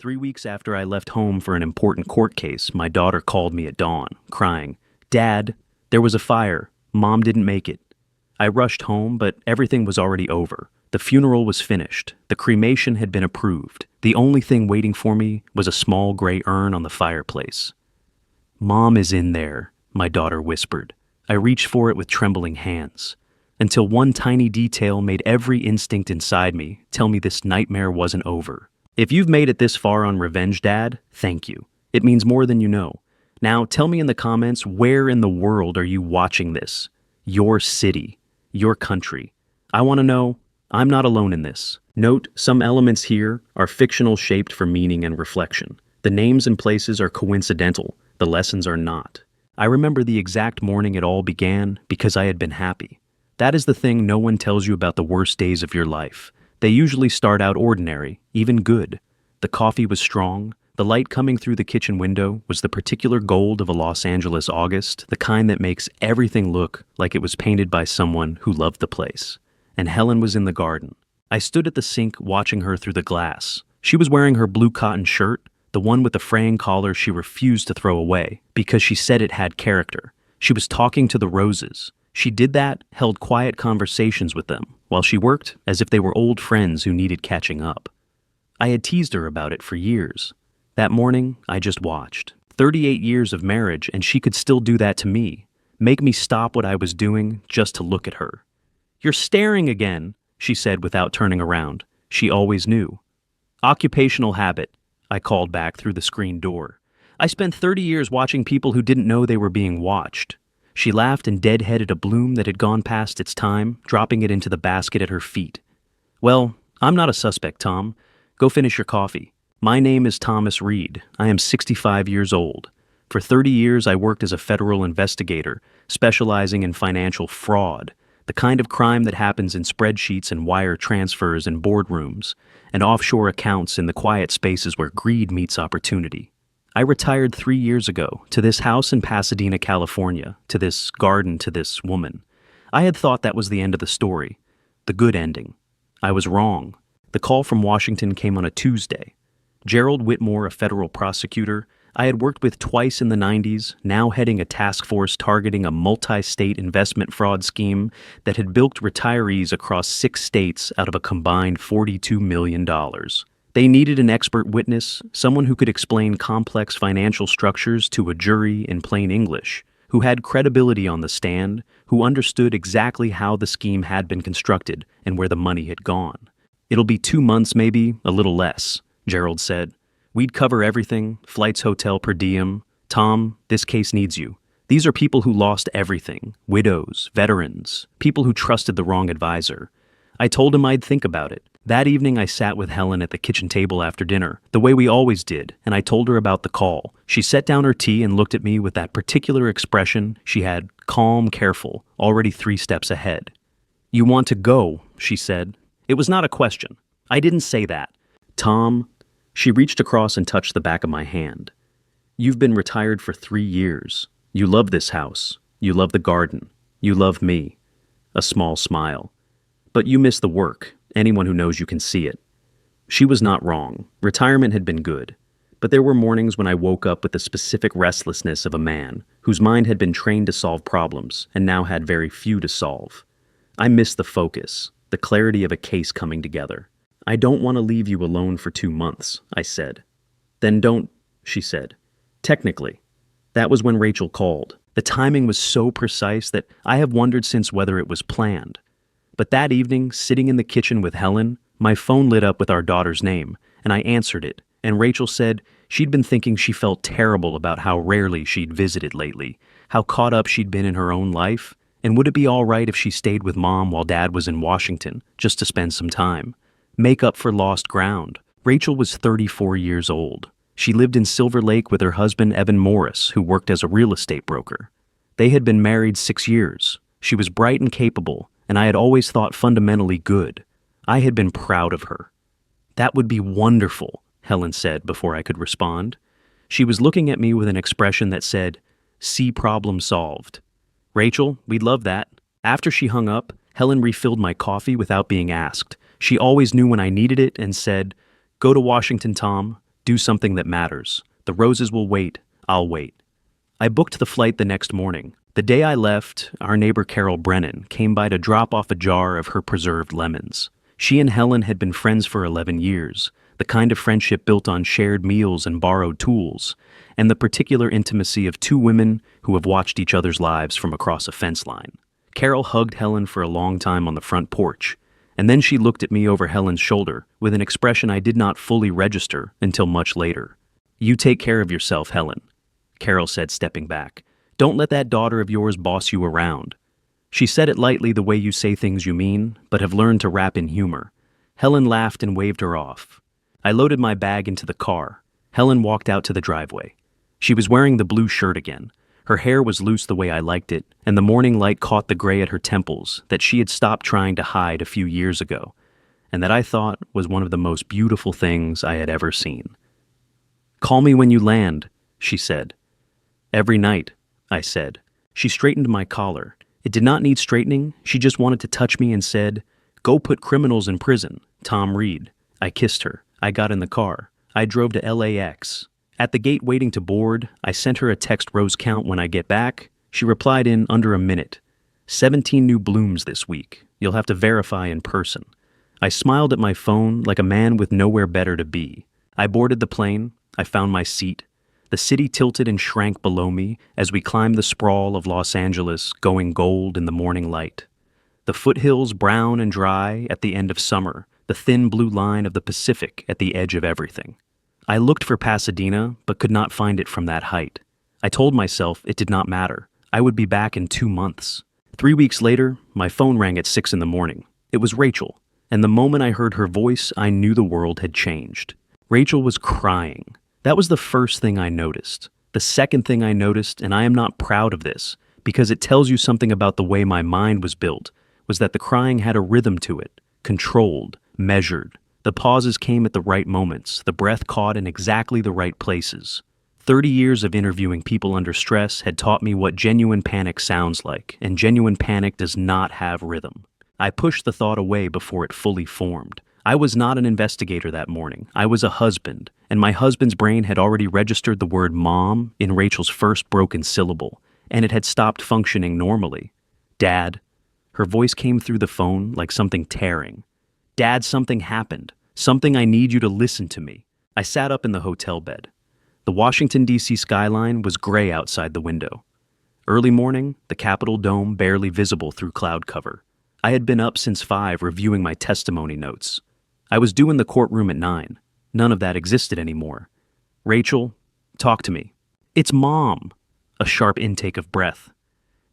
3 weeks after I left home for an important court case, my daughter called me at dawn, crying, "Dad, there was a fire. Mom didn't make it." I rushed home, but everything was already over. The funeral was finished. The cremation had been approved. The only thing waiting for me was a small gray urn on the fireplace. "Mom is in there," my daughter whispered. I reached for it with trembling hands, until one tiny detail made every instinct inside me tell me this nightmare wasn't over. If you've made it this far on Revenge Dad, thank you. It means more than you know. Now tell me in the comments, where in the world are you watching this? Your city, your country. I want to know. I'm not alone in this. Note, some elements here are fictional, shaped for meaning and reflection. The names and places are coincidental. The lessons are not. I remember the exact morning it all began because I had been happy. That is the thing no one tells you about the worst days of your life. They usually start out ordinary, even good. The coffee was strong. The light coming through the kitchen window was the particular gold of a Los Angeles August, the kind that makes everything look like it was painted by someone who loved the place. And Helen was in the garden. I stood at the sink watching her through the glass. She was wearing her blue cotton shirt, the one with the fraying collar she refused to throw away because she said it had character. She was talking to the roses. She did that, held quiet conversations with them, while she worked as if they were old friends who needed catching up. I had teased her about it for years. That morning, I just watched. 38 years of marriage, and she could still do that to me. Make me stop what I was doing just to look at her. "You're staring again," she said without turning around. She always knew. "Occupational habit," I called back through the screen door. "I spent 30 years watching people who didn't know they were being watched." She laughed and deadheaded a bloom that had gone past its time, dropping it into the basket at her feet. "Well, I'm not a suspect, Tom. Go finish your coffee. My name is Thomas Reed. I am 65 years old. For 30 years, I worked as a federal investigator, specializing in financial fraud, the kind of crime that happens in spreadsheets and wire transfers in boardrooms, and offshore accounts in the quiet spaces where greed meets opportunity. I retired 3 years ago to this house in Pasadena, California, to this garden, to this woman. I had thought that was the end of the story, the good ending. I was wrong. The call from Washington came on a Tuesday. Gerald Whitmore, a federal prosecutor I had worked with twice in the 90s, now heading a task force targeting a multi-state investment fraud scheme that had bilked retirees across 6 states out of a combined $42 million. They needed an expert witness, someone who could explain complex financial structures to a jury in plain English, who had credibility on the stand, who understood exactly how the scheme had been constructed and where the money had gone. "It'll be 2 months, maybe, a little less," Gerald said. "We'd cover everything, flights, hotel, per diem. Tom, this case needs you. These are people who lost everything, widows, veterans, people who trusted the wrong advisor." I told him I'd think about it. That evening I sat with Helen at the kitchen table after dinner, the way we always did, and I told her about the call. She set down her tea and looked at me with that particular expression she had, calm, careful, already 3 steps ahead. "You want to go," she said. It was not a question. I didn't say that. "Tom," she reached across and touched the back of my hand. "You've been retired for 3 years. You love this house. You love the garden. You love me." A small smile. "But you miss the work. Anyone who knows you can see it." She was not wrong. Retirement had been good. But there were mornings when I woke up with the specific restlessness of a man whose mind had been trained to solve problems and now had very few to solve. I missed the focus, the clarity of a case coming together. "I don't want to leave you alone for 2 months, I said. "Then don't," she said. "Technically." That was when Rachel called. The timing was so precise that I have wondered since whether it was planned. But that evening, sitting in the kitchen with Helen, my phone lit up with our daughter's name, and I answered it, and Rachel said she'd been thinking she felt terrible about how rarely she'd visited lately, how caught up she'd been in her own life, and would it be all right if she stayed with Mom while Dad was in Washington, just to spend some time? Make up for lost ground. Rachel was 34 years old. She lived in Silver Lake with her husband Evan Morris, who worked as a real estate broker. They had been married 6 years. She was bright and capable, and I had always thought fundamentally good. I had been proud of her. "That would be wonderful," Helen said before I could respond. She was looking at me with an expression that said, "See problem solved." "Rachel, we'd love that." After she hung up, Helen refilled my coffee without being asked. She always knew when I needed it and said, "Go to Washington, Tom. Do something that matters. The roses will wait. I'll wait. I booked the flight the next morning. The day I left, our neighbor Carol Brennan came by to drop off a jar of her preserved lemons. She and Helen had been friends for 11 years, the kind of friendship built on shared meals and borrowed tools, and the particular intimacy of two women who have watched each other's lives from across a fence line. Carol hugged Helen for a long time on the front porch, and then she looked at me over Helen's shoulder with an expression I did not fully register until much later. "You take care of yourself, Helen," Carol said, stepping back. "Don't let that daughter of yours boss you around." She said it lightly, the way you say things you mean, but have learned to wrap in humor. Helen laughed and waved her off. I loaded my bag into the car. Helen walked out to the driveway. She was wearing the blue shirt again. Her hair was loose the way I liked it, and the morning light caught the gray at her temples that she had stopped trying to hide a few years ago, and that I thought was one of the most beautiful things I had ever seen. "Call me when you land," she said. "Every night," I said. She straightened my collar. It did not need straightening. She just wanted to touch me and said, "Go put criminals in prison, Tom Reed." I kissed her. I got in the car. I drove to LAX. At the gate waiting to board, I sent her a text rose count when I get back. She replied in under a minute. 17 new blooms this week. You'll have to verify in person. I smiled at my phone like a man with nowhere better to be. I boarded the plane. I found my seat. The city tilted and shrank below me as we climbed the sprawl of Los Angeles, going gold in the morning light. The foothills brown and dry at the end of summer, the thin blue line of the Pacific at the edge of everything. I looked for Pasadena, but could not find it from that height. I told myself it did not matter. I would be back in 2 months. 3 weeks later, my phone rang at 6 in the morning. It was Rachel, and the moment I heard her voice, I knew the world had changed. Rachel was crying. That was the first thing I noticed. The second thing I noticed, and I am not proud of this, because it tells you something about the way my mind was built, was that the crying had a rhythm to it, controlled, measured. The pauses came at the right moments, the breath caught in exactly the right places. 30 years of interviewing people under stress had taught me what genuine panic sounds like, and genuine panic does not have rhythm. I pushed the thought away before it fully formed. I was not an investigator that morning. I was a husband, and my husband's brain had already registered the word mom in Rachel's first broken syllable, and it had stopped functioning normally. "Dad." Her voice came through the phone like something tearing. "Dad, something happened. Something I need you to listen to me." I sat up in the hotel bed. The Washington, D.C. skyline was gray outside the window. Early morning, the Capitol dome barely visible through cloud cover. I had been up since 5 reviewing my testimony notes. I was due in the courtroom at 9. None of that existed anymore. "Rachel, talk to me." "It's Mom." A sharp intake of breath.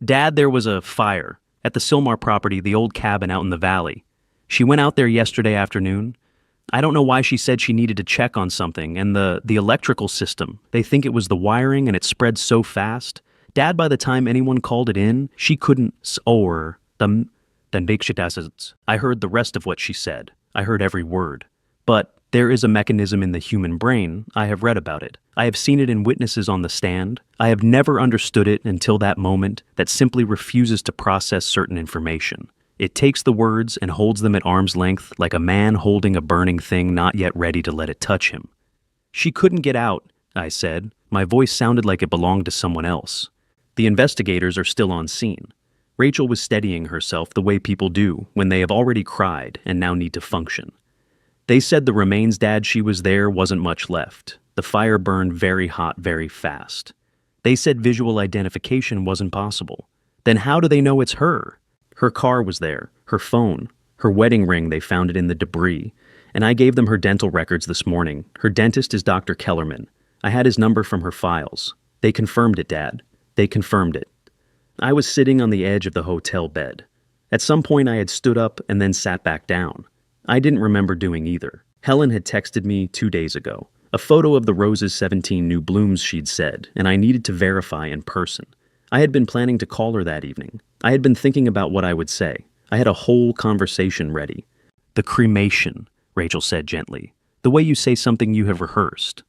"Dad, there was a fire at the Sylmar property, the old cabin out in the valley. She went out there yesterday afternoon. I don't know why she said she needed to check on something, and the electrical system, they think it was the wiring and it spread so fast. Dad, by the time anyone called it in, she couldn't or then I heard the rest of what she said. I heard every word. But there is a mechanism in the human brain. I have read about it. I have seen it in witnesses on the stand. I have never understood it until that moment that simply refuses to process certain information. It takes the words and holds them at arm's length like a man holding a burning thing not yet ready to let it touch him. "She couldn't get out," I said. My voice sounded like it belonged to someone else. "The investigators are still on scene." Rachel was steadying herself the way people do when they have already cried and now need to function. "They said the remains, Dad, she was there, wasn't much left. The fire burned very hot, very fast. They said visual identification wasn't possible. Then how do they know it's her? Her car was there, her phone, her wedding ring, they found it in the debris. And I gave them her dental records this morning. Her dentist is Dr. Kellerman. I had his number from her files. They confirmed it, Dad. They confirmed it." I was sitting on the edge of the hotel bed. At some point I had stood up and then sat back down. I didn't remember doing either. Helen had texted me 2 days ago. A photo of the roses' 17 new blooms, she'd said, and I needed to verify in person. I had been planning to call her that evening. I had been thinking about what I would say. I had a whole conversation ready. "The cremation," Rachel said gently. "The way you say something you have rehearsed."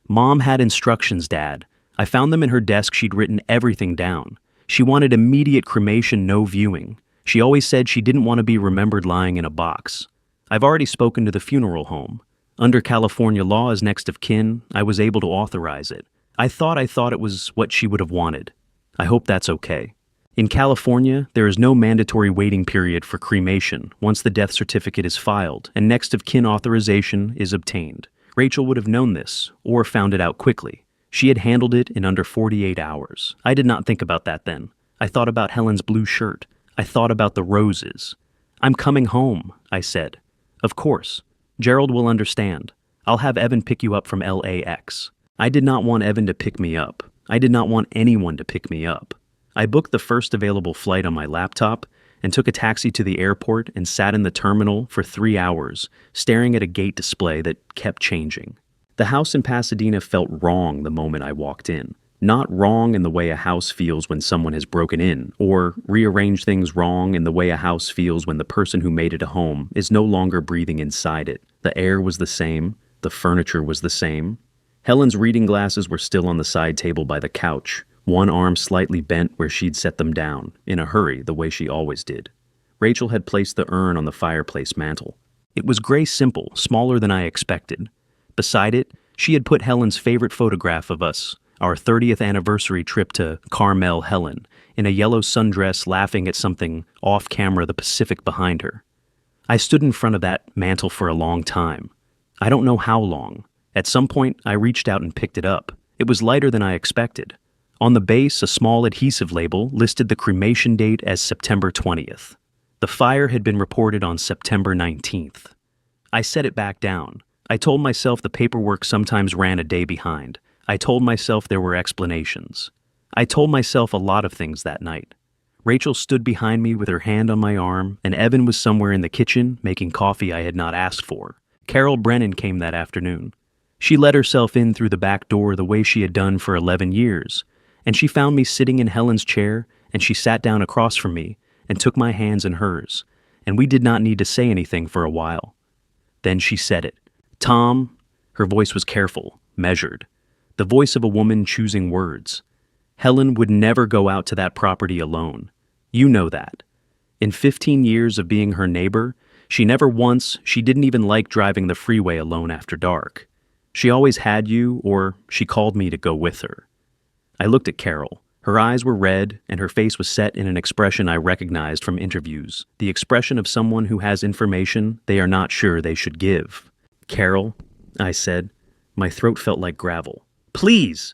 "Mom had instructions, Dad. I found them in her desk. She'd written everything down. She wanted immediate cremation, no viewing. She always said she didn't want to be remembered lying in a box. I've already spoken to the funeral home. Under California law as next of kin, I was able to authorize it. I thought it was what she would have wanted. I hope that's okay. In California, there is no mandatory waiting period for cremation once the death certificate is filed and next of kin authorization is obtained. Rachel would have known this, or found it out quickly. She had handled it in under 48 hours. I did not think about that then. I thought about Helen's blue shirt. I thought about the roses. "I'm coming home," I said. "Of course. Gerald will understand. I'll have Evan pick you up from LAX. I did not want Evan to pick me up. I did not want anyone to pick me up. I booked the first available flight on my laptop and took a taxi to the airport and sat in the terminal for 3 hours, staring at a gate display that kept changing. The house in Pasadena felt wrong the moment I walked in. Not wrong in the way a house feels when someone has broken in, or rearranged things wrong in the way a house feels when the person who made it a home is no longer breathing inside it. The air was the same. The furniture was the same. Helen's reading glasses were still on the side table by the couch, one arm slightly bent where she'd set them down, in a hurry the way she always did. Rachel had placed the urn on the fireplace mantel. It was gray simple, smaller than I expected. Beside it, she had put Helen's favorite photograph of us, our 30th anniversary trip to Carmel Helen, in a yellow sundress laughing at something off-camera the Pacific behind her. I stood in front of that mantel for a long time. I don't know how long. At some point, I reached out and picked it up. It was lighter than I expected. On the base, a small adhesive label listed the cremation date as September 20th. The fire had been reported on September 19th. I set it back down. I told myself the paperwork sometimes ran a day behind. I told myself there were explanations. I told myself a lot of things that night. Rachel stood behind me with her hand on my arm, and Evan was somewhere in the kitchen making coffee I had not asked for. Carol Brennan came that afternoon. She let herself in through the back door the way she had done for 11 years, and she found me sitting in Helen's chair, and she sat down across from me and took my hands in hers, and we did not need to say anything for a while. Then she said it. "Tom," her voice was careful, measured, the voice of a woman choosing words. "Helen would never go out to that property alone. You know that. In 15 years of being her neighbor, she didn't even like driving the freeway alone after dark. She always had you, or she called me to go with her." I looked at Carol. Her eyes were red, and her face was set in an expression I recognized from interviews, the expression of someone who has information they are not sure they should give. "Carol," I said. My throat felt like gravel. "Please!"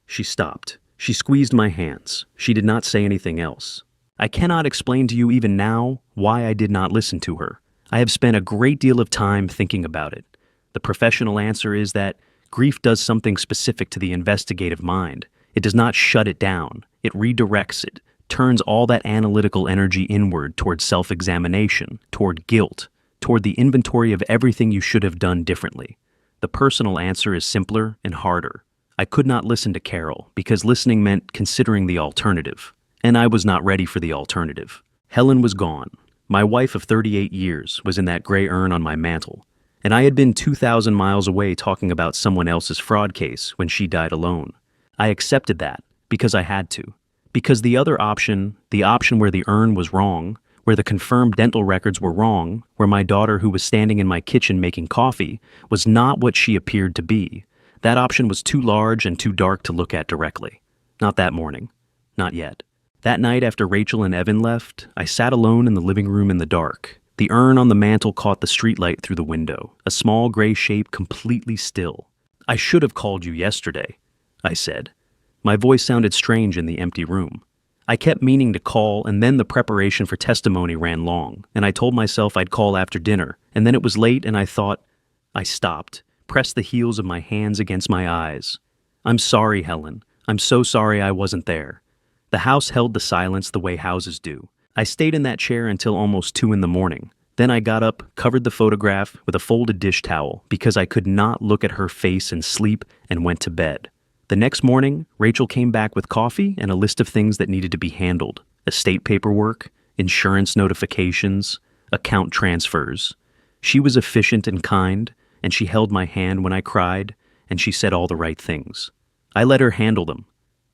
She stopped. She squeezed my hands. She did not say anything else. I cannot explain to you even now why I did not listen to her. I have spent a great deal of time thinking about it. The professional answer is that grief does something specific to the investigative mind. It does not shut it down. It redirects it, turns all that analytical energy inward toward self-examination, toward guilt, toward the inventory of everything you should have done differently. The personal answer is simpler and harder. I could not listen to Carol because listening meant considering the alternative, and I was not ready for the alternative. Helen was gone. My wife of 38 years was in that gray urn on my mantel, and I had been 2,000 miles away talking about someone else's fraud case when she died alone. I accepted that because I had to. Because the other option, the option where the urn was wrong, where the confirmed dental records were wrong, where my daughter who was standing in my kitchen making coffee, was not what she appeared to be. That option was too large and too dark to look at directly. Not that morning. Not yet. That night after Rachel and Evan left, I sat alone in the living room in the dark. The urn on the mantel caught the streetlight through the window, a small gray shape completely still. "I should have called you yesterday," I said. My voice sounded strange in the empty room. I kept meaning to call, and then the preparation for testimony ran long, and I told myself I'd call after dinner, and then it was late and I thought. I stopped, pressed the heels of my hands against my eyes. "I'm sorry, Helen. I'm so sorry I wasn't there." The house held the silence the way houses do. I stayed in that chair until almost 2 in the morning. Then I got up, covered the photograph with a folded dish towel because I could not look at her face and sleep, and went to bed. The next morning, Rachel came back with coffee and a list of things that needed to be handled: estate paperwork, insurance notifications, account transfers. She was efficient and kind, and she held my hand when I cried, and she said all the right things. I let her handle them.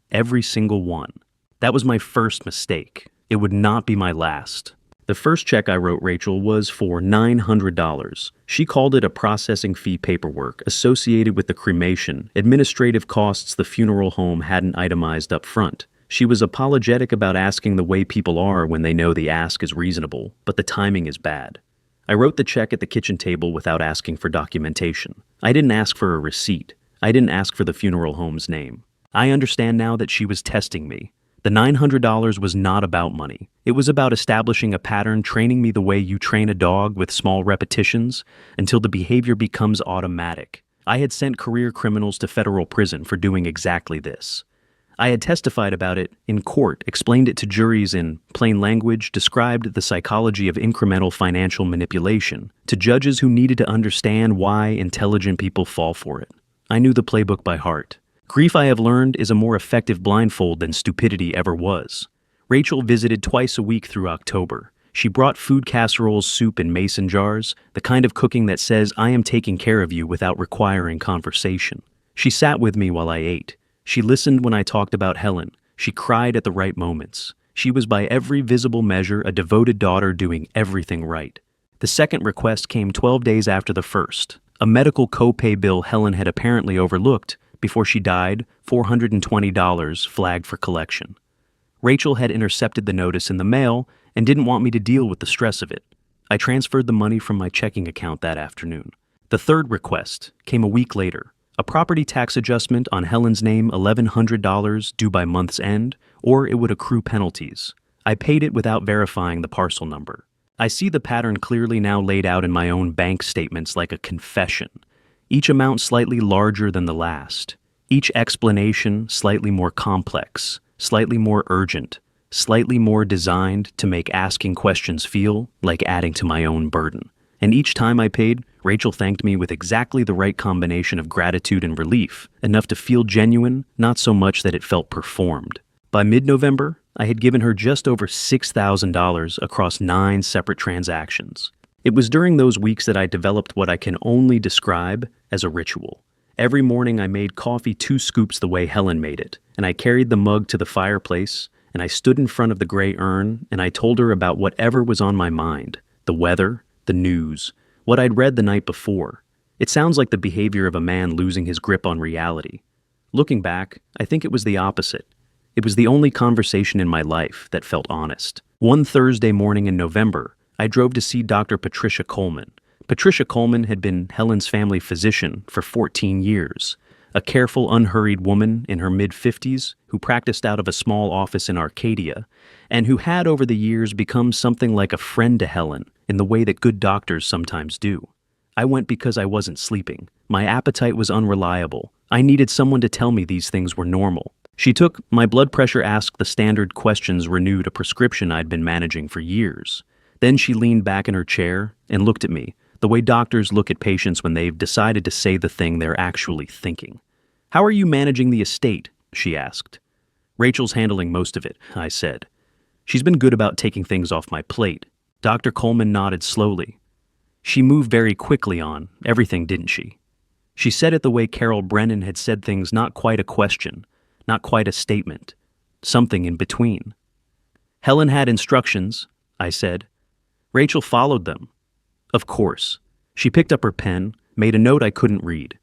Every single one. That was my first mistake. It would not be my last. The first check I wrote Rachel was for $900. She called it a processing fee paperwork associated with the cremation, administrative costs the funeral home hadn't itemized up front. She was apologetic about asking the way people are when they know the ask is reasonable, but the timing is bad. I wrote the check at the kitchen table without asking for documentation. I didn't ask for a receipt. I didn't ask for the funeral home's name. I understand now that she was testing me. The $900 was not about money. It was about establishing a pattern, training me the way you train a dog with small repetitions until the behavior becomes automatic. I had sent career criminals to federal prison for doing exactly this. I had testified about it in court, explained it to juries in plain language, described the psychology of incremental financial manipulation to judges who needed to understand why intelligent people fall for it. I knew the playbook by heart. Grief, I have learned, is a more effective blindfold than stupidity ever was. Rachel visited twice a week through October. She brought food casseroles, soup in mason jars, the kind of cooking that says, I am taking care of you without requiring conversation. She sat with me while I ate. She listened when I talked about Helen. She cried at the right moments. She was by every visible measure a devoted daughter doing everything right. The second request came 12 days after the first. A medical copay bill Helen had apparently overlooked. Before she died, $420 flagged for collection. Rachel had intercepted the notice in the mail and didn't want me to deal with the stress of it. I transferred the money from my checking account that afternoon. The third request came a week later. A property tax adjustment on Helen's name, $1,100 due by month's end, or it would accrue penalties. I paid it without verifying the parcel number. I see the pattern clearly now laid out in my own bank statements like a confession. Each amount slightly larger than the last. Each explanation slightly more complex, slightly more urgent, slightly more designed to make asking questions feel like adding to my own burden. And each time I paid, Rachel thanked me with exactly the right combination of gratitude and relief, enough to feel genuine, not so much that it felt performed. By mid-November, I had given her just over $6,000 across 9 separate transactions. It was during those weeks that I developed what I can only describe as a ritual. Every morning I made coffee 2 scoops the way Helen made it, and I carried the mug to the fireplace, and I stood in front of the gray urn, and I told her about whatever was on my mind, the weather, the news, what I'd read the night before. It sounds like the behavior of a man losing his grip on reality. Looking back, I think it was the opposite. It was the only conversation in my life that felt honest. One Thursday morning in November, I drove to see Dr. Patricia Coleman. Patricia Coleman had been Helen's family physician for 14 years, a careful, unhurried woman in her mid-50s who practiced out of a small office in Arcadia, and who had over the years become something like a friend to Helen in the way that good doctors sometimes do. I went because I wasn't sleeping. My appetite was unreliable. I needed someone to tell me these things were normal. She took my blood pressure, asked the standard questions, renewed a prescription I'd been managing for years. Then she leaned back in her chair and looked at me, the way doctors look at patients when they've decided to say the thing they're actually thinking. How are you managing the estate? She asked. Rachel's handling most of it, I said. She's been good about taking things off my plate. Dr. Coleman nodded slowly. She moved very quickly on everything, didn't she? She said it the way Carol Brennan had said things, not quite a question, not quite a statement, something in between. Helen had instructions, I said. Rachel followed them. Of course. She picked up her pen, made a note I couldn't read.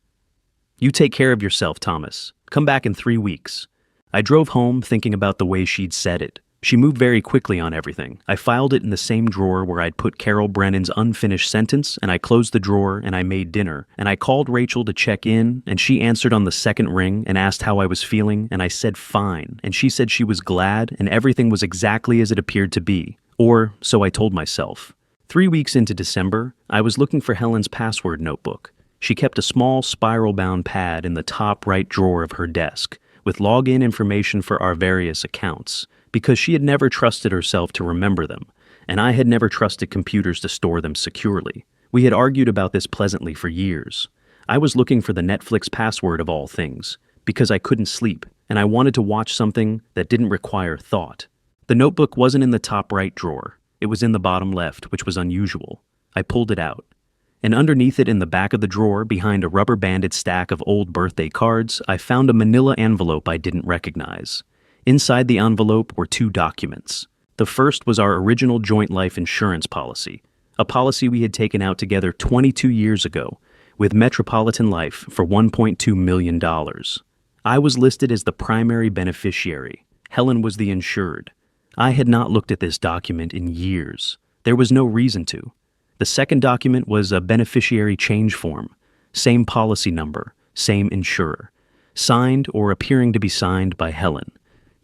You take care of yourself, Thomas. Come back in 3 weeks. I drove home thinking about the way she'd said it. She moved very quickly on everything. I filed it in the same drawer where I'd put Carol Brennan's unfinished sentence, and I closed the drawer and I made dinner, and I called Rachel to check in, and she answered on the second ring and asked how I was feeling, and I said fine, and she said she was glad and everything was exactly as it appeared to be. Or so I told myself. 3 weeks into December, I was looking for Helen's password notebook. She kept a small spiral-bound pad in the top right drawer of her desk, with login information for our various accounts, because she had never trusted herself to remember them, and I had never trusted computers to store them securely. We had argued about this pleasantly for years. I was looking for the Netflix password of all things, because I couldn't sleep, and I wanted to watch something that didn't require thought. The notebook wasn't in the top right drawer. It was in the bottom left, which was unusual. I pulled it out. And underneath it in the back of the drawer, behind a rubber-banded stack of old birthday cards, I found a manila envelope I didn't recognize. Inside the envelope were 2 documents. The first was our original joint life insurance policy, a policy we had taken out together 22 years ago with Metropolitan Life for $1.2 million. I was listed as the primary beneficiary. Helen was the insured. I had not looked at this document in years. There was no reason to. The second document was a beneficiary change form. Same policy number, same insurer. Signed or appearing to be signed by Helen.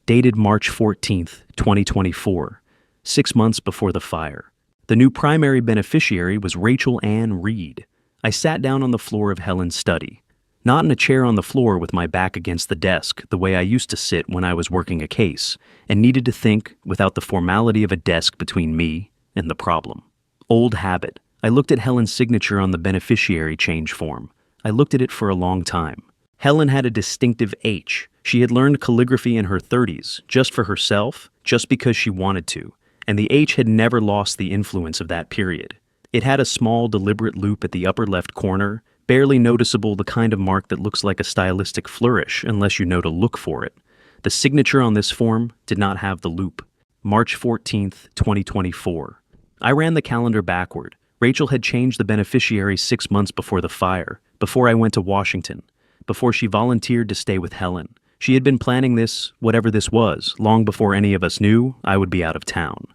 Dated March 14th, 2024, 6 months before the fire. The new primary beneficiary was Rachel Ann Reed. I sat down on the floor of Helen's study, not in a chair on the floor with my back against the desk the way I used to sit when I was working a case, and needed to think without the formality of a desk between me and the problem. Old habit. I looked at Helen's signature on the beneficiary change form. I looked at it for a long time. Helen had a distinctive H. She had learned calligraphy in her 30s, just for herself, just because she wanted to, and the H had never lost the influence of that period. It had a small, deliberate loop at the upper left corner, barely noticeable, the kind of mark that looks like a stylistic flourish unless you know to look for it. The signature on this form did not have the loop. March 14th, 2024. I ran the calendar backward. Rachel had changed the beneficiary 6 months before the fire, before I went to Washington, before she volunteered to stay with Helen. She had been planning this, whatever this was, long before any of us knew I would be out of town.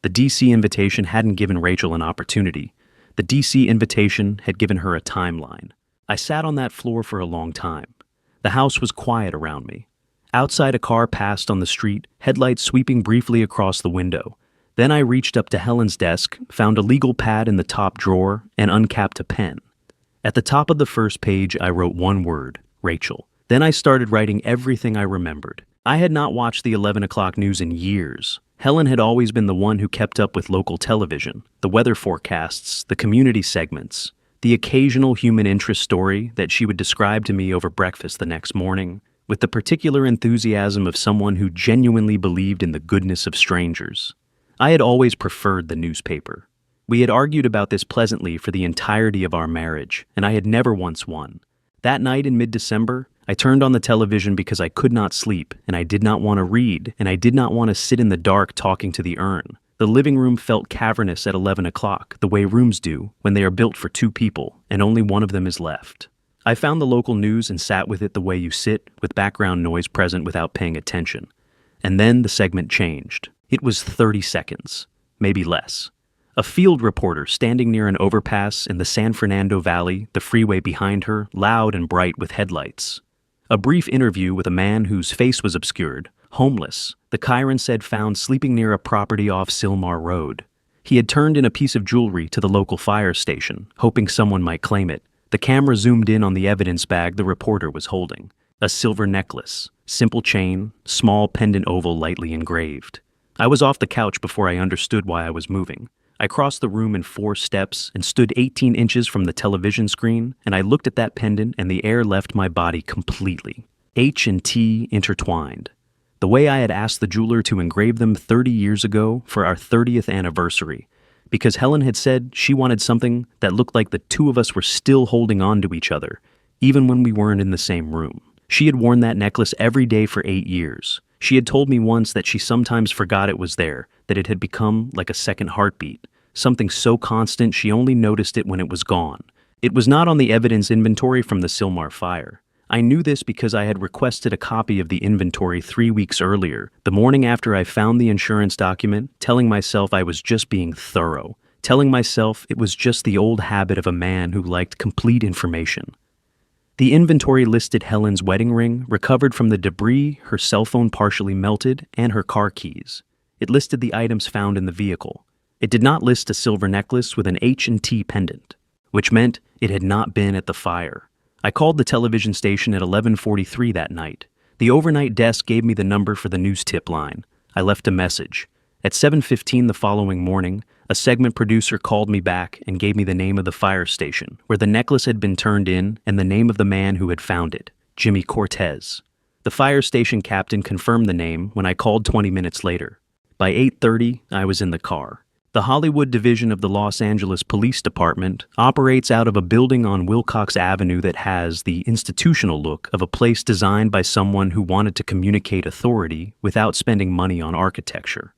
The DC invitation hadn't given Rachel an opportunity. The DC invitation had given her a timeline. I sat on that floor for a long time. The house was quiet around me. Outside, a car passed on the street, headlights sweeping briefly across the window. Then I reached up to Helen's desk, found a legal pad in the top drawer, and uncapped a pen. At the top of the first page, I wrote one word, Rachel. Then I started writing everything I remembered. I had not watched the 11 o'clock news in years. Helen had always been the one who kept up with local television, the weather forecasts, the community segments, the occasional human interest story that she would describe to me over breakfast the next morning, with the particular enthusiasm of someone who genuinely believed in the goodness of strangers. I had always preferred the newspaper. We had argued about this pleasantly for the entirety of our marriage, and I had never once won. That night in mid-December, I turned on the television because I could not sleep, and I did not want to read, and I did not want to sit in the dark talking to the urn. The living room felt cavernous at 11 o'clock, the way rooms do when they are built for 2 people, and only one of them is left. I found the local news and sat with it the way you sit, with background noise present without paying attention. And then the segment changed. It was 30 seconds, maybe less. A field reporter standing near an overpass in the San Fernando Valley, the freeway behind her, loud and bright with headlights. A brief interview with a man whose face was obscured, homeless, the Chiron said, found sleeping near a property off Sylmar Road. He had turned in a piece of jewelry to the local fire station, hoping someone might claim it. The camera zoomed in on the evidence bag the reporter was holding. A silver necklace, simple chain, small pendant oval lightly engraved. I was off the couch before I understood why I was moving. I crossed the room in 4 steps and stood 18 inches from the television screen, and I looked at that pendant and the air left my body completely. H and T intertwined. The way I had asked the jeweler to engrave them 30 years ago for our 30th anniversary, because Helen had said she wanted something that looked like the 2 of us were still holding on to each other, even when we weren't in the same room. She had worn that necklace every day for 8 years. She had told me once that she sometimes forgot it was there, that it had become like a second heartbeat, something so constant she only noticed it when it was gone. It was not on the evidence inventory from the Sylmar fire. I knew this because I had requested a copy of the inventory 3 weeks earlier, the morning after I found the insurance document, telling myself I was just being thorough, telling myself it was just the old habit of a man who liked complete information. The inventory listed Helen's wedding ring, recovered from the debris, her cell phone partially melted, and her car keys. It listed the items found in the vehicle. It did not list a silver necklace with an H&T pendant, which meant it had not been at the fire. I called the television station at 11:43 that night. The overnight desk gave me the number for the news tip line. I left a message. At 7:15 the following morning, a segment producer called me back and gave me the name of the fire station, where the necklace had been turned in, and the name of the man who had found it, Jimmy Cortez. The fire station captain confirmed the name when I called 20 minutes later. By 8:30, I was in the car. The Hollywood division of the Los Angeles Police Department operates out of a building on Wilcox Avenue that has the institutional look of a place designed by someone who wanted to communicate authority without spending money on architecture.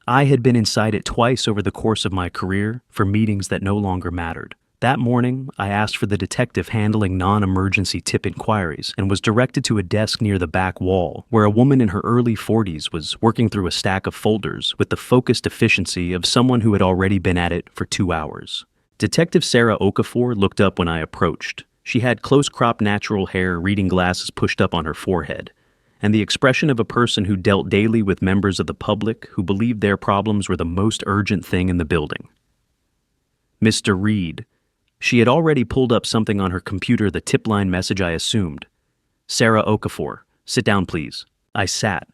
I had been inside it twice over the course of my career for meetings that no longer mattered. That morning, I asked for the detective handling non-emergency tip inquiries and was directed to a desk near the back wall where a woman in her early 40s was working through a stack of folders with the focused efficiency of someone who had already been at it for 2 hours. Detective Sarah Okafor looked up when I approached. She had close-cropped natural hair, reading glasses pushed up on her forehead, and the expression of a person who dealt daily with members of the public who believed their problems were the most urgent thing in the building. Mr. Reed. She had already pulled up something on her computer, the tip line message I assumed. Sarah Okafor, sit down please. I sat.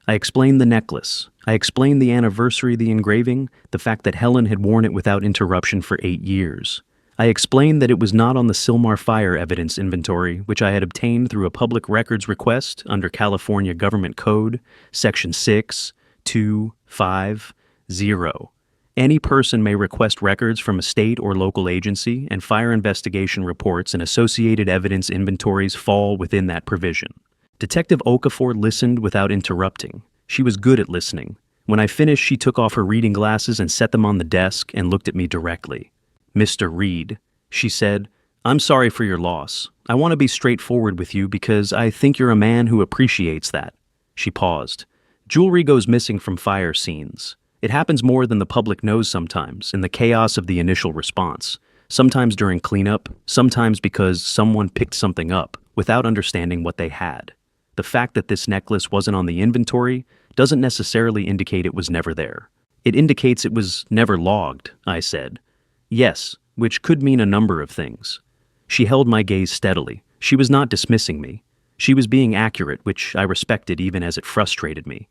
I explained the necklace. I explained the anniversary of the engraving, the fact that Helen had worn it without interruption for 8 years. I explained that it was not on the Sylmar fire evidence inventory, which I had obtained through a public records request under California Government Code, Section 6.2.5.0. Any person may request records from a state or local agency, and fire investigation reports and associated evidence inventories fall within that provision. Detective Okafor listened without interrupting. She was good at listening. When I finished, she took off her reading glasses and set them on the desk and looked at me directly. Mr. Reed, she said, I'm sorry for your loss. I want to be straightforward with you because I think you're a man who appreciates that. She paused. Jewelry goes missing from fire scenes. It happens more than the public knows sometimes, in the chaos of the initial response. Sometimes during cleanup, sometimes because someone picked something up without understanding what they had. The fact that this necklace wasn't on the inventory doesn't necessarily indicate it was never there. It indicates it was never logged, I said. Yes, which could mean a number of things. She held my gaze steadily. She was not dismissing me. She was being accurate, which I respected even as it frustrated me.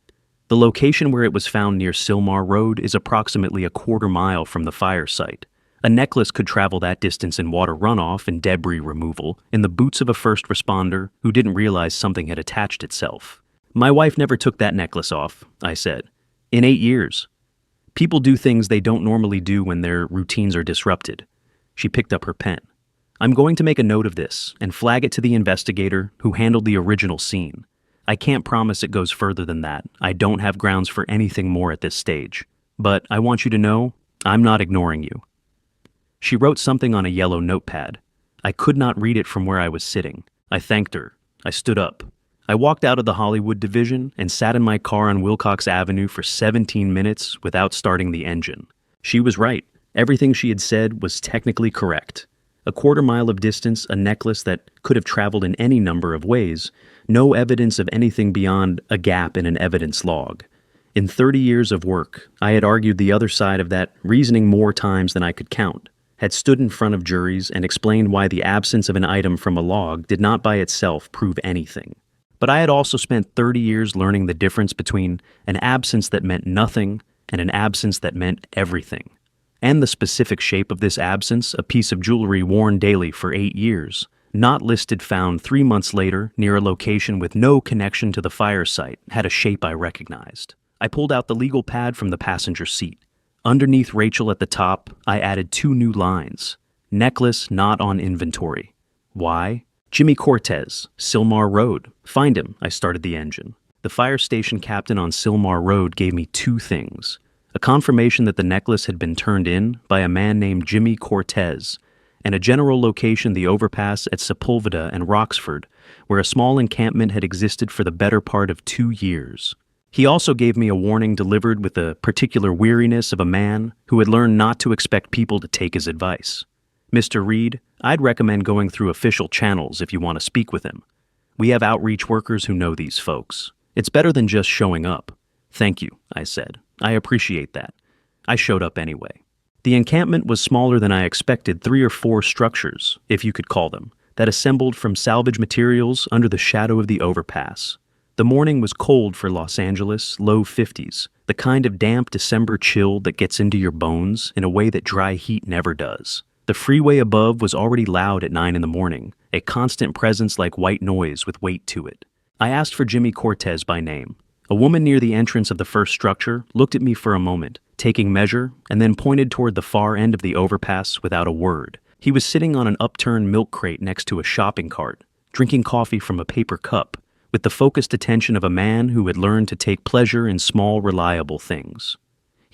The location where it was found near Sylmar Road is approximately a quarter-mile from the fire site. A necklace could travel that distance in water runoff and debris removal in the boots of a first responder who didn't realize something had attached itself. My wife never took that necklace off, I said. In 8 years. People do things they don't normally do when their routines are disrupted. She picked up her pen. I'm going to make a note of this and flag it to the investigator who handled the original scene. I can't promise it goes further than that. I don't have grounds for anything more at this stage. But I want you to know, I'm not ignoring you. She wrote something on a yellow notepad. I could not read it from where I was sitting. I thanked her. I stood up. I walked out of the Hollywood division and sat in my car on Wilcox Avenue for 17 minutes without starting the engine. She was right. Everything she had said was technically correct. A quarter-mile of distance, a necklace that could have traveled in any number of ways, no evidence of anything beyond a gap in an evidence log. In 30 years of work, I had argued the other side of that reasoning more times than I could count, had stood in front of juries and explained why the absence of an item from a log did not by itself prove anything. But I had also spent 30 years learning the difference between an absence that meant nothing and an absence that meant everything. And the specific shape of this absence, a piece of jewelry worn daily for 8 years, not listed, found 3 months later near a location with no connection to the fire site, had a shape I recognized. I pulled out the legal pad from the passenger seat. Underneath Rachel at the top, I added 2 new lines. Necklace not on inventory. Why? Jimmy Cortez, Sylmar Road. Find him. I started the engine. The fire station captain on Sylmar Road gave me 2 things. A confirmation that the necklace had been turned in by a man named Jimmy Cortez, and a general location, the overpass at Sepulveda and Roxford, where a small encampment had existed for the better part of 2 years. He also gave me a warning delivered with the particular weariness of a man who had learned not to expect people to take his advice. Mr. Reed, I'd recommend going through official channels if you want to speak with him. We have outreach workers who know these folks. It's better than just showing up. Thank you, I said. I appreciate that. I showed up anyway. The encampment was smaller than I expected, 3 or 4 structures, if you could call them, that assembled from salvage materials under the shadow of the overpass. The morning was cold for Los Angeles, low 50s, the kind of damp December chill that gets into your bones in a way that dry heat never does. The freeway above was already loud at 9 in the morning, a constant presence like white noise with weight to it. I asked for Jimmy Cortez by name. A woman near the entrance of the first structure looked at me for a moment, taking measure, and then pointed toward the far end of the overpass without a word. He was sitting on an upturned milk crate next to a shopping cart, drinking coffee from a paper cup, with the focused attention of a man who had learned to take pleasure in small, reliable things.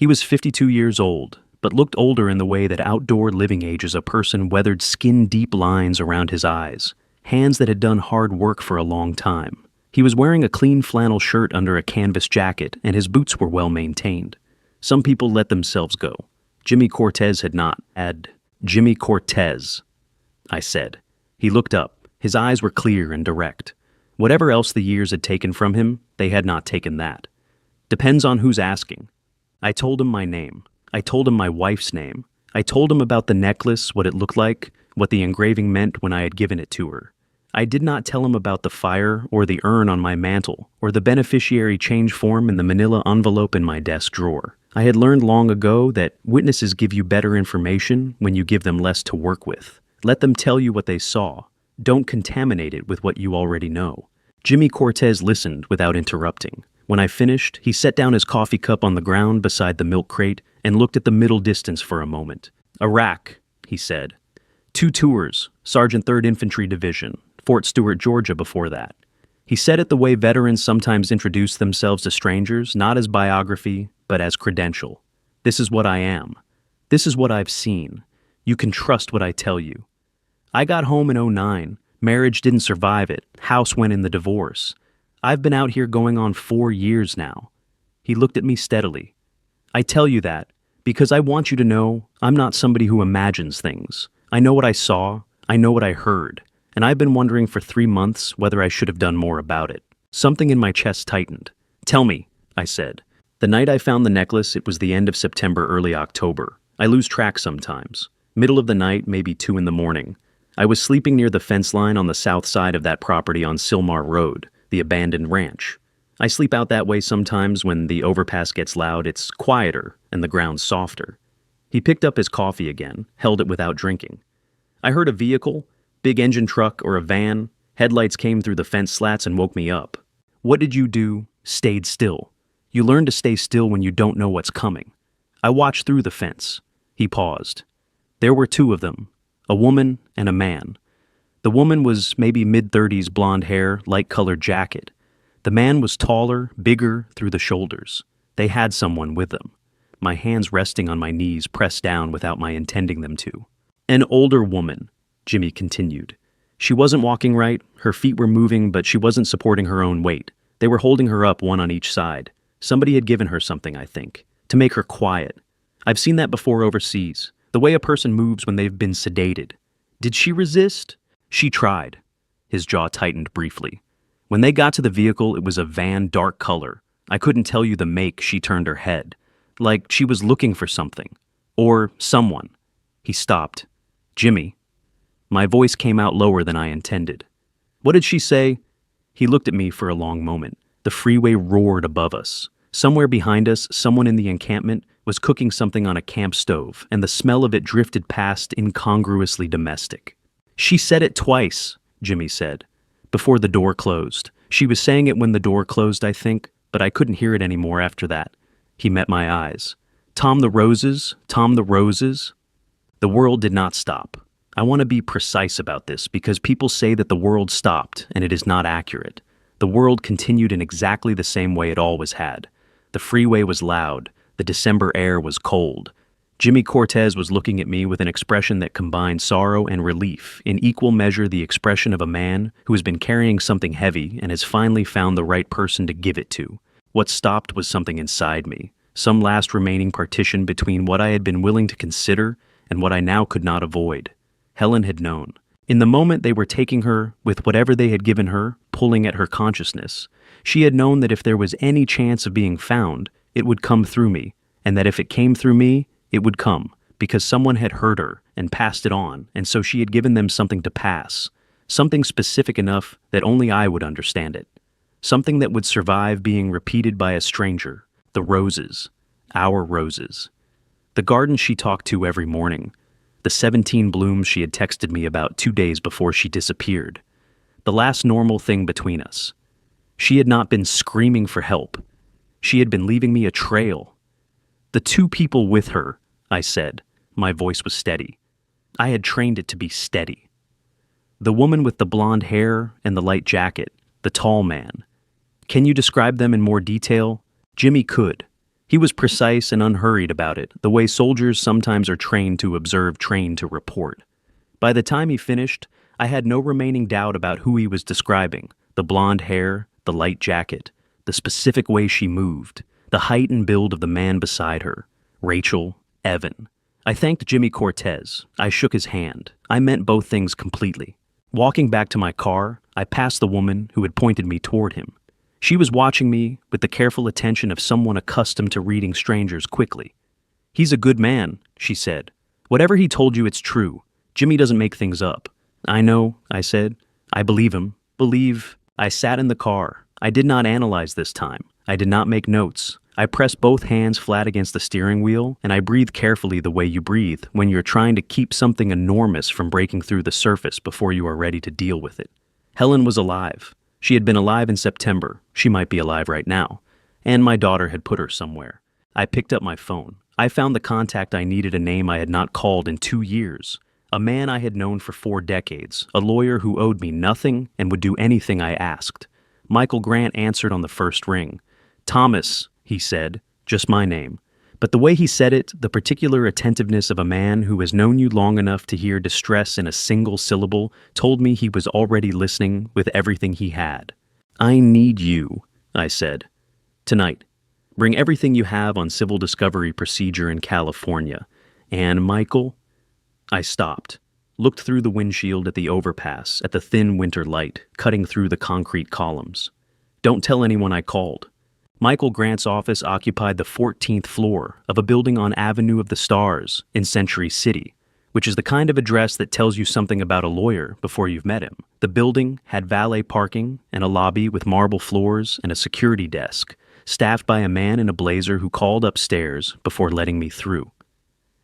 He was 52 years old, but looked older in the way that outdoor living ages a person weathered skin-deep lines around his eyes, hands that had done hard work for a long time. He was wearing a clean flannel shirt under a canvas jacket, and his boots were well maintained. Some people let themselves go. Jimmy Cortez had not. Jimmy Cortez, I said. He looked up. His eyes were clear and direct. Whatever else the years had taken from him, they had not taken that. Depends on who's asking. I told him my name. I told him my wife's name. I told him about the necklace, what it looked like, what the engraving meant when I had given it to her. I did not tell him about the fire or the urn on my mantle or the beneficiary change form in the manila envelope in my desk drawer. I had learned long ago that witnesses give you better information when you give them less to work with. Let them tell you what they saw. Don't contaminate it with what you already know. Jimmy Cortez listened without interrupting. When I finished, he set down his coffee cup on the ground beside the milk crate and looked at the middle distance for a moment. Iraq, he said. 2 tours, Sergeant 3rd Infantry Division, Fort Stewart, Georgia before that. He said it the way veterans sometimes introduce themselves to strangers, not as biography, but as credential. This is what I am. This is what I've seen. You can trust what I tell you. I got home in '09. Marriage didn't survive it. House went in the divorce. I've been out here going on 4 years now. He looked at me steadily. I tell you that because I want you to know I'm not somebody who imagines things. I know what I saw. I know what I heard. And I've been wondering for 3 months whether I should have done more about it. Something in my chest tightened. Tell me, I said. The night I found the necklace, it was the end of September, early October. I lose track sometimes. Middle of the night, maybe 2 in the morning. I was sleeping near the fence line on the south side of that property on Silmar Road, the abandoned ranch. I sleep out that way sometimes when the overpass gets loud. It's quieter and the ground softer. He picked up his coffee again, held it without drinking. I heard a vehicle, big engine truck or a van. Headlights came through the fence slats and woke me up. What did you do? Stayed still. You learn to stay still when you don't know what's coming. I watched through the fence. He paused. There were 2 of them, a woman and a man. The woman was maybe mid-30s, blonde hair, light-colored jacket. The man was taller, bigger through the shoulders. They had someone with them. My hands resting on my knees, pressed down without my intending them to. An older woman, Jimmy continued. She wasn't walking right, her feet were moving, but she wasn't supporting her own weight. They were holding her up, one on each side. Somebody had given her something, I think, to make her quiet. I've seen that before overseas, the way a person moves when they've been sedated. Did she resist? She tried. His jaw tightened briefly. When they got to the vehicle, it was a van, dark color. I couldn't tell you the make. She turned her head, like she was looking for something. Or someone. He stopped. Jimmy. My voice came out lower than I intended. What did she say? He looked at me for a long moment. The freeway roared above us. Somewhere behind us, someone in the encampment was cooking something on a camp stove, and the smell of it drifted past, incongruously domestic. She said it twice, Jimmy said, before the door closed. She was saying it when the door closed, I think, but I couldn't hear it anymore after that. He met my eyes. Tom the Roses, Tom the Roses. The world did not stop. I want to be precise about this because people say that the world stopped, and it is not accurate. The world continued in exactly the same way it always had. The freeway was loud. The December air was cold. Jimmy Cortez was looking at me with an expression that combined sorrow and relief, in equal measure the expression of a man who has been carrying something heavy and has finally found the right person to give it to. What stopped was something inside me, some last remaining partition between what I had been willing to consider and what I now could not avoid. Helen had known. In the moment they were taking her, with whatever they had given her, pulling at her consciousness, she had known that if there was any chance of being found, it would come through me, and that if it came through me, it would come, because someone had heard her and passed it on, and so she had given them something to pass, something specific enough that only I would understand it, something that would survive being repeated by a stranger, the roses, our roses. The garden she talked to every morning, the 17 blooms she had texted me about 2 days before she disappeared, the last normal thing between us. She had not been screaming for help. She had been leaving me a trail. The 2 people with her, I said. My voice was steady. I had trained it to be steady. The woman with the blonde hair and the light jacket, the tall man. Can you describe them in more detail? Jimmy could. He was precise and unhurried about it, the way soldiers sometimes are trained to observe, trained to report. By the time he finished, I had no remaining doubt about who he was describing: the blonde hair, the light jacket, the specific way she moved, the height and build of the man beside her. Rachel, Evan. I thanked Jimmy Cortez. I shook his hand. I meant both things completely. Walking back to my car, I passed the woman who had pointed me toward him. She was watching me with the careful attention of someone accustomed to reading strangers quickly. "He's a good man," she said. "Whatever he told you, it's true. Jimmy doesn't make things up." "I know," I said. "I believe him." I sat in the car. I did not analyze this time. I did not make notes. I pressed both hands flat against the steering wheel, and I breathed carefully the way you breathe when you're trying to keep something enormous from breaking through the surface before you are ready to deal with it. Helen was alive. She had been alive in September. She might be alive right now. And my daughter had put her somewhere. I picked up my phone. I found the contact I needed, a name I had not called in 2 years. A man I had known for 4 decades, a lawyer who owed me nothing and would do anything I asked. Michael Grant answered on the first ring. "Thomas," he said, just my name. But the way he said it, the particular attentiveness of a man who has known you long enough to hear distress in a single syllable, told me he was already listening with everything he had. "I need you," I said. "Tonight. Bring everything you have on civil discovery procedure in California. And Michael..." I stopped, looked through the windshield at the overpass, at the thin winter light cutting through the concrete columns. "Don't tell anyone I called." Michael Grant's office occupied the 14th floor of a building on Avenue of the Stars in Century City, which is the kind of address that tells you something about a lawyer before you've met him. The building had valet parking and a lobby with marble floors and a security desk, staffed by a man in a blazer who called upstairs before letting me through.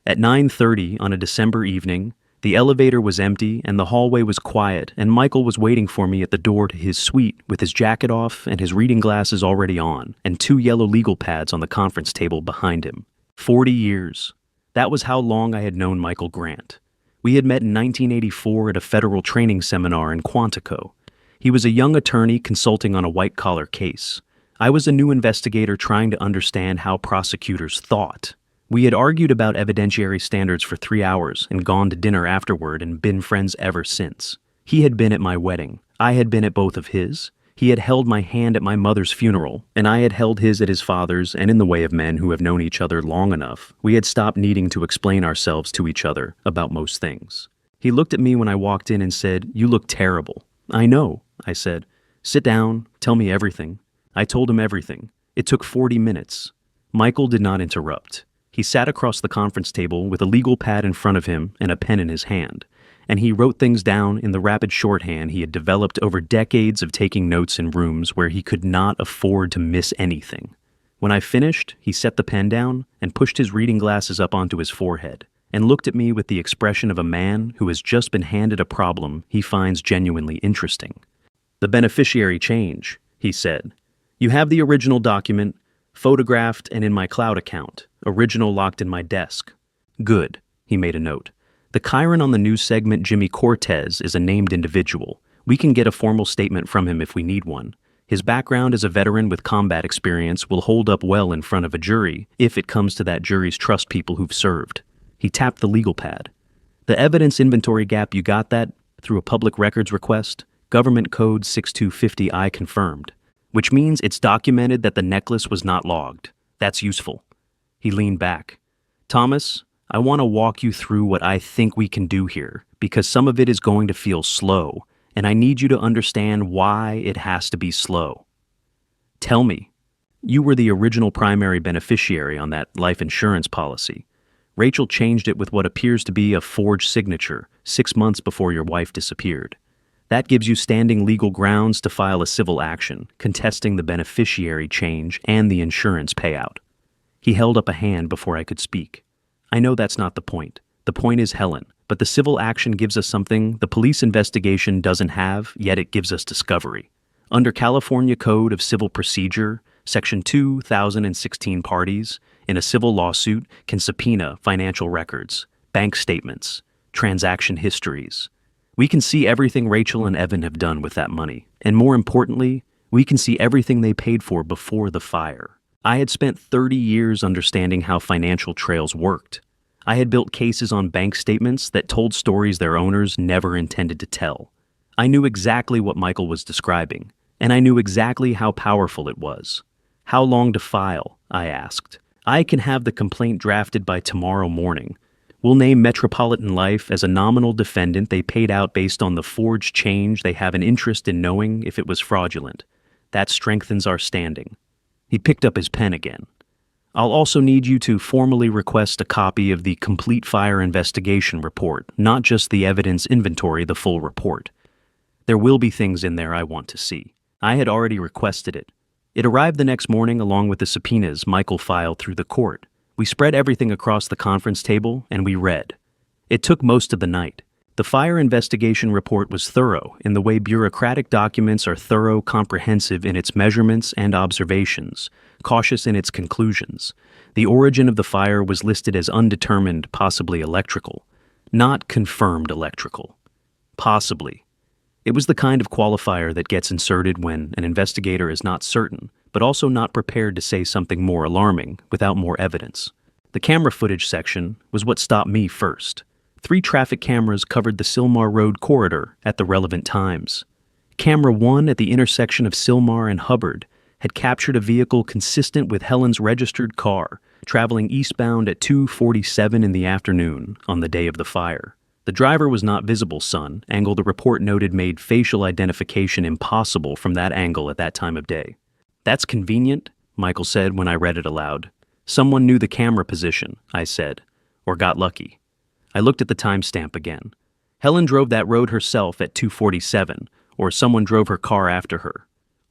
At 9:30 on a December evening, the elevator was empty and the hallway was quiet, and Michael was waiting for me at the door to his suite with his jacket off and his reading glasses already on, and 2 yellow legal pads on the conference table behind him. 40 years. That was how long I had known Michael Grant. We had met in 1984 at a federal training seminar in Quantico. He was a young attorney consulting on a white-collar case. I was a new investigator trying to understand how prosecutors thought. We had argued about evidentiary standards for 3 hours and gone to dinner afterward and been friends ever since. He had been at my wedding. I had been at both of his. He had held my hand at my mother's funeral, and I had held his at his father's, and in the way of men who have known each other long enough, we had stopped needing to explain ourselves to each other about most things. He looked at me when I walked in and said, "You look terrible." "I know," I said. "Sit down, tell me everything." I told him everything. It took 40 minutes. Michael did not interrupt. He sat across the conference table with a legal pad in front of him and a pen in his hand, and he wrote things down in the rapid shorthand he had developed over decades of taking notes in rooms where he could not afford to miss anything. When I finished, he set the pen down and pushed his reading glasses up onto his forehead and looked at me with the expression of a man who has just been handed a problem he finds genuinely interesting. "The beneficiary change," he said. "You have the original document, photographed and in my cloud account, original locked in my desk." "Good," he made a note. "The Chiron on the news segment, Jimmy Cortez, is a named individual. We can get a formal statement from him if we need one. His background as a veteran with combat experience will hold up well in front of a jury if it comes to that jury's trust people who've served." He tapped the legal pad. "The evidence inventory gap, you got that? Through a public records request? Government Code 6250I confirmed. Which means it's documented that the necklace was not logged. That's useful." He leaned back. "Thomas, I want to walk you through what I think we can do here, because some of it is going to feel slow, and I need you to understand why it has to be slow. Tell me, you were the original primary beneficiary on that life insurance policy. Rachel changed it with what appears to be a forged signature 6 months before your wife disappeared. That gives you standing legal grounds to file a civil action, contesting the beneficiary change and the insurance payout." He held up a hand before I could speak. "I know that's not the point. The point is Helen, but the civil action gives us something the police investigation doesn't have, yet it gives us discovery. Under California Code of Civil Procedure, Section 2016, parties in a civil lawsuit can subpoena financial records, bank statements, transaction histories. We can see everything Rachel and Evan have done with that money, and more importantly, we can see everything they paid for before the fire. I had spent 30 years understanding how financial trails worked. I had built cases on bank statements that told stories their owners never intended to tell. I knew exactly what Michael was describing, and I knew exactly how powerful it was. How long to file? I asked. I can have the complaint drafted by tomorrow morning. We'll name Metropolitan Life as a nominal defendant they paid out based on the forged change they have an interest in knowing if it was fraudulent. That strengthens our standing. He picked up his pen again. I'll also need you to formally request a copy of the complete fire investigation report, not just the evidence inventory, the full report. There will be things in there I want to see. I had already requested it. It arrived the next morning along with the subpoenas Michael filed through the court. We spread everything across the conference table and we read. It took most of the night. The fire investigation report was thorough in the way bureaucratic documents are thorough, comprehensive in its measurements and observations, cautious in its conclusions. The origin of the fire was listed as undetermined, possibly electrical, not confirmed electrical. Possibly. It was the kind of qualifier that gets inserted when an investigator is not certain, but also not prepared to say something more alarming without more evidence. The camera footage section was what stopped me first. 3 traffic cameras covered the Sylmar Road corridor at the relevant times. Camera 1 at the intersection of Sylmar and Hubbard had captured a vehicle consistent with Helen's registered car, traveling eastbound at 2:47 in the afternoon on the day of the fire. The driver was not visible, son, angle the report noted made facial identification impossible from that angle at that time of day. That's convenient, Michael said when I read it aloud. Someone knew the camera position, I said, or got lucky. I looked at the timestamp again. Helen drove that road herself at 2:47, or someone drove her car after her.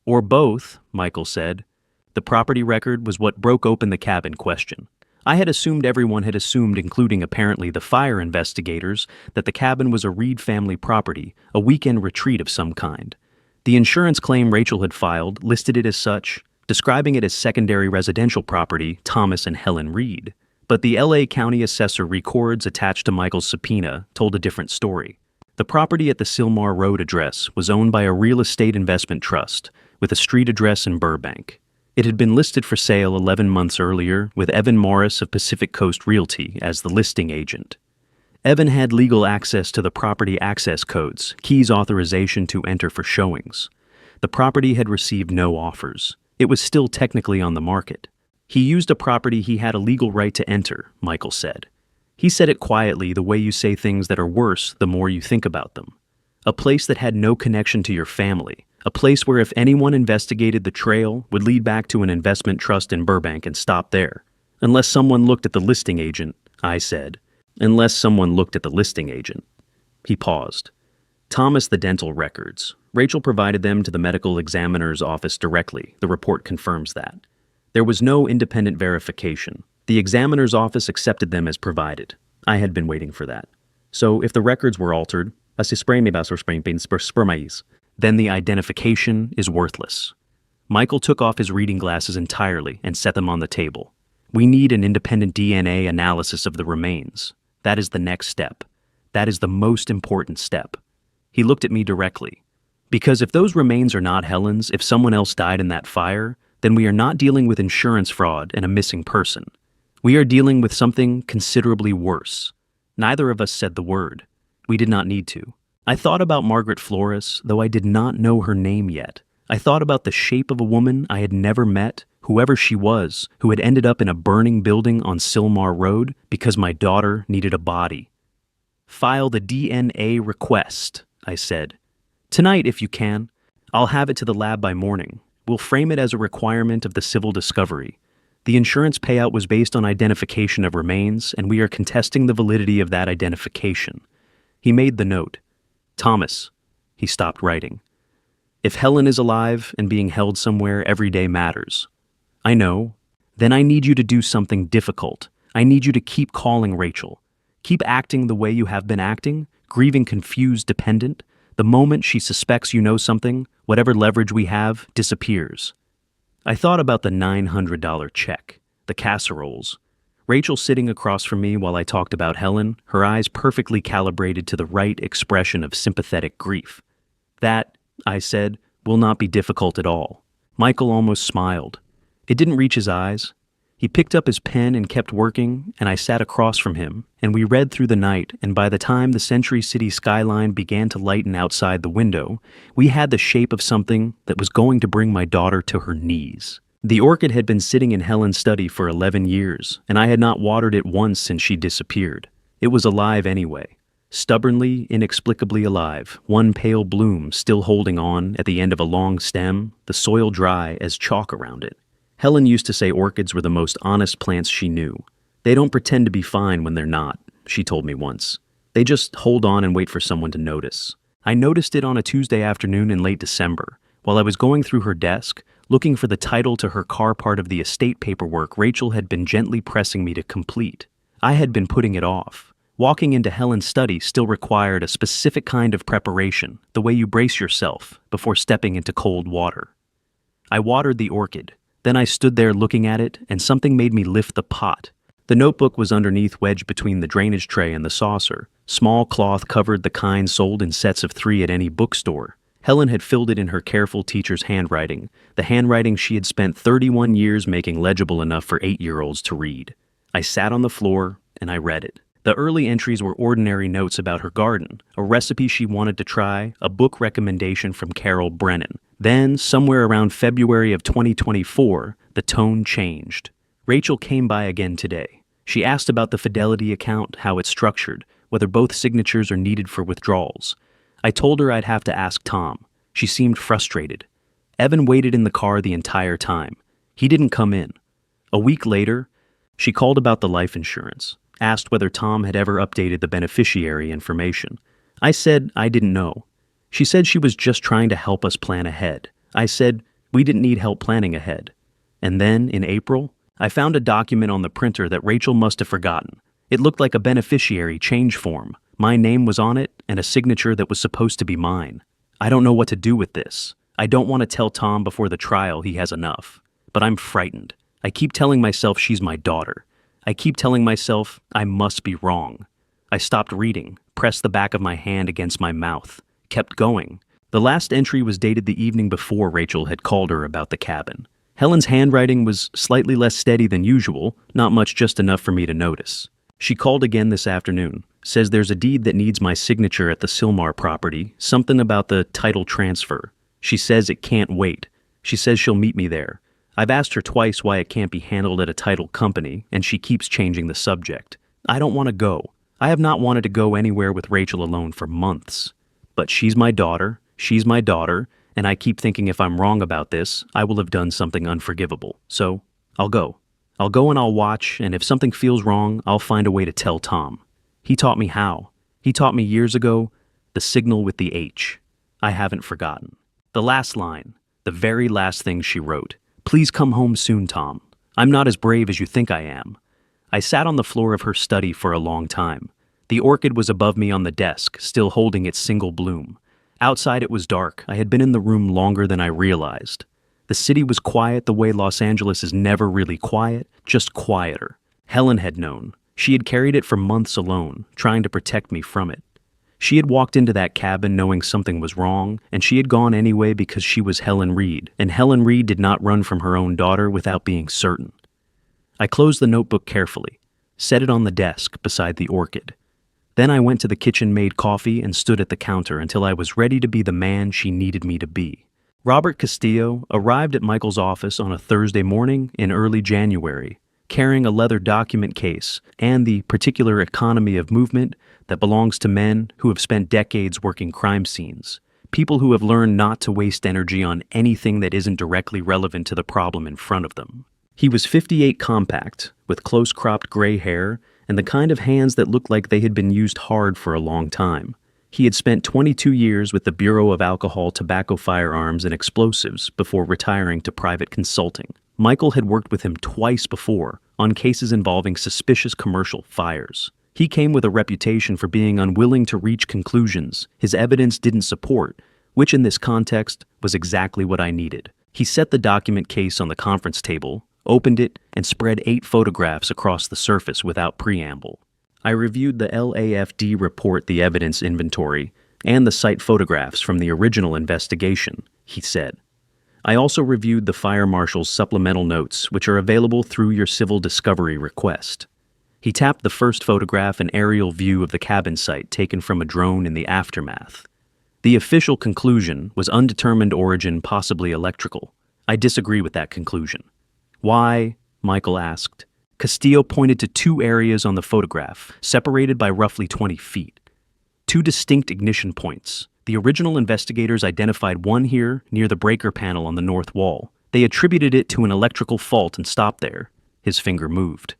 Or both, Michael said. The property record was what broke open the cabin question. I had assumed everyone had assumed, including apparently the fire investigators, that the cabin was a Reed family property, a weekend retreat of some kind. The insurance claim Rachel had filed listed it as such, describing it as secondary residential property, Thomas and Helen Reed. But the LA County Assessor records attached to Michael's subpoena told a different story. The property at the Sylmar Road address was owned by a real estate investment trust with a street address in Burbank. It had been listed for sale 11 months earlier with Evan Morris of Pacific Coast Realty as the listing agent. Evan had legal access to the property access codes, keys authorization to enter for showings. The property had received no offers. It was still technically on the market. He used a property he had a legal right to enter, Michael said. He said it quietly, the way you say things that are worse the more you think about them. A place that had no connection to your family. A place where if anyone investigated the trail would lead back to an investment trust in Burbank and stop there. Unless someone looked at the listing agent, I said. Unless someone looked at the listing agent. He paused. Thomas, the dental records. Rachel provided them to the medical examiner's office directly. The report confirms that. There was no independent verification. The examiner's office accepted them as provided. I had been waiting for that. So if the records were altered, then the identification is worthless. Michael took off his reading glasses entirely and set them on the table. We need an independent DNA analysis of the remains. That is the next step. That is the most important step. He looked at me directly. Because if those remains are not Helen's, if someone else died in that fire, then we are not dealing with insurance fraud and a missing person. We are dealing with something considerably worse. Neither of us said the word. We did not need to. I thought about Margaret Flores, though I did not know her name yet. I thought about the shape of a woman I had never met, whoever she was, who had ended up in a burning building on Sylmar Road because my daughter needed a body. File the DNA request, I said. Tonight, if you can. I'll have it to the lab by morning. We'll frame it as a requirement of the civil discovery. The insurance payout was based on identification of remains, and we are contesting the validity of that identification. He made the note. Thomas. He stopped writing. If Helen is alive and being held somewhere, every day matters. I know. Then I need you to do something difficult. I need you to keep calling Rachel. Keep acting the way you have been acting, grieving confused dependent. The moment she suspects you know something, whatever leverage we have disappears. I thought about the $900 check, the casseroles. Rachel sitting across from me while I talked about Helen, her eyes perfectly calibrated to the right expression of sympathetic grief. That, I said, will not be difficult at all. Michael almost smiled. It didn't reach his eyes. He picked up his pen and kept working, and I sat across from him, and we read through the night, and by the time the Century City skyline began to lighten outside the window, we had the shape of something that was going to bring my daughter to her knees. The orchid had been sitting in Helen's study for 11 years, and I had not watered it once since she disappeared. It was alive anyway. Stubbornly, inexplicably alive, one pale bloom still holding on at the end of a long stem, the soil dry as chalk around it. Helen used to say orchids were the most honest plants she knew. They don't pretend to be fine when they're not, she told me once. They just hold on and wait for someone to notice. I noticed it on a Tuesday afternoon in late December. While I was going through her desk, looking for the title to her car part of the estate paperwork Rachel had been gently pressing me to complete. I had been putting it off. Walking into Helen's study still required a specific kind of preparation, the way you brace yourself before stepping into cold water. I watered the orchid. Then I stood there looking at it, and something made me lift the pot. The notebook was underneath, wedged between the drainage tray and the saucer. Small cloth covered, the kind sold in sets of 3 at any bookstore. Helen had filled it in her careful teacher's handwriting, the handwriting she had spent 31 years making legible enough for 8-year-olds to read. I sat on the floor, and I read it. The early entries were ordinary notes about her garden, a recipe she wanted to try, a book recommendation from Carol Brennan. Then, somewhere around February of 2024, the tone changed. Rachel came by again today. She asked about the Fidelity account, how it's structured, whether both signatures are needed for withdrawals. I told her I'd have to ask Tom. She seemed frustrated. Evan waited in the car the entire time. He didn't come in. A week later, she called about the life insurance, asked whether Tom had ever updated the beneficiary information. I said I didn't know. She said she was just trying to help us plan ahead. I said we didn't need help planning ahead. And then, in April, I found a document on the printer that Rachel must have forgotten. It looked like a beneficiary change form. My name was on it, and a signature that was supposed to be mine. I don't know what to do with this. I don't want to tell Tom before the trial he has enough. But I'm frightened. I keep telling myself she's my daughter. I keep telling myself I must be wrong. I stopped reading, pressed the back of my hand against my mouth, kept going. The last entry was dated the evening before Rachel had called her about the cabin. Helen's handwriting was slightly less steady than usual, not much, just enough for me to notice. She called again this afternoon, says there's a deed that needs my signature at the Sylmar property, something about the title transfer. She says it can't wait. She says she'll meet me there. I've asked her twice why it can't be handled at a title company, and she keeps changing the subject. I don't want to go. I have not wanted to go anywhere with Rachel alone for months. But she's my daughter, and I keep thinking if I'm wrong about this, I will have done something unforgivable. So, I'll go. I'll go and I'll watch, and if something feels wrong, I'll find a way to tell Tom. He taught me how. He taught me years ago, the signal with the H. I haven't forgotten. The last line, the very last thing she wrote. Please come home soon, Tom. I'm not as brave as you think I am. I sat on the floor of her study for a long time. The orchid was above me on the desk, still holding its single bloom. Outside it was dark. I had been in the room longer than I realized. The city was quiet the way Los Angeles is never really quiet, just quieter. Helen had known. She had carried it for months alone, trying to protect me from it. She had walked into that cabin knowing something was wrong, and she had gone anyway because she was Helen Reed, and Helen Reed did not run from her own daughter without being certain. I closed the notebook carefully, set it on the desk beside the orchid. Then I went to the kitchen, made coffee, and stood at the counter until I was ready to be the man she needed me to be. Robert Castillo arrived at Michael's office on a Thursday morning in early January, carrying a leather document case and the particular economy of movement that belongs to men who have spent decades working crime scenes, people who have learned not to waste energy on anything that isn't directly relevant to the problem in front of them. He was 58 compact, with close-cropped gray hair and the kind of hands that looked like they had been used hard for a long time. He had spent 22 years with the Bureau of Alcohol, Tobacco, Firearms, and Explosives before retiring to private consulting. Michael had worked with him twice before on cases involving suspicious commercial fires. He came with a reputation for being unwilling to reach conclusions his evidence didn't support, which in this context was exactly what I needed. He set the document case on the conference table, opened it, and spread 8 photographs across the surface without preamble. I reviewed the LAFD report, the evidence inventory, and the site photographs from the original investigation, he said. I also reviewed the fire marshal's supplemental notes, which are available through your civil discovery request. He tapped the first photograph, an aerial view of the cabin site taken from a drone in the aftermath. The official conclusion was undetermined origin, possibly electrical. I disagree with that conclusion. Why? Michael asked. Castillo pointed to two areas on the photograph, separated by roughly 20 feet. Two distinct ignition points. The original investigators identified one here near the breaker panel on the north wall. They attributed it to an electrical fault and stopped there. His finger moved.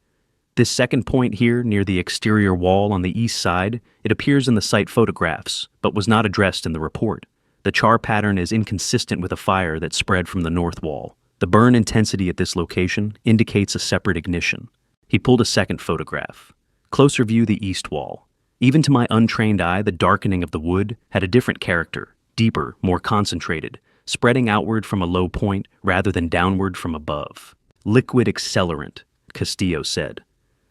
This second point here near the exterior wall on the east side, it appears in the site photographs, but was not addressed in the report. The char pattern is inconsistent with a fire that spread from the north wall. The burn intensity at this location indicates a separate ignition. He pulled a second photograph. Closer view the east wall. Even to my untrained eye, the darkening of the wood had a different character, deeper, more concentrated, spreading outward from a low point rather than downward from above. Liquid accelerant, Castillo said.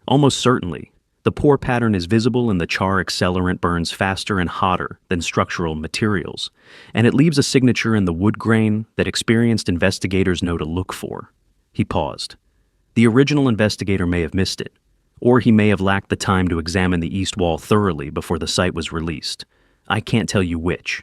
Almost certainly, the pour pattern is visible and the char accelerant burns faster and hotter than structural materials, and it leaves a signature in the wood grain that experienced investigators know to look for. He paused. The original investigator may have missed it, or he may have lacked the time to examine the east wall thoroughly before the site was released. I can't tell you which.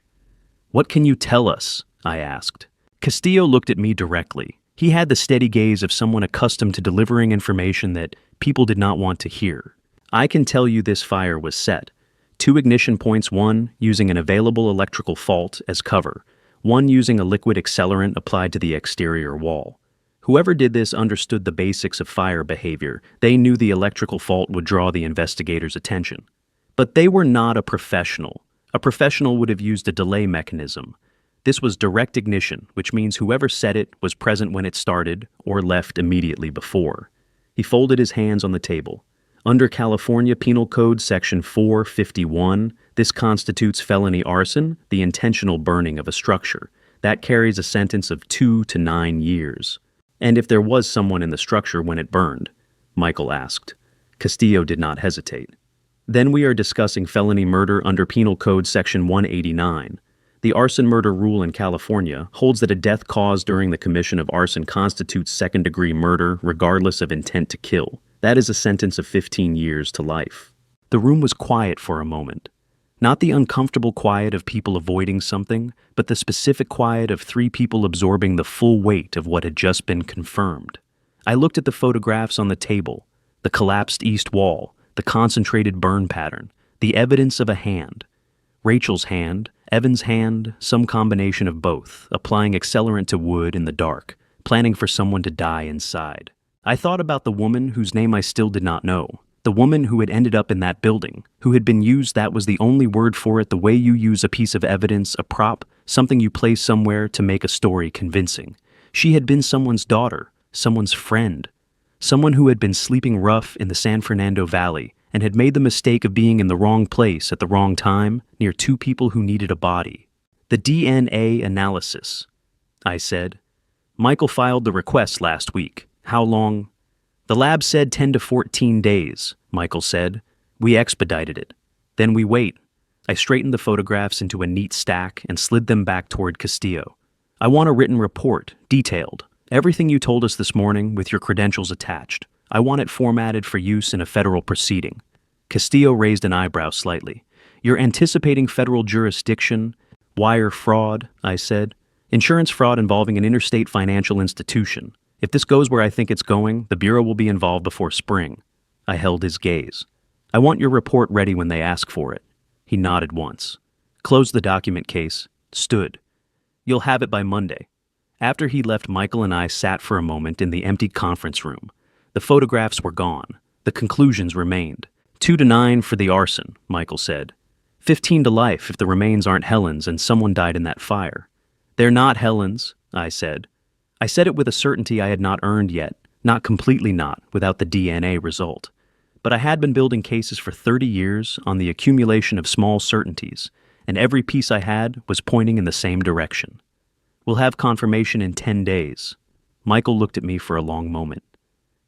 What can you tell us? I asked. Castillo looked at me directly. He had the steady gaze of someone accustomed to delivering information that people did not want to hear. I can tell you this fire was set. Two ignition points, one using an available electrical fault as cover, one using a liquid accelerant applied to the exterior wall. Whoever did this understood the basics of fire behavior. They knew the electrical fault would draw the investigators' attention. But they were not a professional. A professional would have used a delay mechanism. This was direct ignition, which means whoever set it was present when it started or left immediately before. He folded his hands on the table. Under California Penal Code Section 451, this constitutes felony arson, the intentional burning of a structure. That carries a sentence of 2 to 9 years. And if there was someone in the structure when it burned? Michael asked. Castillo did not hesitate. Then we are discussing felony murder under Penal Code Section 189. The arson murder rule in California holds that a death caused during the commission of arson constitutes second-degree murder regardless of intent to kill. That is a sentence of 15 years to life. The room was quiet for a moment. Not the uncomfortable quiet of people avoiding something, but the specific quiet of three people absorbing the full weight of what had just been confirmed. I looked at the photographs on the table, the collapsed east wall, the concentrated burn pattern, the evidence of a hand. Rachel's hand, Evan's hand, some combination of both, applying accelerant to wood in the dark, planning for someone to die inside. I thought about the woman whose name I still did not know, the woman who had ended up in that building, who had been used, that was the only word for it, the way you use a piece of evidence, a prop, something you place somewhere to make a story convincing. She had been someone's daughter, someone's friend, someone who had been sleeping rough in the San Fernando Valley and had made the mistake of being in the wrong place at the wrong time near two people who needed a body. The DNA analysis, I said. Michael filed the request last week. How long? The lab said 10 to 14 days, Michael said. We expedited it. Then we wait. I straightened the photographs into a neat stack and slid them back toward Castillo. I want a written report, detailed. Everything you told us this morning with your credentials attached. I want it formatted for use in a federal proceeding. Castillo raised an eyebrow slightly. You're anticipating federal jurisdiction? Wire fraud, I said. Insurance fraud involving an interstate financial institution. If this goes where I think it's going, the Bureau will be involved before spring. I held his gaze. I want your report ready when they ask for it. He nodded once. Closed the document case. Stood. You'll have it by Monday. After he left, Michael and I sat for a moment in the empty conference room. The photographs were gone. The conclusions remained. 2 to 9 for the arson, Michael said. 15 to life if the remains aren't Helen's and someone died in that fire. They're not Helen's, I said. I said it with a certainty I had not earned yet, not completely not, without the DNA result. But I had been building cases for 30 years on the accumulation of small certainties, and every piece I had was pointing in the same direction. We'll have confirmation in 10 days. Michael looked at me for a long moment.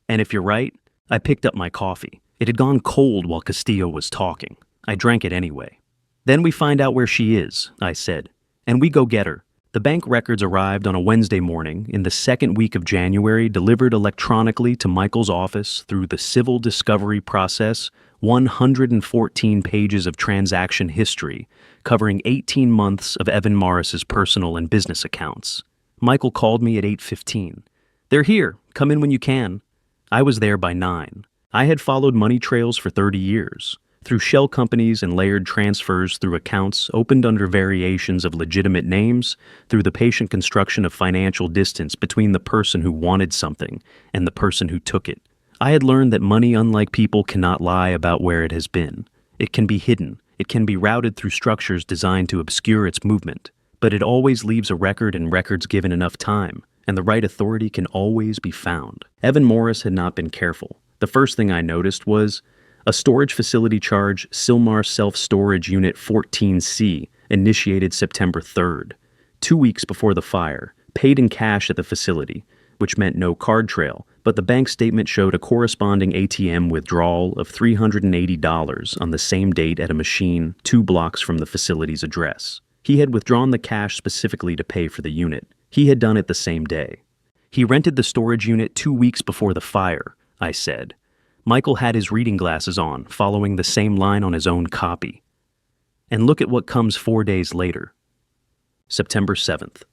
And if you're right, I picked up my coffee. It had gone cold while Castillo was talking. I drank it anyway. Then we find out where she is, I said, and we go get her. The bank records arrived on a Wednesday morning in the second week of January, delivered electronically to Michael's office through the civil discovery process, 114 pages of transaction history, covering 18 months of Evan Morris's personal and business accounts. Michael called me at 8:15. "They're here. Come in when you can." I was there by 9. I had followed money trails for 30 years, through shell companies and layered transfers through accounts opened under variations of legitimate names, through the patient construction of financial distance between the person who wanted something and the person who took it. I had learned that money, unlike people, cannot lie about where it has been. It can be hidden. It can be routed through structures designed to obscure its movement. But it always leaves a record, and records given enough time, and the right authority can always be found. Evan Morris had not been careful. The first thing I noticed was a storage facility charge, Sylmar Self-Storage Unit 14C, initiated September 3rd, 2 weeks before the fire, paid in cash at the facility, which meant no card trail, but the bank statement showed a corresponding ATM withdrawal of $380 on the same date at a machine 2 blocks from the facility's address. He had withdrawn the cash specifically to pay for the unit. He had done it the same day. He rented the storage unit 2 weeks before the fire, I said. Michael had his reading glasses on, following the same line on his own copy. And look at what comes 4 days later. September 7th.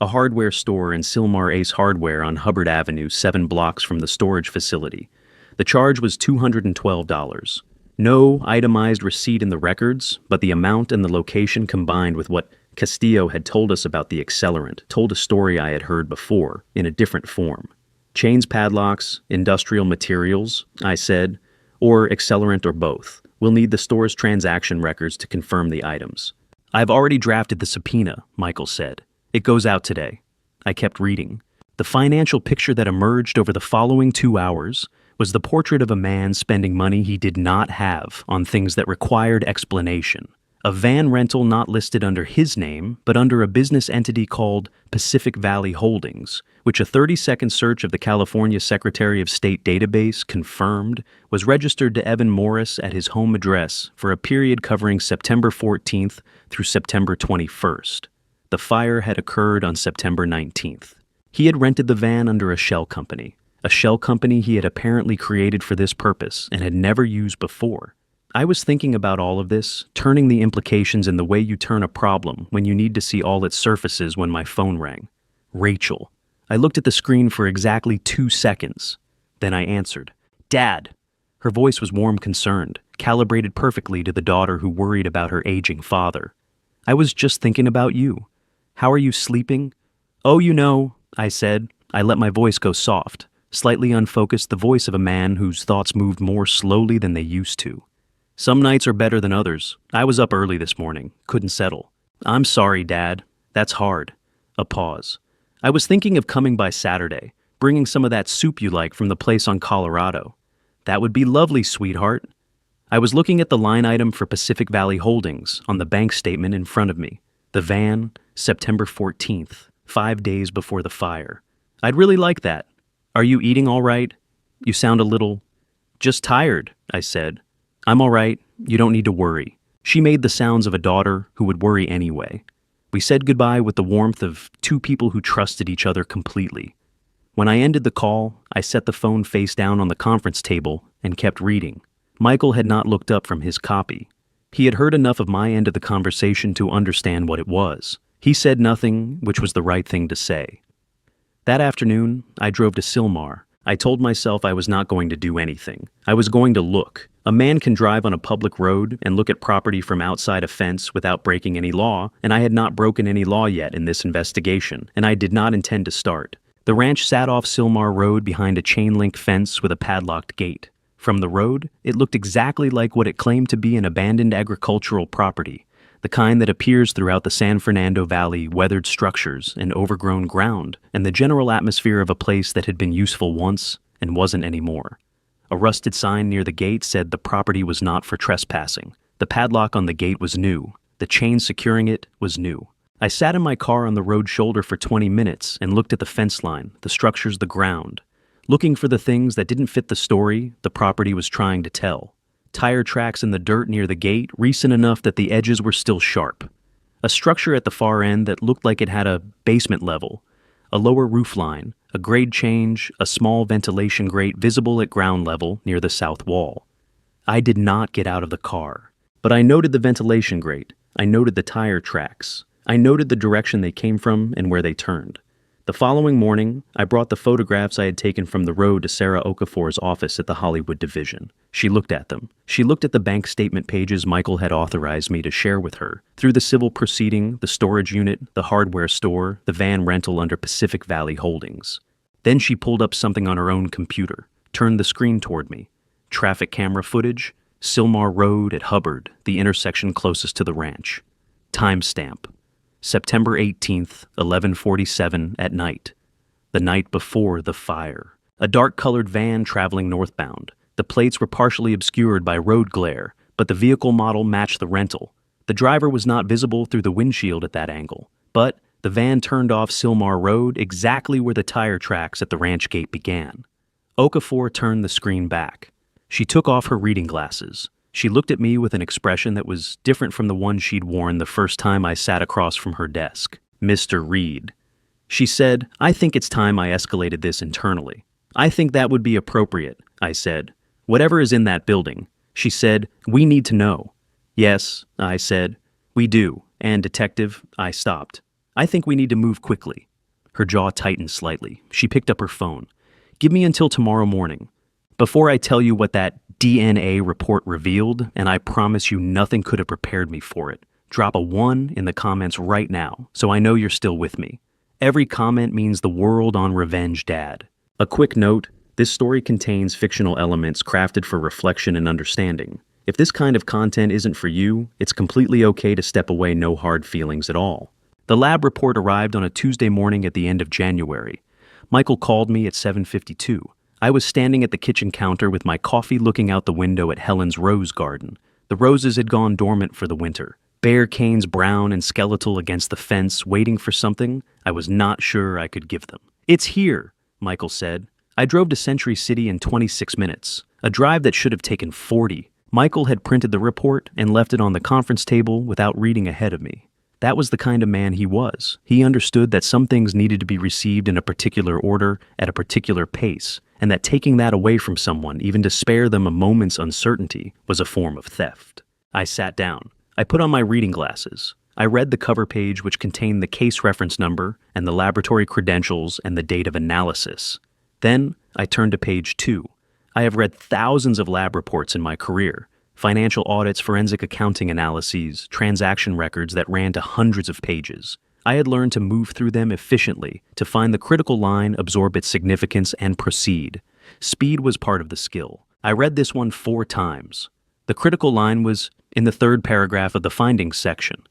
A hardware store in Sylmar Ace Hardware on Hubbard Avenue, 7 blocks from the storage facility. The charge was $212. No itemized receipt in the records, but the amount and the location combined with what Castillo had told us about the accelerant told a story I had heard before, in a different form. Chains, padlocks, industrial materials, I said, or accelerant or both. We'll need the store's transaction records to confirm the items. I've already drafted the subpoena, Michael said. It goes out today. I kept reading. The financial picture that emerged over the following 2 hours was the portrait of a man spending money he did not have on things that required explanation. A van rental not listed under his name, but under a business entity called Pacific Valley Holdings, which a 30-second search of the California Secretary of State database confirmed was registered to Evan Morris at his home address for a period covering September 14th through September 21st. The fire had occurred on September 19th. He had rented the van under a shell company he had apparently created for this purpose and had never used before. I was thinking about all of this, turning the implications in the way you turn a problem when you need to see all its surfaces when my phone rang. Rachel. I looked at the screen for exactly 2 seconds. Then I answered. Dad. Her voice was warm, concerned, calibrated perfectly to the daughter who worried about her aging father. I was just thinking about you. How are you sleeping? Oh, you know, I said. I let my voice go soft, slightly unfocused, the voice of a man whose thoughts moved more slowly than they used to. Some nights are better than others. I was up early this morning, couldn't settle. I'm sorry, Dad. That's hard. A pause. I was thinking of coming by Saturday, bringing some of that soup you like from the place on Colorado. That would be lovely, sweetheart. I was looking at the line item for Pacific Valley Holdings on the bank statement in front of me. The van, September 14th, 5 days before the fire. I'd really like that. Are you eating all right? You sound a little... Just tired, I said. I'm all right. You don't need to worry. She made the sounds of a daughter who would worry anyway. We said goodbye with the warmth of 2 people who trusted each other completely. When I ended the call, I set the phone face down on the conference table and kept reading. Michael had not looked up from his copy. He had heard enough of my end of the conversation to understand what it was. He said nothing, which was the right thing to say. That afternoon, I drove to Sylmar. I told myself I was not going to do anything. I was going to look. A man can drive on a public road and look at property from outside a fence without breaking any law, and I had not broken any law yet in this investigation, and I did not intend to start. The ranch sat off Sylmar Road behind a chain-link fence with a padlocked gate. From the road, it looked exactly like what it claimed to be an abandoned agricultural property, the kind that appears throughout the San Fernando Valley, weathered structures and overgrown ground, and the general atmosphere of a place that had been useful once and wasn't anymore. A rusted sign near the gate said the property was not for trespassing. The padlock on the gate was new. The chain securing it was new. I sat in my car on the road shoulder for 20 minutes and looked at the fence line, the structures, the ground, looking for the things that didn't fit the story the property was trying to tell. Tire tracks in the dirt near the gate, recent enough that the edges were still sharp. A structure at the far end that looked like it had a basement level, a lower roof line, a grade change, a small ventilation grate visible at ground level near the south wall. I did not get out of the car, but I noted the ventilation grate. I noted the tire tracks. I noted the direction they came from and where they turned. The following morning, I brought the photographs I had taken from the road to Sarah Okafor's office at the Hollywood division. She looked at them. She looked at the bank statement pages Michael had authorized me to share with her, through the civil proceeding, the storage unit, the hardware store, the van rental under Pacific Valley Holdings. Then she pulled up something on her own computer, turned the screen toward me. Traffic camera footage, Sylmar Road at Hubbard, the intersection closest to the ranch. Timestamp. September 18th, 11:47 at night. The night before the fire. A dark-colored van traveling northbound. The plates were partially obscured by road glare, but the vehicle model matched the rental. The driver was not visible through the windshield at that angle, but the van turned off Sylmar Road exactly where the tire tracks at the ranch gate began. Okafor turned the screen back. She took off her reading glasses. She looked at me with an expression that was different from the one she'd worn the first time I sat across from her desk. Mr. Reed. She said, "I think it's time I escalated this internally." "I think that would be appropriate," I said. "Whatever is in that building." She said, "We need to know." "Yes," I said. "We do. And, Detective," I stopped. "I think we need to move quickly." Her jaw tightened slightly. She picked up her phone. "Give me until tomorrow morning. Before I tell you what that DNA report revealed, and I promise you nothing could have prepared me for it, drop a 1 in the comments right now so I know you're still with me. Every comment means the world on Revenge Dad. A quick note, this story contains fictional elements crafted for reflection and understanding. If this kind of content isn't for you, it's completely okay to step away, no hard feelings at all. The lab report arrived on a Tuesday morning at the end of January. Michael called me at 7:52. I was standing at the kitchen counter with my coffee looking out the window at Helen's rose garden. The roses had gone dormant for the winter. Bare canes brown and skeletal against the fence, waiting for something I was not sure I could give them. "It's here," Michael said. I drove to Century City in 26 minutes, a drive that should have taken 40. Michael had printed the report and left it on the conference table without reading ahead of me. That was the kind of man he was. He understood that some things needed to be received in a particular order at a particular pace, and that taking that away from someone, even to spare them a moment's uncertainty, was a form of theft. I sat down. I put on my reading glasses. I read the cover page, which contained the case reference number and the laboratory credentials and the date of analysis. Then I turned to page 2. I have read thousands of lab reports in my career. Financial audits, forensic accounting analyses, transaction records that ran to hundreds of pages. I had learned to move through them efficiently, to find the critical line, absorb its significance, and proceed. Speed was part of the skill. I read this one 4 times. The critical line was in the 3rd paragraph of the findings section.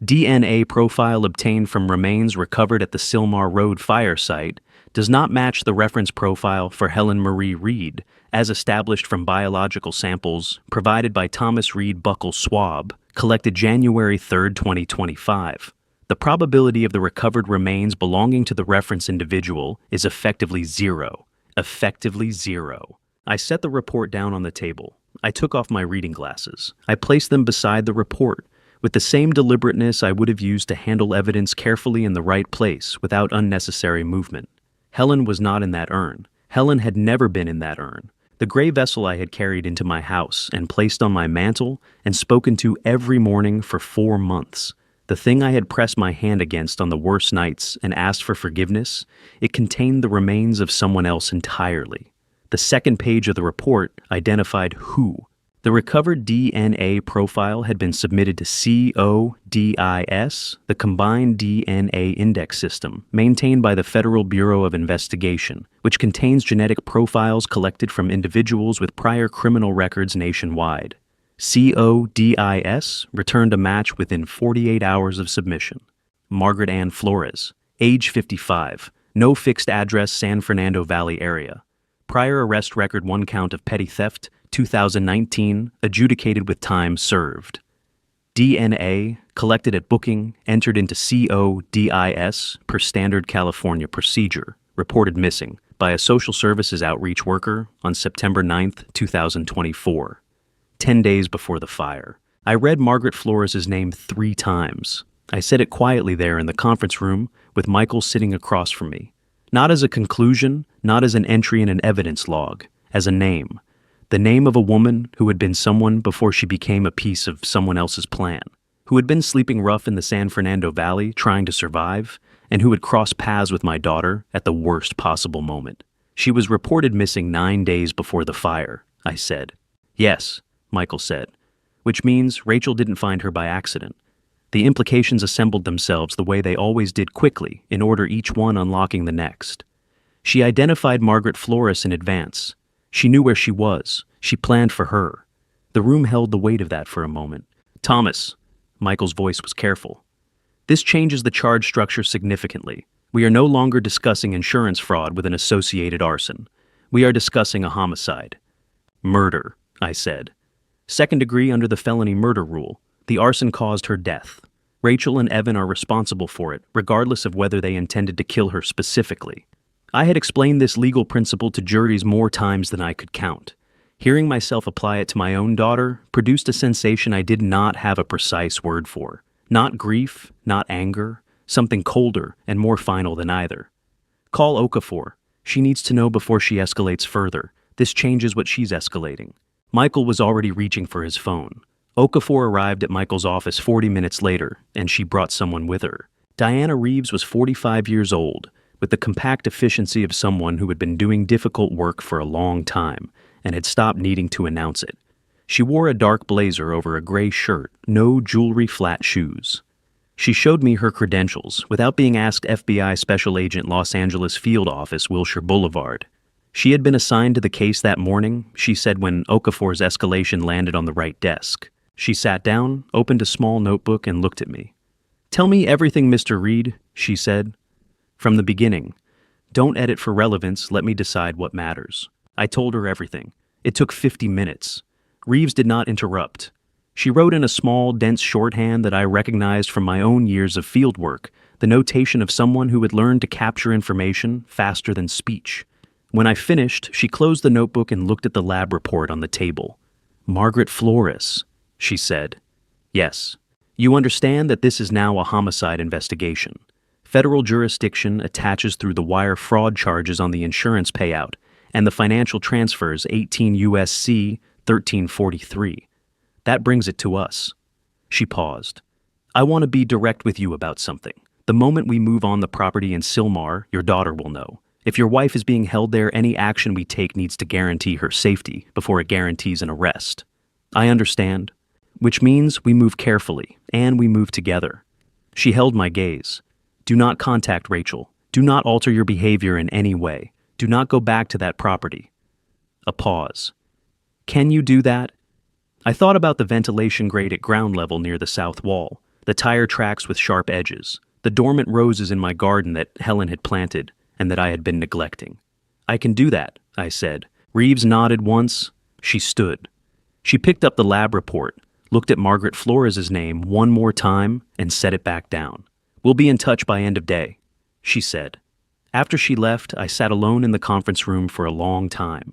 DNA profile obtained from remains recovered at the Sylmar Road fire site does not match the reference profile for Helen Marie Reed, as established from biological samples provided by Thomas Reed Buckle Swab, collected January 3, 2025. The probability of the recovered remains belonging to the reference individual is effectively 0. Effectively 0. I set the report down on the table. I took off my reading glasses. I placed them beside the report, with the same deliberateness I would have used to handle evidence carefully in the right place without unnecessary movement. Helen was not in that urn. Helen had never been in that urn. The gray vessel I had carried into my house and placed on my mantle and spoken to every morning for 4 months. The thing I had pressed my hand against on the worst nights and asked for forgiveness, it contained the remains of someone else entirely. The 2nd page of the report identified who. The recovered DNA profile had been submitted to CODIS, the Combined DNA Index System, maintained by the Federal Bureau of Investigation, which contains genetic profiles collected from individuals with prior criminal records nationwide. CODIS returned a match within 48 hours of submission. Margaret Ann Flores, age 55, no fixed address, San Fernando Valley area. Prior arrest record, 1 count of petty theft, 2019, adjudicated with time served. DNA, collected at booking, entered into CODIS per standard California procedure, reported missing by a social services outreach worker on September 9, 2024. 10 days before the fire. I read Margaret Flores' name 3 times. I said it quietly there in the conference room with Michael sitting across from me. Not as a conclusion, not as an entry in an evidence log, as a name. The name of a woman who had been someone before she became a piece of someone else's plan, who had been sleeping rough in the San Fernando Valley trying to survive, and who had crossed paths with my daughter at the worst possible moment. She was reported missing 9 days before the fire, I said. Yes, Michael said, which means Rachel didn't find her by accident. The implications assembled themselves the way they always did quickly, in order each one unlocking the next. She identified Margaret Flores in advance. She knew where she was. She planned for her. The room held the weight of that for a moment. Thomas, Michael's voice was careful. This changes the charge structure significantly. We are no longer discussing insurance fraud with an associated arson. We are discussing a homicide. Murder, I said. Second degree under the felony murder rule. The arson caused her death. Rachel and Evan are responsible for it, regardless of whether they intended to kill her specifically. I had explained this legal principle to juries more times than I could count. Hearing myself apply it to my own daughter produced a sensation I did not have a precise word for. Not grief, not anger, something colder and more final than either. Call Okafor. She needs to know before she escalates further. This changes what she's escalating. Michael was already reaching for his phone. Okafor arrived at Michael's office 40 minutes later, and she brought someone with her. Diana Reeves was 45 years old, with the compact efficiency of someone who had been doing difficult work for a long time and had stopped needing to announce it. She wore a dark blazer over a gray shirt, no jewelry, flat shoes. She showed me her credentials without being asked. FBI Special Agent Los Angeles Field Office, Wilshire Boulevard. She had been assigned to the case that morning, she said when Okafor's escalation landed on the right desk. She sat down, opened a small notebook, and looked at me. Tell me everything, Mr. Reed, she said. From the beginning. Don't edit for relevance, let me decide what matters. I told her everything. It took 50 minutes. Reeves did not interrupt. She wrote in a small, dense shorthand that I recognized from my own years of field work, the notation of someone who had learned to capture information faster than speech. When I finished, she closed the notebook and looked at the lab report on the table. Margaret Flores, she said. Yes. You understand that this is now a homicide investigation. Federal jurisdiction attaches through the wire fraud charges on the insurance payout and the financial transfers 18 U.S.C. 1343. That brings it to us. She paused. I want to be direct with you about something. The moment we move on the property in Sylmar, your daughter will know. If your wife is being held there, any action we take needs to guarantee her safety before it guarantees an arrest. I understand. Which means we move carefully, and we move together. She held my gaze. Do not contact Rachel. Do not alter your behavior in any way. Do not go back to that property. A pause. Can you do that? I thought about the ventilation grate at ground level near the south wall, the tire tracks with sharp edges, the dormant roses in my garden that Helen had planted and that I had been neglecting. I can do that, I said. Reeves nodded once. She stood. She picked up the lab report, looked at Margaret Flores' name one more time, and set it back down. We'll be in touch by end of day, she said. After she left, I sat alone in the conference room for a long time.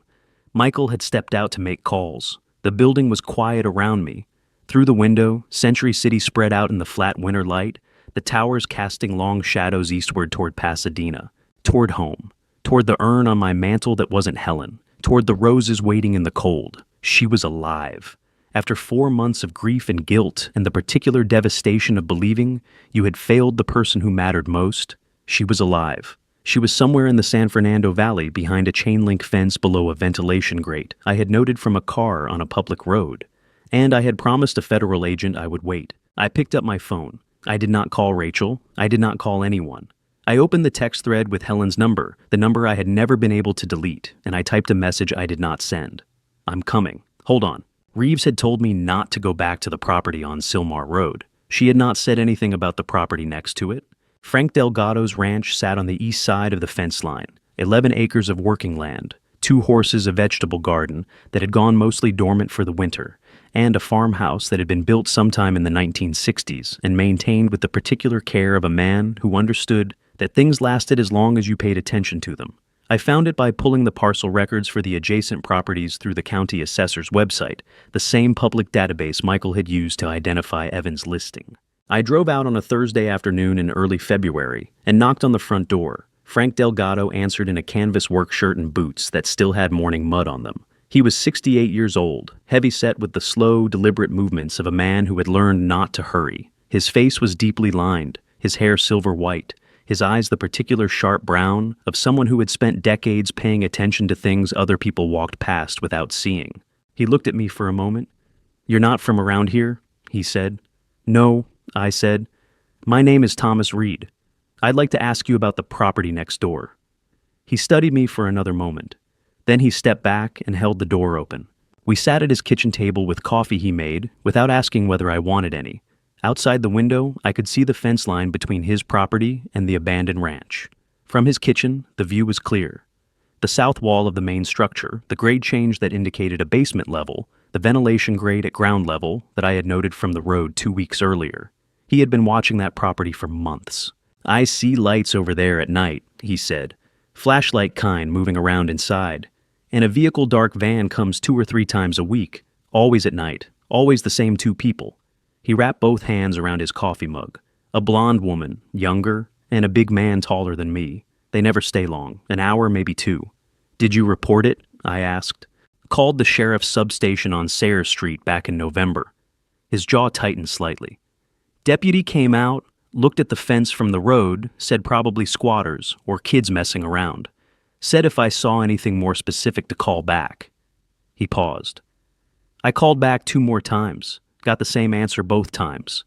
Michael had stepped out to make calls. The building was quiet around me. Through the window, Century City spread out in the flat winter light, the towers casting long shadows eastward toward Pasadena, toward home, toward the urn on my mantle that wasn't Helen, toward the roses waiting in the cold. She was alive. After 4 months of grief and guilt and the particular devastation of believing you had failed the person who mattered most, she was alive. She was somewhere in the San Fernando Valley behind a chain-link fence below a ventilation grate I had noted from a car on a public road. And I had promised a federal agent I would wait. I picked up my phone. I did not call Rachel. I did not call anyone. I opened the text thread with Helen's number, the number I had never been able to delete, and I typed a message I did not send. I'm coming. Hold on. Reeves had told me not to go back to the property on Sylmar Road. She had not said anything about the property next to it. Frank Delgado's ranch sat on the east side of the fence line, 11 acres of working land, 2 horses, a vegetable garden that had gone mostly dormant for the winter, and a farmhouse that had been built sometime in the 1960s and maintained with the particular care of a man who understood that things lasted as long as you paid attention to them. I found it by pulling the parcel records for the adjacent properties through the county assessor's website, the same public database Michael had used to identify Evan's listing. I drove out on a Thursday afternoon in early February and knocked on the front door. Frank Delgado answered in a canvas work shirt and boots that still had morning mud on them. He was 68 years old, heavy-set with the slow, deliberate movements of a man who had learned not to hurry. His face was deeply lined, his hair silver white, his eyes the particular sharp brown of someone who had spent decades paying attention to things other people walked past without seeing. He looked at me for a moment. "You're not from around here?" he said. "No," I said. "My name is Thomas Reed. I'd like to ask you about the property next door." He studied me for another moment. Then he stepped back and held the door open. We sat at his kitchen table with coffee he made, without asking whether I wanted any. Outside the window, I could see the fence line between his property and the abandoned ranch. From his kitchen, the view was clear. The south wall of the main structure, the grade change that indicated a basement level, the ventilation grade at ground level that I had noted from the road 2 weeks earlier. He had been watching that property for months. "I see lights over there at night," he said. "Flashlight kind moving around inside. And a vehicle dark van comes 2 or 3 times a week, always at night, always the same 2 people." He wrapped both hands around his coffee mug. "A blonde woman, younger, and a big man taller than me. They never stay long, an hour, maybe 2. "Did you report it?" I asked. "Called the sheriff's substation on Sayre Street back in November." His jaw tightened slightly. "Deputy came out, looked at the fence from the road, said probably squatters or kids messing around. Said if I saw anything more specific to call back." He paused. "I called back 2 more times, got the same answer both times.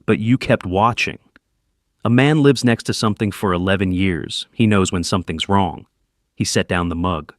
But you kept watching. A man lives next to something for 11 years. He knows when something's wrong." He set down the mug.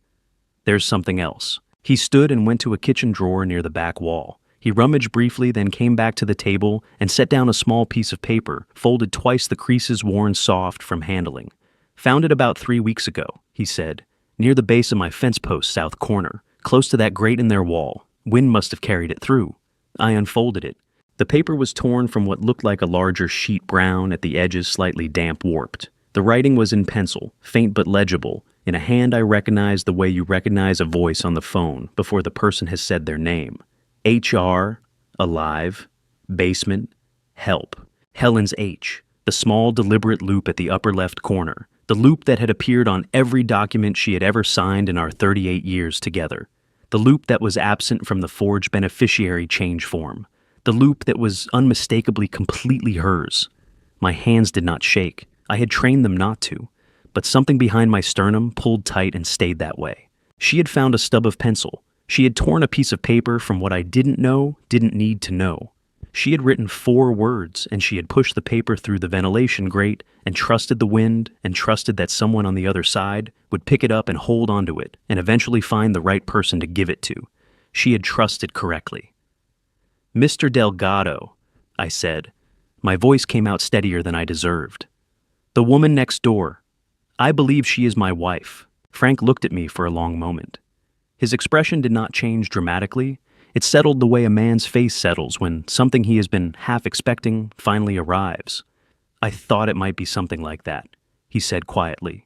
"There's something else." He stood and went to a kitchen drawer near the back wall. He rummaged briefly, then came back to the table and set down a small piece of paper, folded twice the creases worn soft from handling. "Found it about 3 weeks ago," he said, "near the base of my fence post south corner, close to that grate in their wall. Wind must have carried it through." I unfolded it. The paper was torn from what looked like a larger sheet brown, at the edges slightly damp warped. The writing was in pencil, faint but legible, in a hand I recognized the way you recognize a voice on the phone before the person has said their name. HR, alive, basement, help. Helen's H, the small deliberate loop at the upper left corner, the loop that had appeared on every document she had ever signed in our 38 years together. The loop that was absent from the forged beneficiary change form. The loop that was unmistakably completely hers. My hands did not shake. I had trained them not to. But something behind my sternum pulled tight and stayed that way. She had found a stub of pencil. She had torn a piece of paper from what I didn't know, didn't need to know. She had written 4 words, and she had pushed the paper through the ventilation grate and trusted the wind and trusted that someone on the other side would pick it up and hold onto it and eventually find the right person to give it to. She had trusted correctly. "Mr. Delgado," I said. My voice came out steadier than I deserved. "The woman next door. I believe she is my wife." Frank looked at me for a long moment. His expression did not change dramatically. It settled the way a man's face settles when something he has been half expecting finally arrives. "I thought it might be something like that," he said quietly.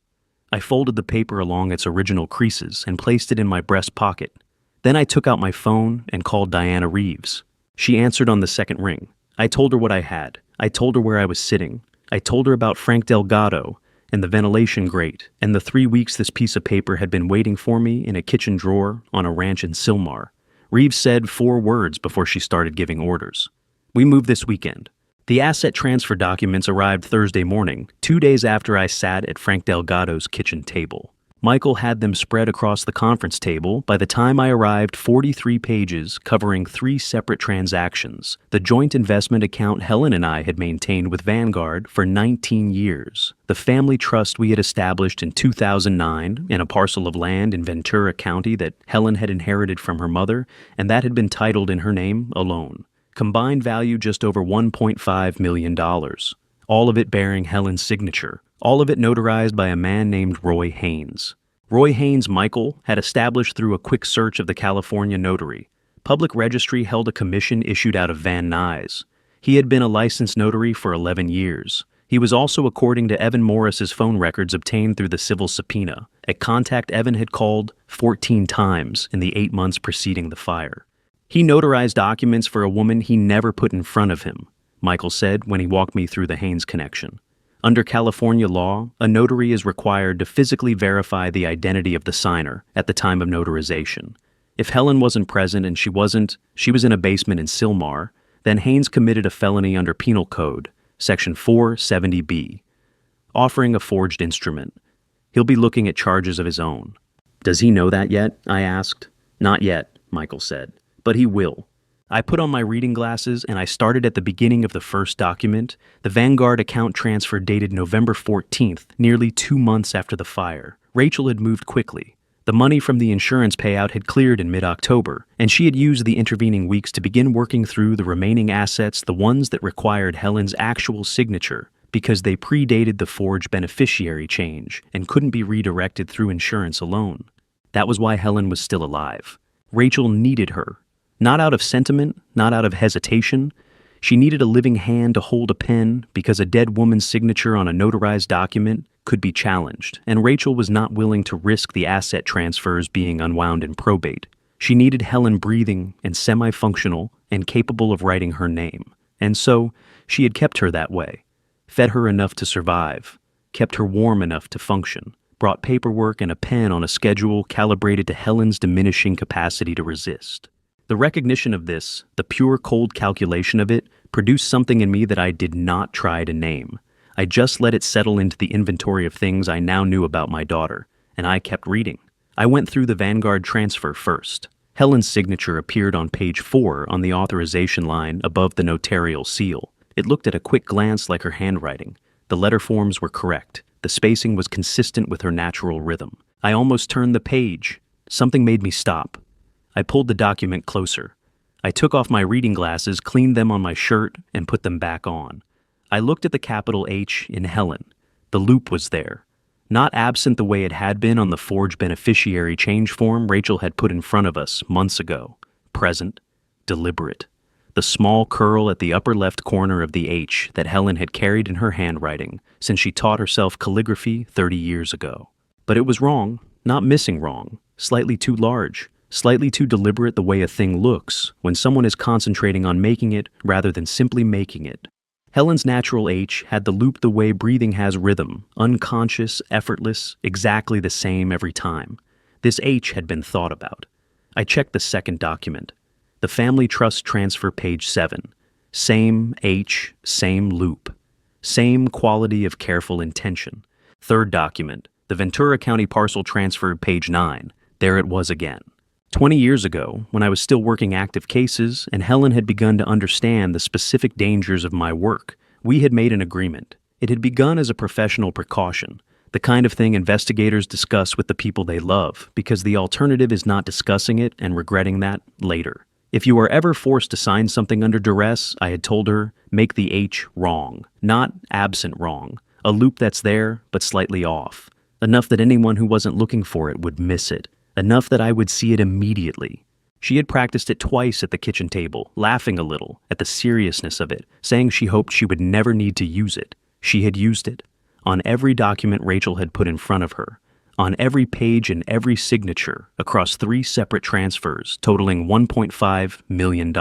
I folded the paper along its original creases and placed it in my breast pocket. Then I took out my phone and called Diana Reeves. She answered on the second ring. I told her what I had. I told her where I was sitting. I told her about Frank Delgado and the ventilation grate and the 3 weeks this piece of paper had been waiting for me in a kitchen drawer on a ranch in Sylmar. Reeves said 4 words before she started giving orders. "We move this weekend." The asset transfer documents arrived Thursday morning, 2 days after I sat at Frank Delgado's kitchen table. Michael had them spread across the conference table. By the time I arrived, 43 pages covering 3 separate transactions, the joint investment account Helen and I had maintained with Vanguard for 19 years, the family trust we had established in 2009 in a parcel of land in Ventura County that Helen had inherited from her mother and that had been titled in her name alone. Combined value just over $1.5 million, all of it bearing Helen's signature, all of it notarized by a man named Roy Haynes. Roy Haynes Michael had established through a quick search of the California notary. Public Registry held a commission issued out of Van Nuys. He had been a licensed notary for 11 years. He was also according to Evan Morris's phone records obtained through the civil subpoena. A contact Evan had called 14 times in the 8 months preceding the fire. He notarized documents for a woman he never put in front of him. Michael said when he walked me through the Haynes connection. Under California law, a notary is required to physically verify the identity of the signer at the time of notarization. If Helen wasn't present and she was in a basement in Sylmar, then Haynes committed a felony under Penal Code, Section 470B, offering a forged instrument. He'll be looking at charges of his own. Does he know that yet? I asked. Not yet, Michael said, but he will. I put on my reading glasses and I started at the beginning of the first document, the Vanguard account transfer dated November 14th, nearly 2 months after the fire. Rachel had moved quickly. The money from the insurance payout had cleared in mid-October, and she had used the intervening weeks to begin working through the remaining assets, the ones that required Helen's actual signature, because they predated the forged beneficiary change and couldn't be redirected through insurance alone. That was why Helen was still alive. Rachel needed her. Not out of sentiment, not out of hesitation. She needed a living hand to hold a pen because a dead woman's signature on a notarized document could be challenged, and Rachel was not willing to risk the asset transfers being unwound in probate. She needed Helen breathing and semi-functional and capable of writing her name. And so, she had kept her that way, fed her enough to survive, kept her warm enough to function, brought paperwork and a pen on a schedule calibrated to Helen's diminishing capacity to resist. The recognition of this, the pure cold calculation of it, produced something in me that I did not try to name. I just let it settle into the inventory of things I now knew about my daughter, and I kept reading. I went through the Vanguard transfer first. Helen's signature appeared on page 4 on the authorization line above the notarial seal. It looked at a quick glance like her handwriting. The letter forms were correct. The spacing was consistent with her natural rhythm. I almost turned the page. Something made me stop. I pulled the document closer. I took off my reading glasses, cleaned them on my shirt, and put them back on. I looked at the capital H in Helen. The loop was there. Not absent the way it had been on the forged beneficiary change form Rachel had put in front of us months ago. Present, deliberate. The small curl at the upper left corner of the H that Helen had carried in her handwriting since she taught herself calligraphy 30 years ago. But it was wrong, not missing wrong, slightly too large. Slightly too deliberate the way a thing looks when someone is concentrating on making it rather than simply making it. Helen's natural H had the loop the way breathing has rhythm, unconscious, effortless, exactly the same every time. This H had been thought about. I checked the second document. The Family Trust Transfer, page 7. Same H, same loop. Same quality of careful intention. Third document. The Ventura County Parcel Transfer, page 9. There it was again. 20 years ago, when I was still working active cases and Helen had begun to understand the specific dangers of my work, we had made an agreement. It had begun as a professional precaution, the kind of thing investigators discuss with the people they love, because the alternative is not discussing it and regretting that later. If you are ever forced to sign something under duress, I had told her, make the H wrong, not absent wrong, a loop that's there but slightly off, enough that anyone who wasn't looking for it would miss it. Enough that I would see it immediately. She had practiced it twice at the kitchen table, laughing a little at the seriousness of it, saying she hoped she would never need to use it. She had used it. On every document Rachel had put in front of her. On every page and every signature, across 3 separate transfers, totaling $1.5 million.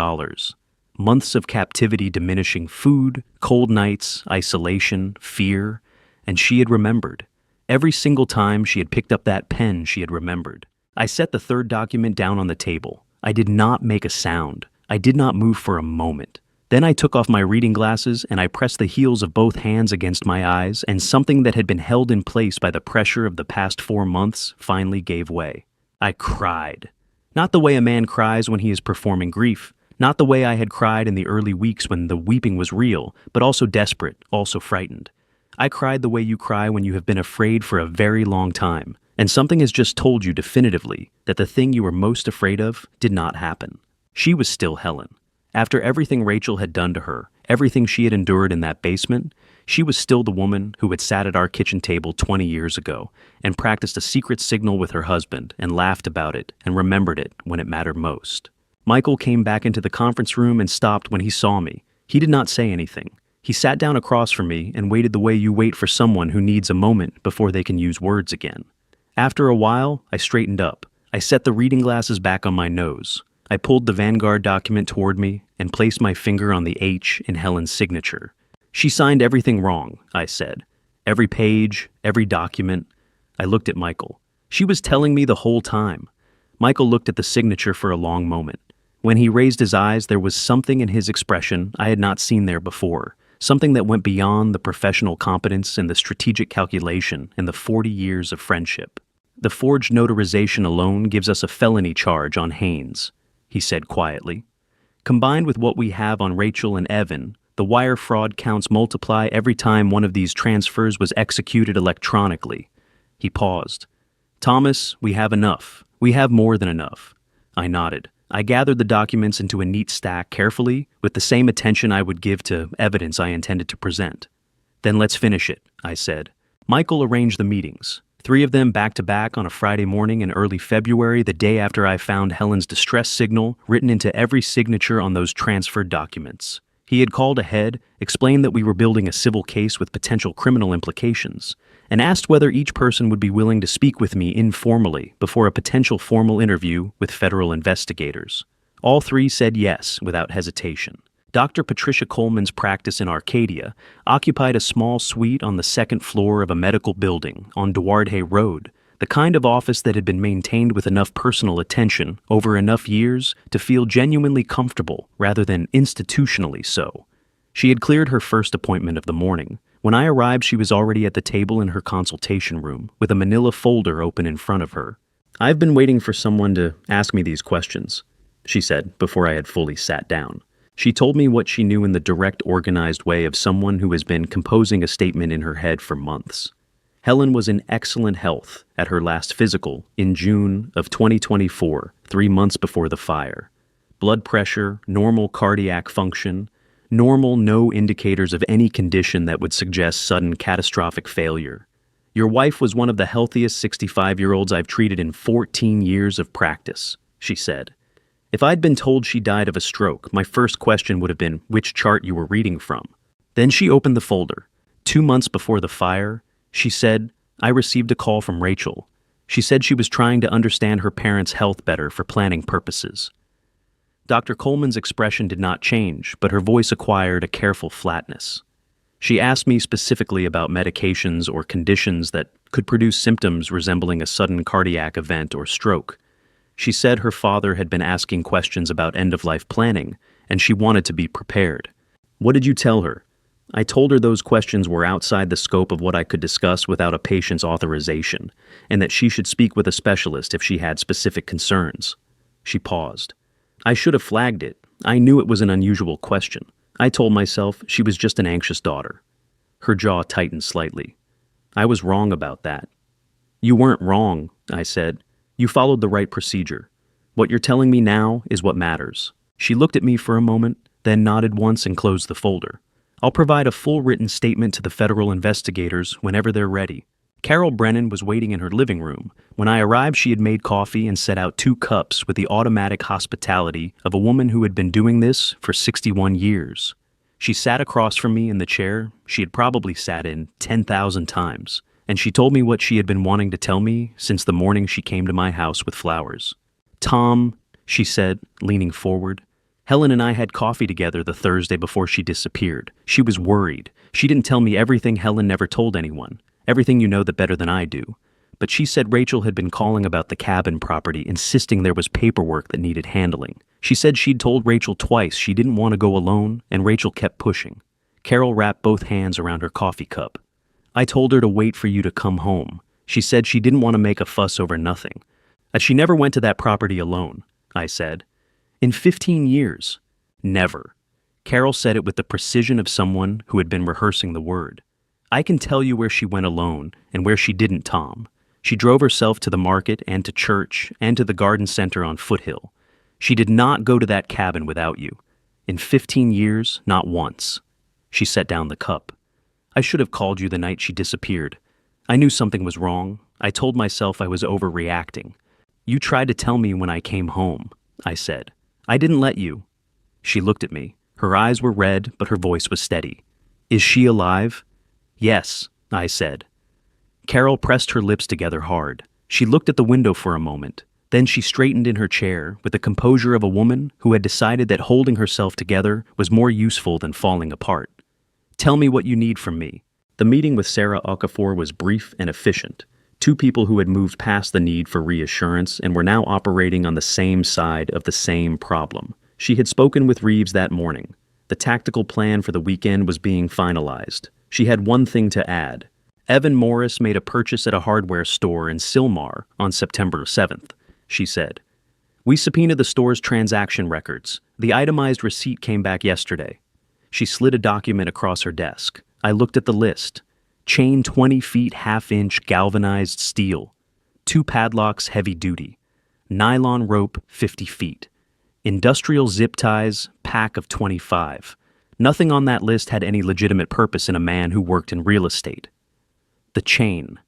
Months of captivity diminishing food, cold nights, isolation, fear, and she had remembered. Every single time she had picked up that pen, she had remembered. I set the third document down on the table. I did not make a sound. I did not move for a moment. Then I took off my reading glasses and I pressed the heels of both hands against my eyes, and something that had been held in place by the pressure of the past 4 months finally gave way. I cried. Not the way a man cries when he is performing grief. Not the way I had cried in the early weeks when the weeping was real, but also desperate, also frightened. I cried the way you cry when you have been afraid for a very long time, and something has just told you definitively that the thing you were most afraid of did not happen. She was still Helen. After everything Rachel had done to her, everything she had endured in that basement, she was still the woman who had sat at our kitchen table 20 years ago and practiced a secret signal with her husband and laughed about it and remembered it when it mattered most. Michael came back into the conference room and stopped when he saw me. He did not say anything. He sat down across from me and waited the way you wait for someone who needs a moment before they can use words again. After a while, I straightened up. I set the reading glasses back on my nose. I pulled the Vanguard document toward me and placed my finger on the H in Helen's signature. She signed everything wrong, I said. Every page, every document. I looked at Michael. She was telling me the whole time. Michael looked at the signature for a long moment. When he raised his eyes, there was something in his expression I had not seen there before, something that went beyond the professional competence and the strategic calculation and the 40 years of friendship. The forged notarization alone gives us a felony charge on Haynes, he said quietly. Combined with what we have on Rachel and Evan, the wire fraud counts multiply every time one of these transfers was executed electronically. He paused. Thomas, we have enough. We have more than enough. I nodded. I gathered the documents into a neat stack carefully, with the same attention I would give to evidence I intended to present. Then let's finish it, I said. Michael arranged the meetings, 3 of them back-to-back on a Friday morning in early February, the day after I found Helen's distress signal written into every signature on those transferred documents. He had called ahead, explained that we were building a civil case with potential criminal implications, and asked whether each person would be willing to speak with me informally before a potential formal interview with federal investigators. All 3 said yes without hesitation. Dr. Patricia Coleman's practice in Arcadia occupied a small suite on the 2nd floor of a medical building on Duarte Road, the kind of office that had been maintained with enough personal attention over enough years to feel genuinely comfortable rather than institutionally so. She had cleared her first appointment of the morning. When I arrived, she was already at the table in her consultation room, with a manila folder open in front of her. I've been waiting for someone to ask me these questions, she said before I had fully sat down. She told me what she knew in the direct, organized way of someone who has been composing a statement in her head for months. Helen was in excellent health at her last physical in June of 2024, 3 months before the fire. Blood pressure, normal cardiac function, normal, no indicators of any condition that would suggest sudden catastrophic failure. Your wife was one of the healthiest 65-year-olds I've treated in 14 years of practice, she said. If I'd been told she died of a stroke, my first question would have been which chart you were reading from. Then she opened the folder. 2 months before the fire, she said, I received a call from Rachel. She said she was trying to understand her parents' health better for planning purposes. Dr. Coleman's expression did not change, but her voice acquired a careful flatness. She asked me specifically about medications or conditions that could produce symptoms resembling a sudden cardiac event or stroke. She said her father had been asking questions about end-of-life planning, and she wanted to be prepared. What did you tell her? I told her those questions were outside the scope of what I could discuss without a patient's authorization, and that she should speak with a specialist if she had specific concerns. She paused. I should have flagged it. I knew it was an unusual question. I told myself she was just an anxious daughter. Her jaw tightened slightly. I was wrong about that. You weren't wrong, I said. You followed the right procedure. What you're telling me now is what matters. She looked at me for a moment, then nodded once and closed the folder. I'll provide a full written statement to the federal investigators whenever they're ready. Carol Brennan was waiting in her living room. When I arrived, she had made coffee and set out 2 cups with the automatic hospitality of a woman who had been doing this for 61 years. She sat across from me in the chair she had probably sat in 10,000 times, and she told me what she had been wanting to tell me since the morning she came to my house with flowers. Tom, she said, leaning forward. Helen and I had coffee together the Thursday before she disappeared. She was worried. She didn't tell me everything Helen never told anyone. Everything you know that better than I do. But she said Rachel had been calling about the cabin property, insisting there was paperwork that needed handling. She said she'd told Rachel twice she didn't want to go alone, and Rachel kept pushing. Carol wrapped both hands around her coffee cup. I told her to wait for you to come home. She said she didn't want to make a fuss over nothing. That she never went to that property alone, I said. In 15 years. Never. Carol said it with the precision of someone who had been rehearsing the word. I can tell you where she went alone and where she didn't, Tom. She drove herself to the market and to church and to the garden center on Foothill. She did not go to that cabin without you. In 15 years, not once. She set down the cup. I should have called you the night she disappeared. I knew something was wrong. I told myself I was overreacting. You tried to tell me when I came home, I said. I didn't let you. She looked at me. Her eyes were red, but her voice was steady. Is she alive? Yes, I said. Carol pressed her lips together hard. She looked at the window for a moment. Then she straightened in her chair with the composure of a woman who had decided that holding herself together was more useful than falling apart. "Tell me what you need from me." The meeting with Sarah Okafor was brief and efficient. Two people who had moved past the need for reassurance and were now operating on the same side of the same problem. She had spoken with Reeves that morning. The tactical plan for the weekend was being finalized. She had one thing to add. Evan Morris made a purchase at a hardware store in Sylmar on September 7th, she said. "We subpoenaed the store's transaction records. The itemized receipt came back yesterday." She slid a document across her desk. I looked at the list. Chain 20 feet half-inch galvanized steel. 2 padlocks heavy duty. Nylon rope 50 feet. Industrial zip ties, pack of 25. Nothing on that list had any legitimate purpose in a man who worked in real estate. "The chain,"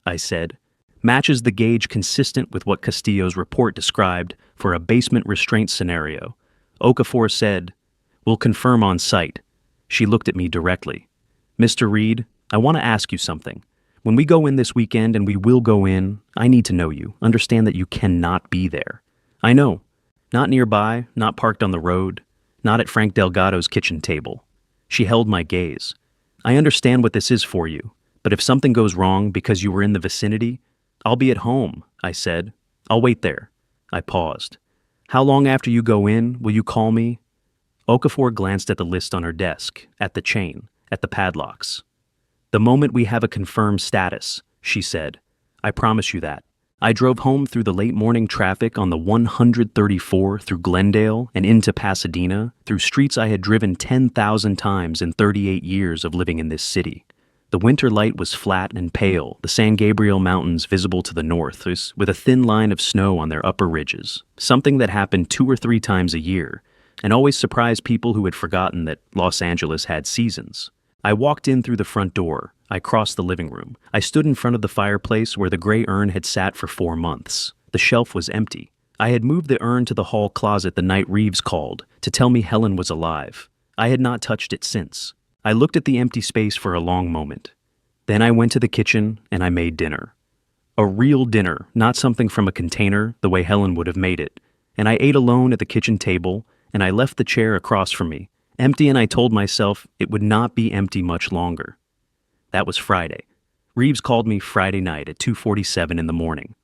I said, "matches the gauge consistent with what Castillo's report described for a basement restraint scenario." Okafor said, "We'll confirm on site." She looked at me directly. "Mr. Reed, I want to ask you something. When we go in this weekend, and we will go in, I need to know you. Understand that you cannot be there." "I know. Not nearby, not parked on the road, not at Frank Delgado's kitchen table." She held my gaze. "I understand what this is for you, but if something goes wrong because you were in the vicinity, I'll be at home," I said. "I'll wait there." I paused. "How long after you go in will you call me?" Okafor glanced at the list on her desk, at the chain, at the padlocks. "The moment we have a confirmed status," she said. "I promise you that." I drove home through the late morning traffic on the 134 through Glendale and into Pasadena, through streets I had driven 10,000 times in 38 years of living in this city. The winter light was flat and pale, the San Gabriel Mountains visible to the north, with a thin line of snow on their upper ridges, something that happened 2 or 3 times a year, and always surprised people who had forgotten that Los Angeles had seasons. I walked in through the front door. I crossed the living room. I stood in front of the fireplace where the gray urn had sat for 4 months. The shelf was empty. I had moved the urn to the hall closet the night Reeves called to tell me Helen was alive. I had not touched it since. I looked at the empty space for a long moment. Then I went to the kitchen and I made dinner. A real dinner, not something from a container the way Helen would have made it. And I ate alone at the kitchen table, and I left the chair across from me, empty, and I told myself it would not be empty much longer. That was Friday. Reeves called me Friday night at 2:47 in the morning.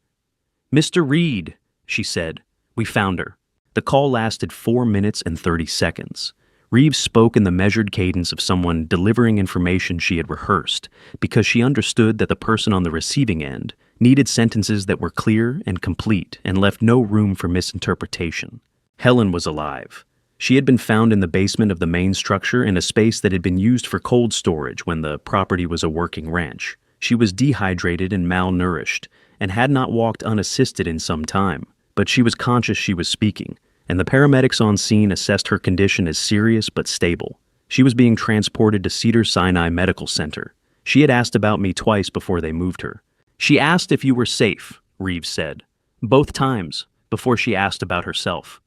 "Mr. Reed," she said. We found her. The call lasted 4 minutes and 30 seconds. Reeves spoke in the measured cadence of someone delivering information she had rehearsed, because she understood that the person on the receiving end needed sentences that were clear and complete and left no room for misinterpretation. Helen was alive. She had been found in the basement of the main structure in a space that had been used for cold storage when the property was a working ranch. She was dehydrated and malnourished, and had not walked unassisted in some time, but she was conscious she was speaking, and the paramedics on scene assessed her condition as serious but stable. She was being transported to Cedars-Sinai Medical Center. She had asked about me twice before they moved her. "She asked if you were safe," Reeves said. "Both times, before she asked about herself."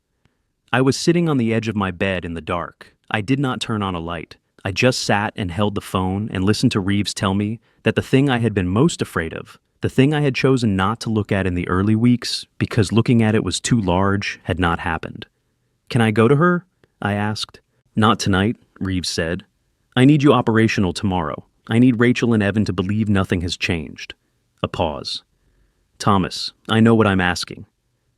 I was sitting on the edge of my bed in the dark. I did not turn on a light. I just sat and held the phone and listened to Reeves tell me that the thing I had been most afraid of, the thing I had chosen not to look at in the early weeks because looking at it was too large, had not happened. "Can I go to her?" I asked. "Not tonight," Reeves said. "I need you operational tomorrow. I need Rachel and Evan to believe nothing has changed." A pause. "Thomas, I know what I'm asking."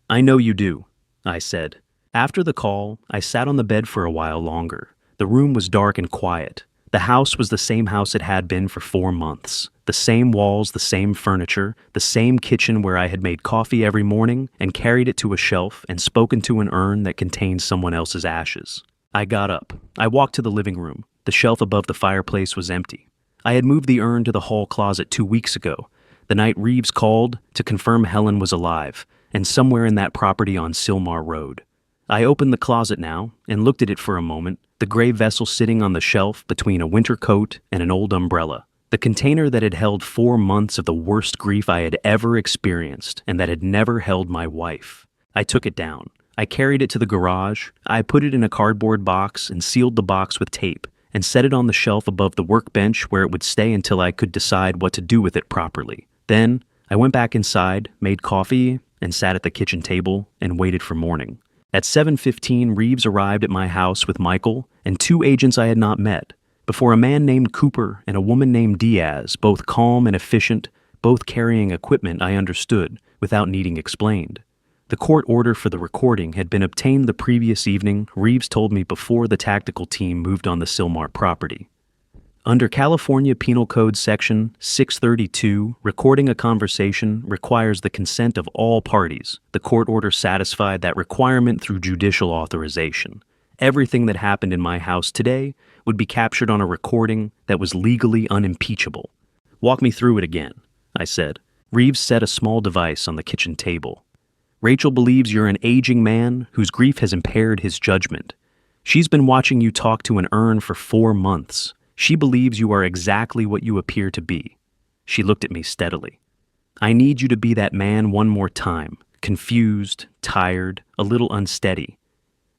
"I know you do," I said. After the call, I sat on the bed for a while longer. The room was dark and quiet. The house was the same house it had been for 4 months. The same walls, the same furniture, the same kitchen where I had made coffee every morning and carried it to a shelf and spoken to an urn that contained someone else's ashes. I got up. I walked to the living room. The shelf above the fireplace was empty. I had moved the urn to the hall closet 2 weeks ago, the night Reeves called to confirm Helen was alive, and somewhere in that property on Sylmar Road. I opened the closet now and looked at it for a moment, the gray vessel sitting on the shelf between a winter coat and an old umbrella. The container that had held 4 months of the worst grief I had ever experienced and that had never held my wife. I took it down. I carried it to the garage. I put it in a cardboard box and sealed the box with tape and set it on the shelf above the workbench where it would stay until I could decide what to do with it properly. Then I went back inside, made coffee, and sat at the kitchen table and waited for morning. At 7:15, Reeves arrived at my house with Michael and two agents I had not met, before a man named Cooper and a woman named Diaz, both calm and efficient, both carrying equipment I understood without needing explained. The court order for the recording had been obtained the previous evening, Reeves told me, before the tactical team moved on the Sylmar property. Under California Penal Code Section 632, recording a conversation requires the consent of all parties. The court order satisfied that requirement through judicial authorization. Everything that happened in my house today would be captured on a recording that was legally unimpeachable. Walk me through it again, I said. Reeves set a small device on the kitchen table. Rachel believes you're an aging man whose grief has impaired his judgment. She's been watching you talk to an urn for 4 months. She believes you are exactly what you appear to be. She looked at me steadily. I need you to be that man one more time, confused, tired, a little unsteady.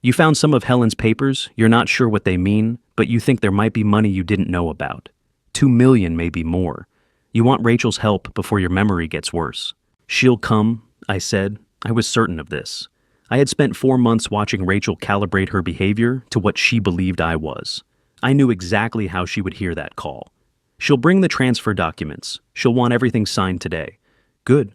You found some of Helen's papers, you're not sure what they mean, but you think there might be money you didn't know about. 2 million, maybe more. You want Rachel's help before your memory gets worse. She'll come, I said. I was certain of this. I had spent 4 months watching Rachel calibrate her behavior to what she believed I was. I knew exactly how she would hear that call. She'll bring the transfer documents. She'll want everything signed today. Good.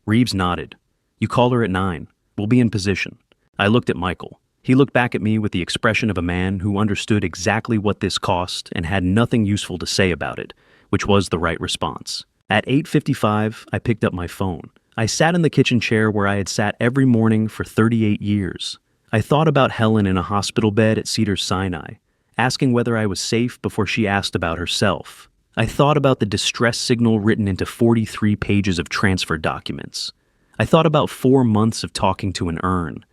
Reeves nodded. You call her at 9. We'll be in position. I looked at Michael. He looked back at me with the expression of a man who understood exactly what this cost and had nothing useful to say about it, which was the right response. At 8:55, I picked up my phone. I sat in the kitchen chair where I had sat every morning for 38 years. I thought about Helen in a hospital bed at Cedars-Sinai, asking whether I was safe before she asked about herself. I thought about the distress signal written into 43 pages of transfer documents. I thought about 4 months of talking to an urn.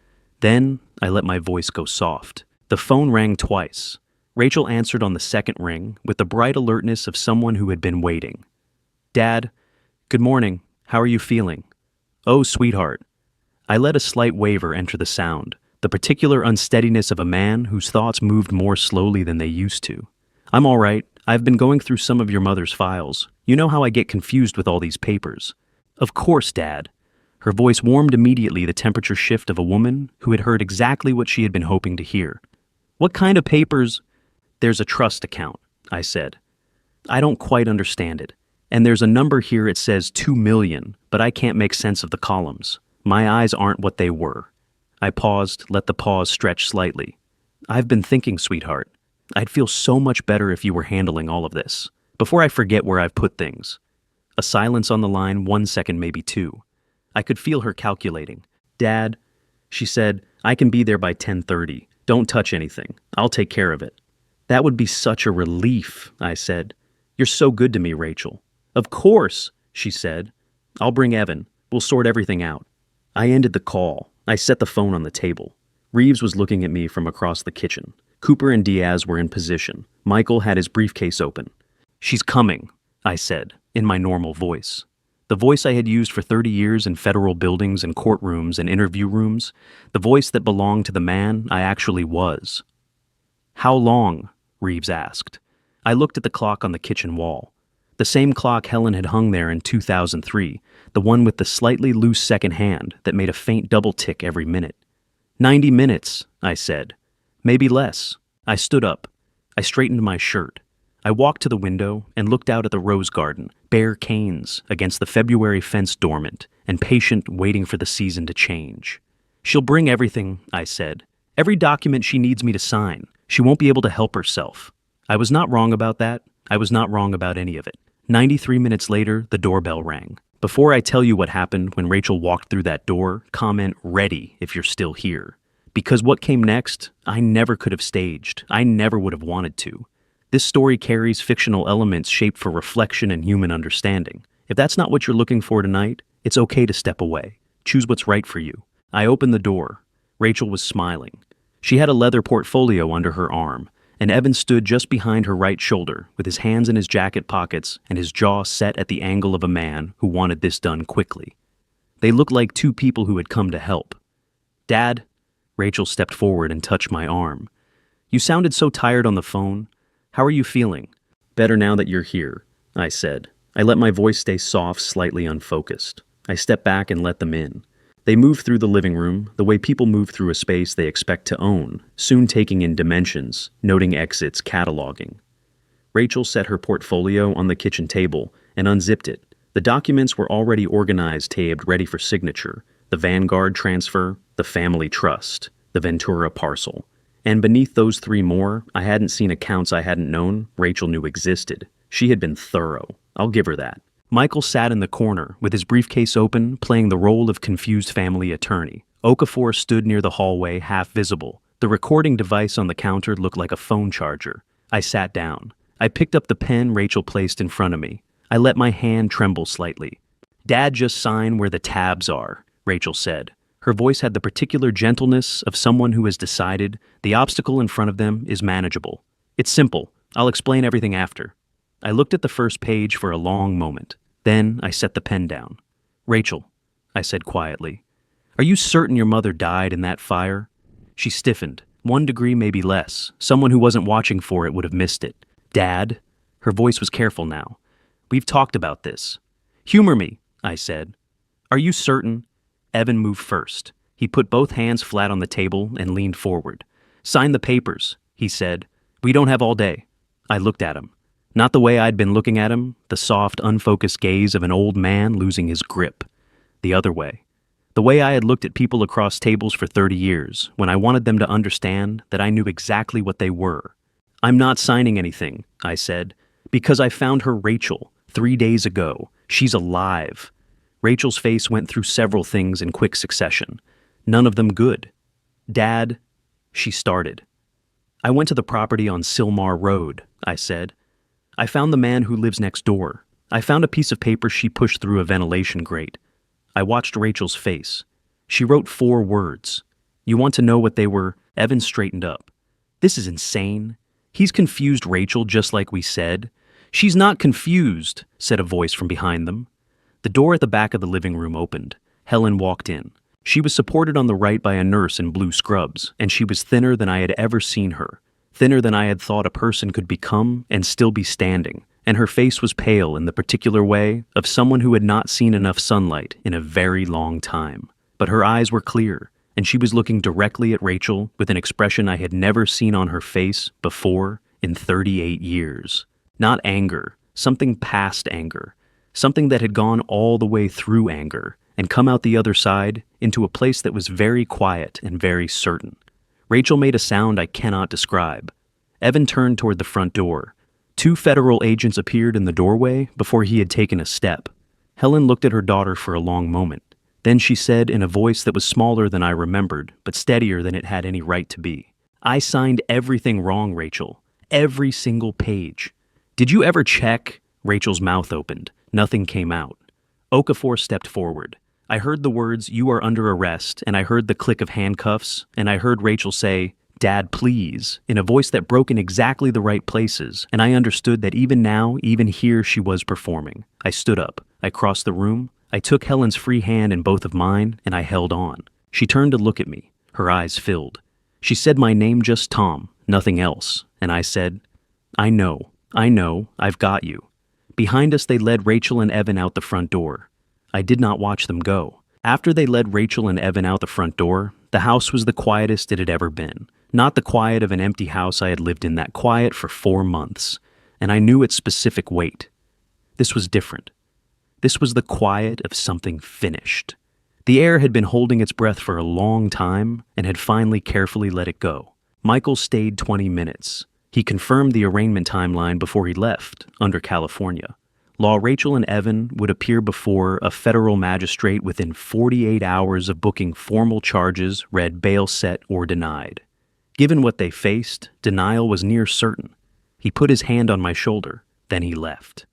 Then I let my voice go soft. The phone rang twice. Rachel answered on the second ring with the bright alertness of someone who had been waiting. Dad, good morning. How are you feeling? Oh, sweetheart. I let a slight waver enter the sound, the particular unsteadiness of a man whose thoughts moved more slowly than they used to. I'm all right. I've been going through some of your mother's files. You know how I get confused with all these papers. Of course, Dad. Her voice warmed immediately, the temperature shift of a woman who had heard exactly what she had been hoping to hear. What kind of papers? There's a trust account, I said. I don't quite understand it. And there's a number here, it says 2 million, but I can't make sense of the columns. My eyes aren't what they were. I paused, let the pause stretch slightly. I've been thinking, sweetheart. I'd feel so much better if you were handling all of this. Before I forget where I've put things. A silence on the line, 1 second, maybe 2. I could feel her calculating. Dad, she said, I can be there by 10:30. Don't touch anything. I'll take care of it. That would be such a relief, I said. You're so good to me, Rachel. Of course, she said. I'll bring Evan. We'll sort everything out. I ended the call. I set the phone on the table. Reeves was looking at me from across the kitchen. Cooper and Diaz were in position. Michael had his briefcase open. She's coming, I said, in my normal voice. The voice I had used for 30 years in federal buildings and courtrooms and interview rooms. The voice that belonged to the man I actually was. How long? Reeves asked. I looked at the clock on the kitchen wall. The same clock Helen had hung there in 2003, the one with the slightly loose second hand that made a faint double tick every minute. 90 minutes, I said. Maybe less. I stood up. I straightened my shirt. I walked to the window and looked out at the rose garden, bare canes against the February fence dormant and patient, waiting for the season to change. She'll bring everything, I said. Every document she needs me to sign. She won't be able to help herself. I was not wrong about that. I was not wrong about any of it. 93 minutes later, the doorbell rang. Before I tell you what happened when Rachel walked through that door, comment ready if you're still here. Because what came next, I never could have staged. I never would have wanted to. This story carries fictional elements shaped for reflection and human understanding. If that's not what you're looking for tonight, it's okay to step away. Choose what's right for you. I opened the door. Rachel was smiling. She had a leather portfolio under her arm, and Evan stood just behind her right shoulder with his hands in his jacket pockets and his jaw set at the angle of a man who wanted this done quickly. They looked like two people who had come to help. Dad, Rachel stepped forward and touched my arm. You sounded so tired on the phone. How are you feeling? Better now that you're here, I said. I let my voice stay soft, slightly unfocused. I stepped back and let them in. They moved through the living room, the way people move through a space they expect to own, soon taking in dimensions, noting exits, cataloging. Rachel set her portfolio on the kitchen table and unzipped it. The documents were already organized, tabbed, ready for signature. The Vanguard transfer, the family trust, the Ventura parcel. And beneath those three more, I hadn't seen accounts I hadn't known Rachel knew existed. She had been thorough. I'll give her that. Michael sat in the corner, with his briefcase open, playing the role of confused family attorney. Okafor stood near the hallway, half visible. The recording device on the counter looked like a phone charger. I sat down. I picked up the pen Rachel placed in front of me. I let my hand tremble slightly. "Dad just sign where the tabs are," Rachel said. Her voice had the particular gentleness of someone who has decided the obstacle in front of them is manageable. "It's simple. I'll explain everything after." I looked at the first page for a long moment. Then I set the pen down. "Rachel," I said quietly, "are you certain your mother died in that fire?" She stiffened. 1 degree, maybe less. Someone who wasn't watching for it would have missed it. "Dad?" Her voice was careful now. "We've talked about this." "Humor me," I said. "Are you certain?" Evan moved first. He put both hands flat on the table and leaned forward. "Sign the papers," he said. "We don't have all day." I looked at him. Not the way I'd been looking at him, the soft, unfocused gaze of an old man losing his grip. The other way. The way I had looked at people across tables for 30 years, when I wanted them to understand that I knew exactly what they were. "I'm not signing anything," I said, "because I found her Rachel 3 days ago. She's alive." Rachel's face went through several things in quick succession. None of them good. "Dad," she started. "I went to the property on Silmar Road," I said. "I found the man who lives next door. I found a piece of paper she pushed through a ventilation grate." I watched Rachel's face. She wrote 4 words. "You want to know what they were?" Evan straightened up. "This is insane. He's confused Rachel just like we said." "She's not confused," said a voice from behind them. The door at the back of the living room opened. Helen walked in. She was supported on the right by a nurse in blue scrubs, and she was thinner than I had ever seen her, thinner than I had thought a person could become and still be standing, and her face was pale in the particular way of someone who had not seen enough sunlight in a very long time. But her eyes were clear, and she was looking directly at Rachel with an expression I had never seen on her face before in 38 years. Not anger, something past anger, something that had gone all the way through anger and come out the other side into a place that was very quiet and very certain. Rachel made a sound I cannot describe. Evan turned toward the front door. 2 federal agents appeared in the doorway before he had taken a step. Helen looked at her daughter for a long moment. Then she said in a voice that was smaller than I remembered, but steadier than it had any right to be, "I signed everything wrong, Rachel. Every single page. Did you ever check?" Rachel's mouth opened. Nothing came out. Okafor stepped forward. I heard the words, "You are under arrest," and I heard the click of handcuffs, and I heard Rachel say, "Dad, please," in a voice that broke in exactly the right places, and I understood that even now, even here, she was performing. I stood up. I crossed the room. I took Helen's free hand in both of mine, and I held on. She turned to look at me. Her eyes filled. She said my name, just Tom, nothing else, and I said, I know, I've got you." Behind us, they led Rachel and Evan out the front door. I did not watch them go. After they led Rachel and Evan out the front door, the house was the quietest it had ever been. Not the quiet of an empty house I had lived in, that quiet for 4 months, and I knew its specific weight. This was different. This was the quiet of something finished. The air had been holding its breath for a long time and had finally carefully let it go. Michael stayed 20 minutes. He confirmed the arraignment timeline before he left, under California. Law Rachel and Evan would appear before a federal magistrate within 48 hours of booking formal charges read bail set or denied. Given what they faced, denial was near certain. He put his hand on my shoulder, then he left.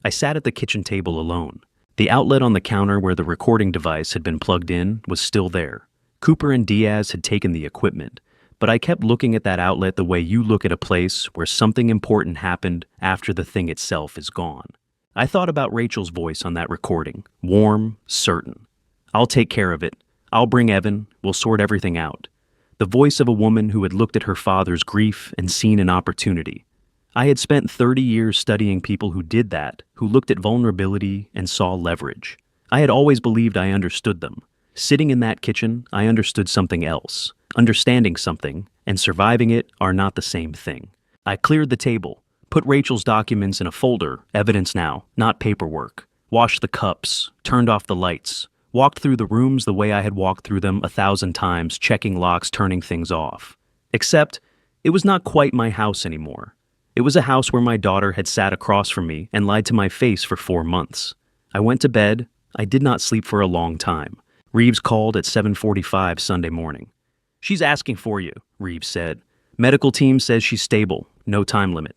I sat at the kitchen table alone. The outlet on the counter where the recording device had been plugged in was still there. Cooper and Diaz had taken the equipment, but I kept looking at that outlet the way you look at a place where something important happened after the thing itself is gone. I thought about Rachel's voice on that recording, warm, certain. "I'll take care of it. I'll bring Evan. We'll sort everything out." The voice of a woman who had looked at her father's grief and seen an opportunity. I had spent 30 years studying people who did that, who looked at vulnerability and saw leverage. I had always believed I understood them. Sitting in that kitchen, I understood something else. Understanding something and surviving it are not the same thing. I cleared the table, put Rachel's documents in a folder, evidence now, not paperwork, washed the cups, turned off the lights, walked through the rooms the way I had walked through them 1,000 times, checking locks, turning things off. Except, it was not quite my house anymore. It was a house where my daughter had sat across from me and lied to my face for 4 months. I went to bed. I did not sleep for a long time. Reeves called at 7:45 Sunday morning. "She's asking for you," Reeves said. "Medical team says she's stable, no time limit."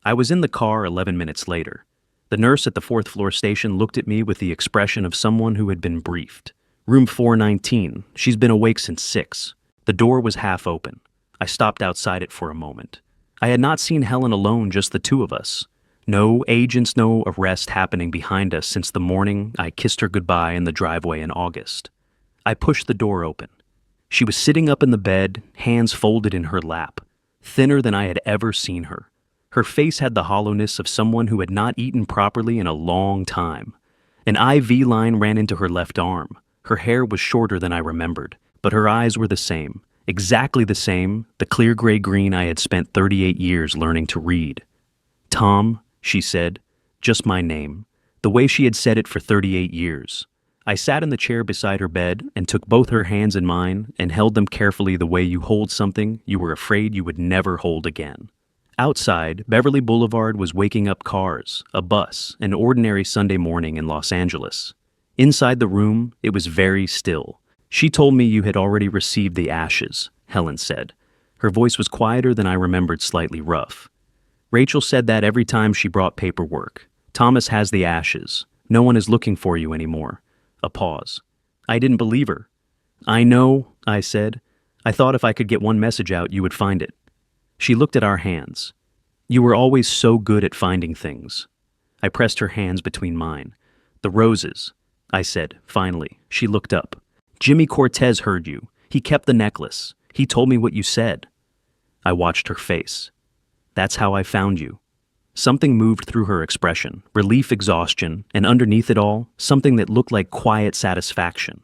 I was in the car 11 minutes later. The nurse at the 4th floor station looked at me with the expression of someone who had been briefed. "Room 419, she's been awake since 6. The door was half open. I stopped outside it for a moment. I had not seen Helen alone, just the two of us. No agents, no arrest happening behind us since the morning I kissed her goodbye in the driveway in August. I pushed the door open. She was sitting up in the bed, hands folded in her lap, thinner than I had ever seen her. Her face had the hollowness of someone who had not eaten properly in a long time. An IV line ran into her left arm. Her hair was shorter than I remembered, but her eyes were the same, exactly the same, the clear gray-green I had spent 38 years learning to read. "Tom," she said, just my name, the way she had said it for 38 years. I sat in the chair beside her bed and took both her hands in mine and held them carefully the way you hold something you were afraid you would never hold again. Outside, Beverly Boulevard was waking up cars, a bus, an ordinary Sunday morning in Los Angeles. Inside the room, it was very still. "She told me you had already received the ashes," Helen said. Her voice was quieter than I remembered, slightly rough. "Rachel said that every time she brought paperwork. Thomas has the ashes. No one is looking for you anymore." A pause. I didn't believe her. "I know," I said. "I thought if I could get one message out, you would find it." She looked at our hands. "You were always so good at finding things." I pressed her hands between mine. "The roses," I said, finally. She looked up. "Jimmy Cortez heard you. He kept the necklace. He told me what you said." I watched her face. "That's how I found you." Something moved through her expression, relief, exhaustion, and underneath it all, something that looked like quiet satisfaction.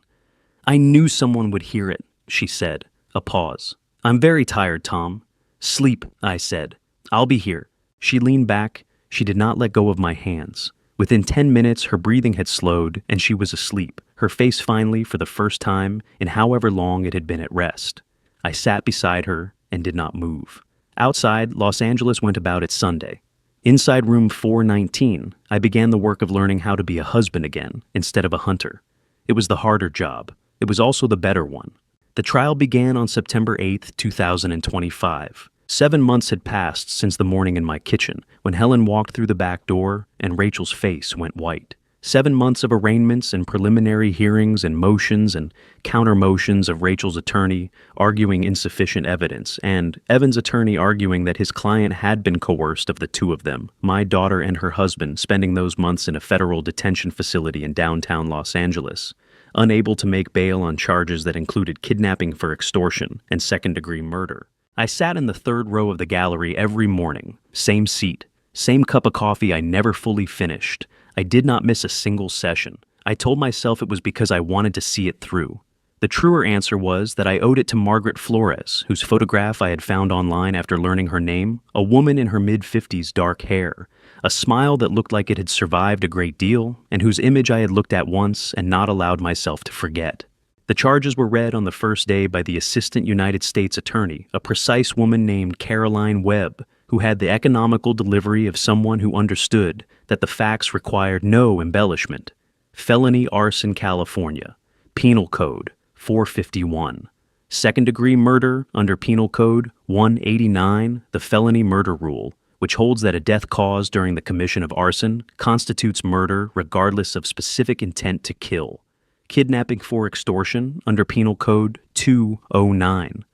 "I knew someone would hear it," she said. A pause. "I'm very tired, Tom." "Sleep," I said. "I'll be here." She leaned back. She did not let go of my hands. Within 10 minutes, her breathing had slowed, and she was asleep, her face finally, for the first time, in however long it had been at rest. I sat beside her and did not move. Outside, Los Angeles went about its Sunday. Inside room 419, I began the work of learning how to be a husband again, instead of a hunter. It was the harder job. It was also the better one. The trial began on September 8th, 2025. 7 months had passed since the morning in my kitchen, when Helen walked through the back door and Rachel's face went white. 7 months of arraignments and preliminary hearings and motions and counter-motions of Rachel's attorney arguing insufficient evidence, and Evan's attorney arguing that his client had been coerced of the two of them, my daughter and her husband, spending those months in a federal detention facility in downtown Los Angeles, unable to make bail on charges that included kidnapping for extortion and second-degree murder. I sat in the third row of the gallery every morning, same seat, same cup of coffee I never fully finished. I did not miss a single session. I told myself it was because I wanted to see it through. The truer answer was that I owed it to Margaret Flores, whose photograph I had found online after learning her name, a woman in her mid-50s, dark hair, a smile that looked like it had survived a great deal, and whose image I had looked at once and not allowed myself to forget. The charges were read on the first day by the Assistant United States Attorney, a precise woman named Caroline Webb, who had the economical delivery of someone who understood that the facts required no embellishment. Felony arson, California. Penal Code 451. Second-degree murder under Penal Code 189, the felony murder rule, which holds that a death caused during the commission of arson constitutes murder regardless of specific intent to kill. Kidnapping for extortion under Penal Code 209.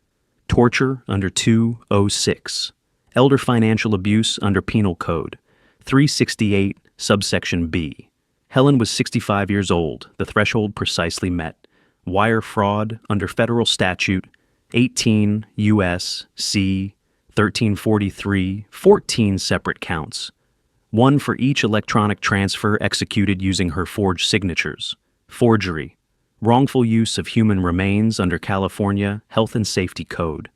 Torture under 206. Elder financial abuse under Penal Code 368, subsection B. Helen was 65 years old, the threshold precisely met. Wire fraud under federal statute 18 U.S.C. 1343, 14 separate counts. One for each electronic transfer executed using her forged signatures. Forgery. Wrongful use of human remains under California Health and Safety Code.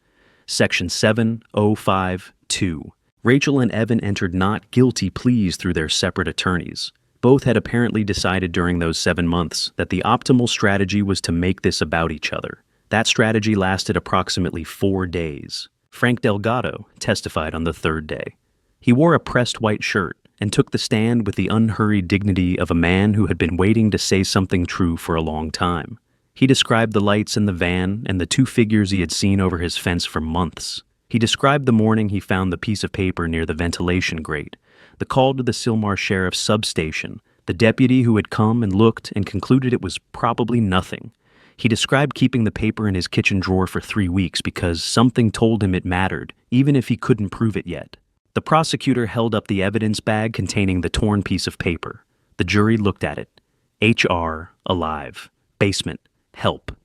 Section 7052. Rachel and Evan entered not guilty pleas through their separate attorneys. Both had apparently decided during those 7 months that the optimal strategy was to make this about each other. That strategy lasted approximately 4 days. Frank Delgado testified on the third day. He wore a pressed white shirt and took the stand with the unhurried dignity of a man who had been waiting to say something true for a long time. He described the lights in the van and the 2 figures he had seen over his fence for months. He described the morning he found the piece of paper near the ventilation grate, the call to the Sylmar Sheriff's substation, the deputy who had come and looked and concluded it was probably nothing. He described keeping the paper in his kitchen drawer for 3 weeks because something told him it mattered, even if he couldn't prove it yet. The prosecutor held up the evidence bag containing the torn piece of paper. The jury looked at it. HR, alive. Basement, help.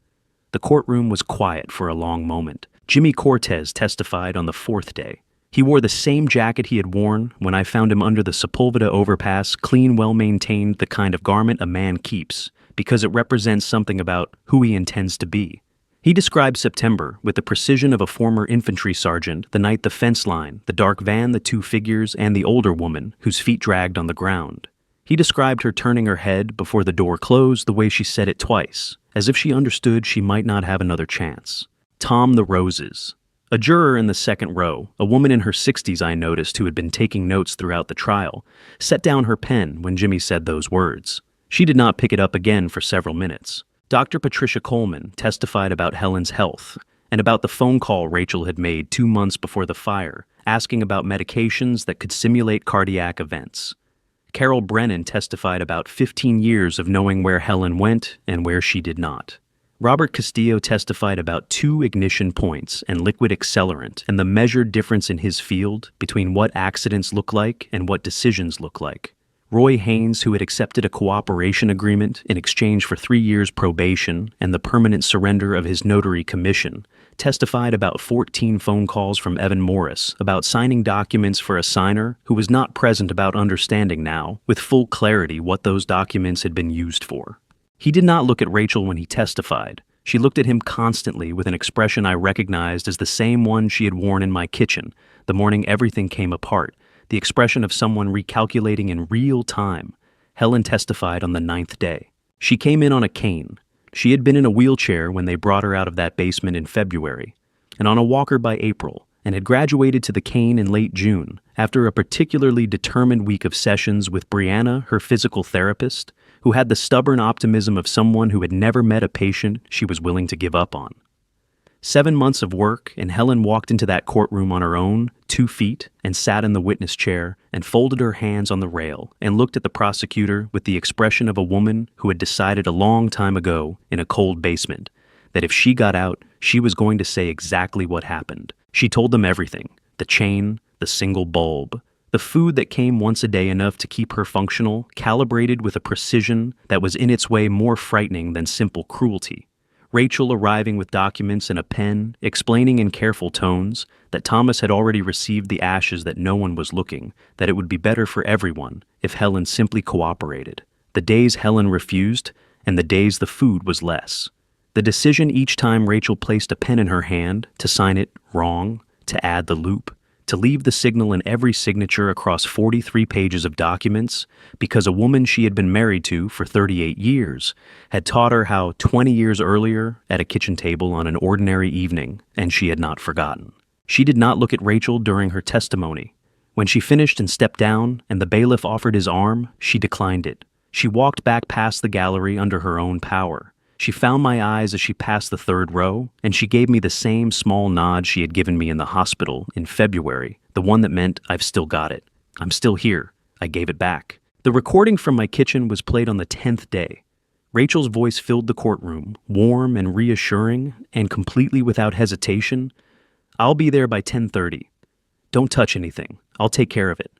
The courtroom was quiet for a long moment. Jimmy Cortez testified on the 4th day. He wore the same jacket he had worn when I found him under the Sepulveda overpass, clean, well-maintained, the kind of garment a man keeps, because it represents something about who he intends to be. He described September with the precision of a former infantry sergeant, the night the fence line, the dark van, the 2 figures, and the older woman whose feet dragged on the ground. He described her turning her head before the door closed the way she said it twice, as if she understood she might not have another chance. Tom the Roses. A juror in the second row, a woman in her 60s I noticed who had been taking notes throughout the trial, set down her pen when Jimmy said those words. She did not pick it up again for several minutes. Dr. Patricia Coleman testified about Helen's health and about the phone call Rachel had made 2 months before the fire, asking about medications that could simulate cardiac events. Carol Brennan testified about 15 years of knowing where Helen went and where she did not. Robert Castillo testified about 2 ignition points and liquid accelerant and the measured difference in his field between what accidents look like and what decisions look like. Roy Haynes, who had accepted a cooperation agreement in exchange for 3 years probation and the permanent surrender of his notary commission, testified about 14 phone calls from Evan Morris about signing documents for a signer who was not present about understanding now, with full clarity, what those documents had been used for. He did not look at Rachel when he testified. She looked at him constantly with an expression I recognized as the same one she had worn in my kitchen the morning everything came apart, the expression of someone recalculating in real time. Helen testified on the 9th day. She came in on a cane. She had been in a wheelchair when they brought her out of that basement in February, and on a walker by April, and had graduated to the cane in late June, after a particularly determined week of sessions with Brianna, her physical therapist, who had the stubborn optimism of someone who had never met a patient she was willing to give up on. 7 months of work, and Helen walked into that courtroom on her own, 2 feet, and sat in the witness chair, and folded her hands on the rail, and looked at the prosecutor with the expression of a woman who had decided a long time ago in a cold basement that if she got out, she was going to say exactly what happened. She told them everything: the chain, the single bulb, the food that came once a day enough to keep her functional, calibrated with a precision that was in its way more frightening than simple cruelty. Rachel arriving with documents and a pen, explaining in careful tones that Thomas had already received the ashes, that no one was looking, that it would be better for everyone if Helen simply cooperated. The days Helen refused, and the days the food was less. The decision each time Rachel placed a pen in her hand, to sign it wrong, to add the loop, to leave the signal in every signature across 43 pages of documents, because a woman she had been married to for 38 years had taught her how 20 years earlier at a kitchen table on an ordinary evening, and she had not forgotten. She did not look at Rachel during her testimony. When she finished and stepped down, and the bailiff offered his arm, she declined it. She walked back past the gallery under her own power. She found my eyes as she passed the 3rd row, and she gave me the same small nod she had given me in the hospital in February, the one that meant I've still got it. I'm still here. I gave it back. The recording from my kitchen was played on the 10th day. Rachel's voice filled the courtroom, warm and reassuring, and completely without hesitation. I'll be there by 10:30. Don't touch anything. I'll take care of it.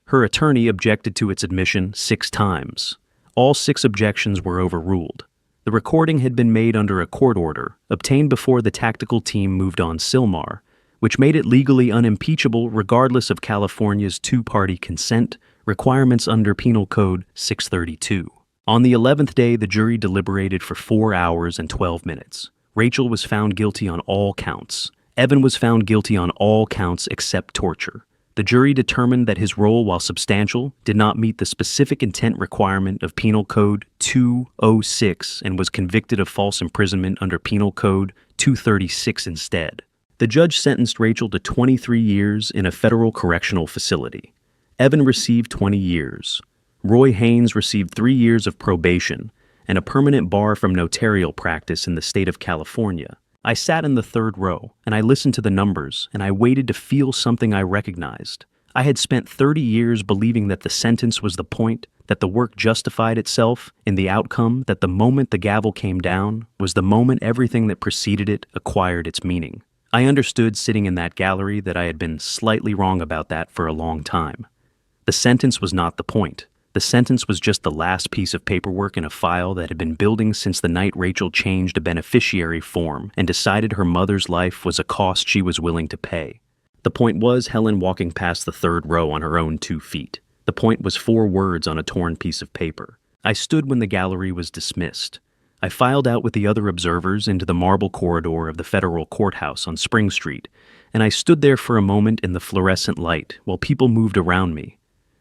Her attorney objected to its admission 6 times. All 6 objections were overruled. The recording had been made under a court order, obtained before the tactical team moved on Sylmar, which made it legally unimpeachable regardless of California's 2-party consent requirements under Penal Code 632. On the 11th day, the jury deliberated for 4 hours and 12 minutes. Rachel was found guilty on all counts. Evan was found guilty on all counts except torture. The jury determined that his role, while substantial, did not meet the specific intent requirement of Penal Code 206 and was convicted of false imprisonment under Penal Code 236 instead. The judge sentenced Rachel to 23 years in a federal correctional facility. Evan received 20 years. Roy Haynes received 3 years of probation and a permanent bar from notarial practice in the state of California. I sat in the third row, and I listened to the numbers, and I waited to feel something I recognized. I had spent 30 years believing that the sentence was the point, that the work justified itself in the outcome, that the moment the gavel came down was the moment everything that preceded it acquired its meaning. I understood sitting in that gallery that I had been slightly wrong about that for a long time. The sentence was not the point. The sentence was just the last piece of paperwork in a file that had been building since the night Rachel changed a beneficiary form and decided her mother's life was a cost she was willing to pay. The point was Helen walking past the third row on her own 2 feet. The point was 4 words on a torn piece of paper. I stood when the gallery was dismissed. I filed out with the other observers into the marble corridor of the federal courthouse on Spring Street, and I stood there for a moment in the fluorescent light while people moved around me.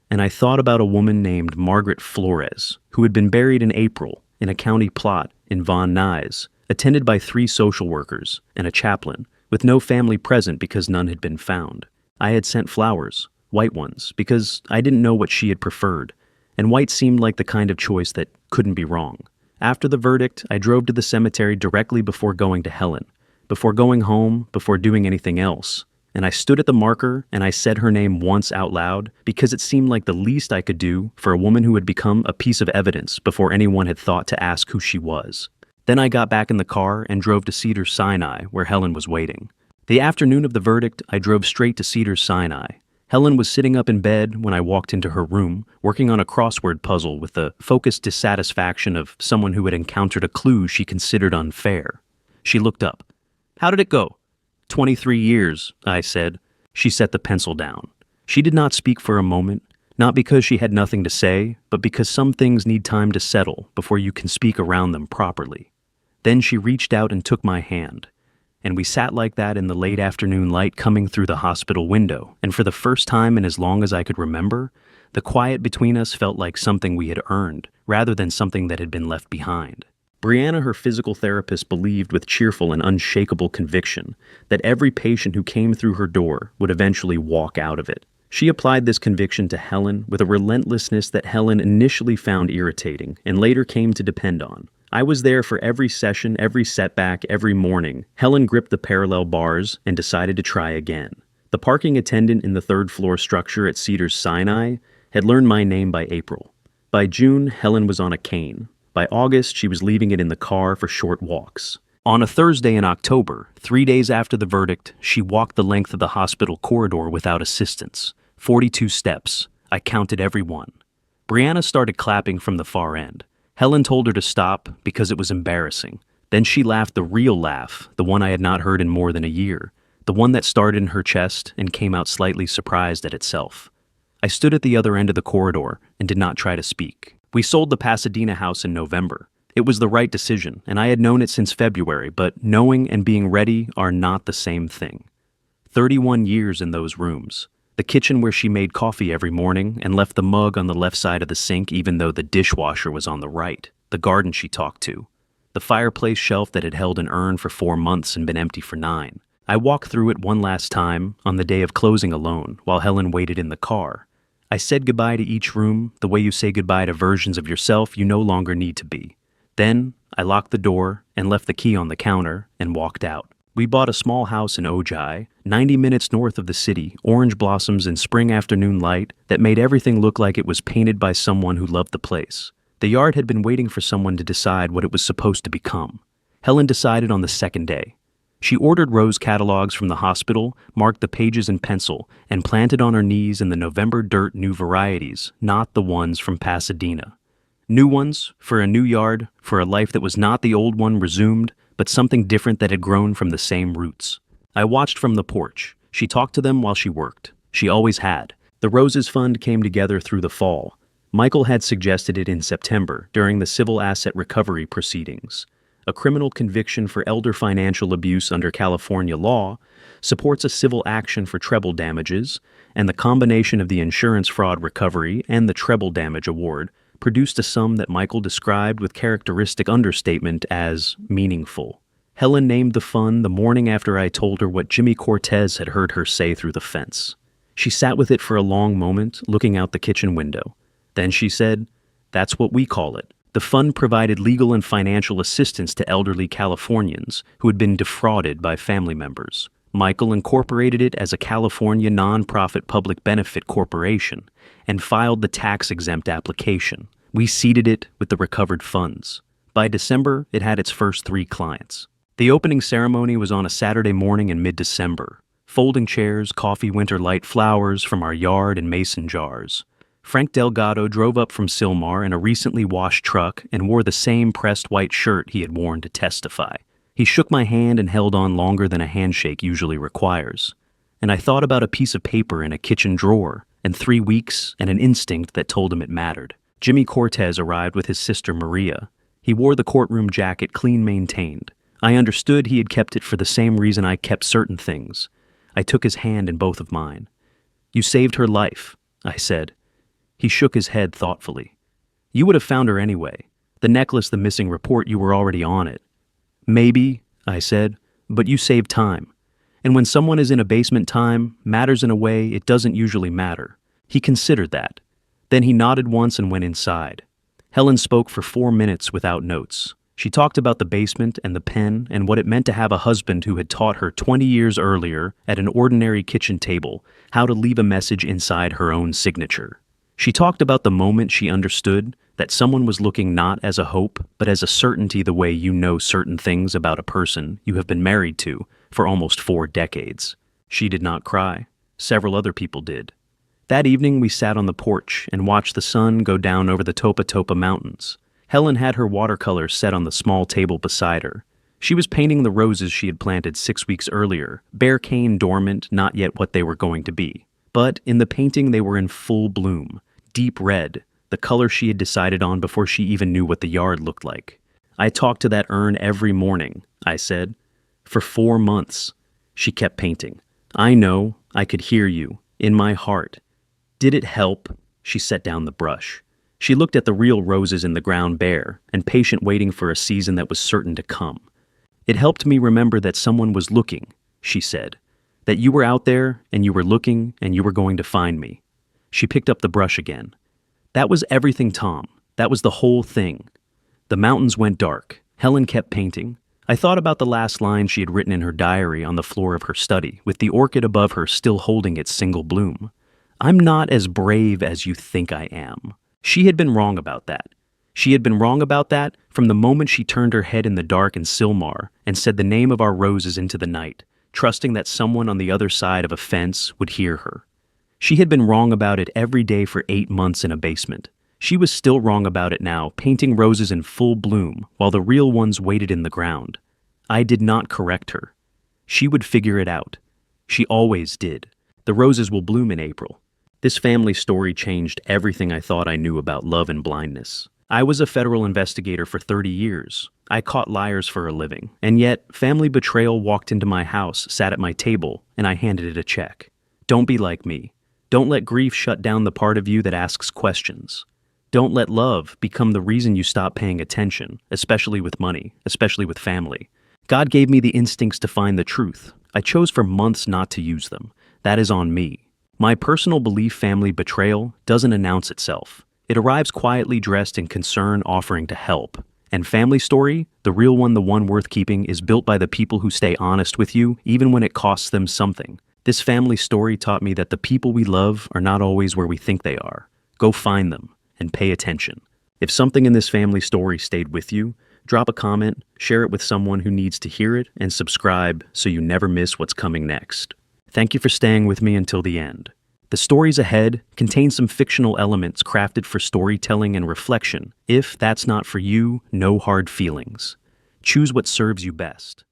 And I thought about a woman named Margaret Flores, who had been buried in April in a county plot in Van Nuys, attended by 3 social workers and a chaplain, with no family present because none had been found. I had sent flowers, white ones, because I didn't know what she had preferred, and white seemed like the kind of choice that couldn't be wrong. After the verdict, I drove to the cemetery directly before going to Helen, before going home, before doing anything else. And I stood at the marker and I said her name once out loud because it seemed like the least I could do for a woman who had become a piece of evidence before anyone had thought to ask who she was. Then I got back in the car and drove to Cedars-Sinai, where Helen was waiting. The afternoon of the verdict, I drove straight to Cedars-Sinai. Helen was sitting up in bed when I walked into her room, working on a crossword puzzle with the focused dissatisfaction of someone who had encountered a clue she considered unfair. She looked up. "How did it go?" 23 years, I said. She set the pencil down. She did not speak for a moment, not because she had nothing to say, but because some things need time to settle before you can speak around them properly. Then she reached out and took my hand, and we sat like that in the late afternoon light coming through the hospital window, and for the first time in as long as I could remember, the quiet between us felt like something we had earned, rather than something that had been left behind. Brianna, her physical therapist, believed with cheerful and unshakable conviction that every patient who came through her door would eventually walk out of it. She applied this conviction to Helen with a relentlessness that Helen initially found irritating and later came to depend on. I was there for every session, every setback, every morning. Helen gripped the parallel bars and decided to try again. The parking attendant in the third-floor structure at Cedars-Sinai had learned my name by April. By June, Helen was on a cane. By August, she was leaving it in the car for short walks. On a Thursday in October, 3 days after the verdict, she walked the length of the hospital corridor without assistance. 42 steps. I counted every one. Brianna started clapping from the far end. Helen told her to stop because it was embarrassing. Then she laughed the real laugh, the one I had not heard in more than a year, the one that started in her chest and came out slightly surprised at itself. I stood at the other end of the corridor and did not try to speak. We sold the Pasadena house in November. It was the right decision, and I had known it since February, but knowing and being ready are not the same thing. 31 years in those rooms. The kitchen where she made coffee every morning and left the mug on the left side of the sink even though the dishwasher was on the right. The garden she talked to. The fireplace shelf that had held an urn for 4 months and been empty for 9. I walked through it one last time on the day of closing alone while Helen waited in the car. I said goodbye to each room the way you say goodbye to versions of yourself you no longer need to be. Then, I locked the door and left the key on the counter and walked out. We bought a small house in Ojai, 90 minutes north of the city, orange blossoms and spring afternoon light that made everything look like it was painted by someone who loved the place. The yard had been waiting for someone to decide what it was supposed to become. Helen decided on the second day. She ordered rose catalogs from the hospital, marked the pages in pencil, and planted on her knees in the November dirt new varieties, not the ones from Pasadena. New ones, for a new yard, for a life that was not the old one resumed, but something different that had grown from the same roots. I watched from the porch. She talked to them while she worked. She always had. The Roses Fund came together through the fall. Michael had suggested it in September during the civil asset recovery proceedings. A criminal conviction for elder financial abuse under California law supports a civil action for treble damages, and the combination of the insurance fraud recovery and the treble damage award produced a sum that Michael described with characteristic understatement as meaningful. Helen named the fund the morning after I told her what Jimmy Cortez had heard her say through the fence. She sat with it for a long moment, looking out the kitchen window. Then she said, "That's what we call it." The fund provided legal and financial assistance to elderly Californians who had been defrauded by family members. Michael incorporated it as a California nonprofit public benefit corporation and filed the tax-exempt application. We seeded it with the recovered funds. By December, it had its first 3 clients. The opening ceremony was on a Saturday morning in mid-December. Folding chairs, coffee, winter light flowers from our yard and mason jars. Frank Delgado drove up from Sylmar in a recently washed truck and wore the same pressed white shirt he had worn to testify. He shook my hand and held on longer than a handshake usually requires. And I thought about a piece of paper in a kitchen drawer, and 3 weeks, and an instinct that told him it mattered. Jimmy Cortez arrived with his sister Maria. He wore the courtroom jacket clean maintained. I understood he had kept it for the same reason I kept certain things. I took his hand in both of mine. "You saved her life," I said. He shook his head thoughtfully. "You would have found her anyway. The necklace, the missing report, you were already on it." "Maybe," I said, "but you saved time. And when someone is in a basement, time matters in a way it doesn't usually matter." He considered that. Then he nodded once and went inside. Helen spoke for 4 minutes without notes. She talked about the basement and the pen and what it meant to have a husband who had taught her 20 years earlier at an ordinary kitchen table how to leave a message inside her own signature. She talked about the moment she understood that someone was looking not as a hope, but as a certainty, the way you know certain things about a person you have been married to for almost 4 decades. She did not cry. Several other people did. That evening we sat on the porch and watched the sun go down over the Topa Topa Mountains. Helen had her watercolors set on the small table beside her. She was painting the roses she had planted 6 weeks earlier, bare cane dormant, not yet what they were going to be. But in the painting they were in full bloom, deep red, the color she had decided on before she even knew what the yard looked like. "I talked to that urn every morning," I said. "For 4 months." She kept painting. "I know, I could hear you, in my heart." "Did it help?" She set down the brush. She looked at the real roses in the ground bare and patient, waiting for a season that was certain to come. "It helped me remember that someone was looking," she said. "That you were out there and you were looking and you were going to find me." She picked up the brush again. "That was everything, Tom. That was the whole thing." The mountains went dark. Helen kept painting. I thought about the last line she had written in her diary on the floor of her study, with the orchid above her still holding its single bloom. "I'm not as brave as you think I am." She had been wrong about that. She had been wrong about that from the moment she turned her head in the dark in Sylmar and said the name of our roses into the night, trusting that someone on the other side of a fence would hear her. She had been wrong about it every day for 8 months in a basement. She was still wrong about it now, painting roses in full bloom while the real ones waited in the ground. I did not correct her. She would figure it out. She always did. The roses will bloom in April. This family story changed everything I thought I knew about love and blindness. I was a federal investigator for 30 years. I caught liars for a living. And yet, family betrayal walked into my house, sat at my table, and I handed it a check. Don't be like me. Don't let grief shut down the part of you that asks questions. Don't let love become the reason you stop paying attention, especially with money, especially with family. God gave me the instincts to find the truth. I chose for months not to use them. That is on me. My personal belief family betrayal doesn't announce itself. It arrives quietly dressed in concern, offering to help. And family story, the real one, the one worth keeping, is built by the people who stay honest with you, even when it costs them something. This family story taught me that the people we love are not always where we think they are. Go find them and pay attention. If something in this family story stayed with you, drop a comment, share it with someone who needs to hear it, and subscribe so you never miss what's coming next. Thank you for staying with me until the end. The stories ahead contain some fictional elements crafted for storytelling and reflection. If that's not for you, no hard feelings. Choose what serves you best.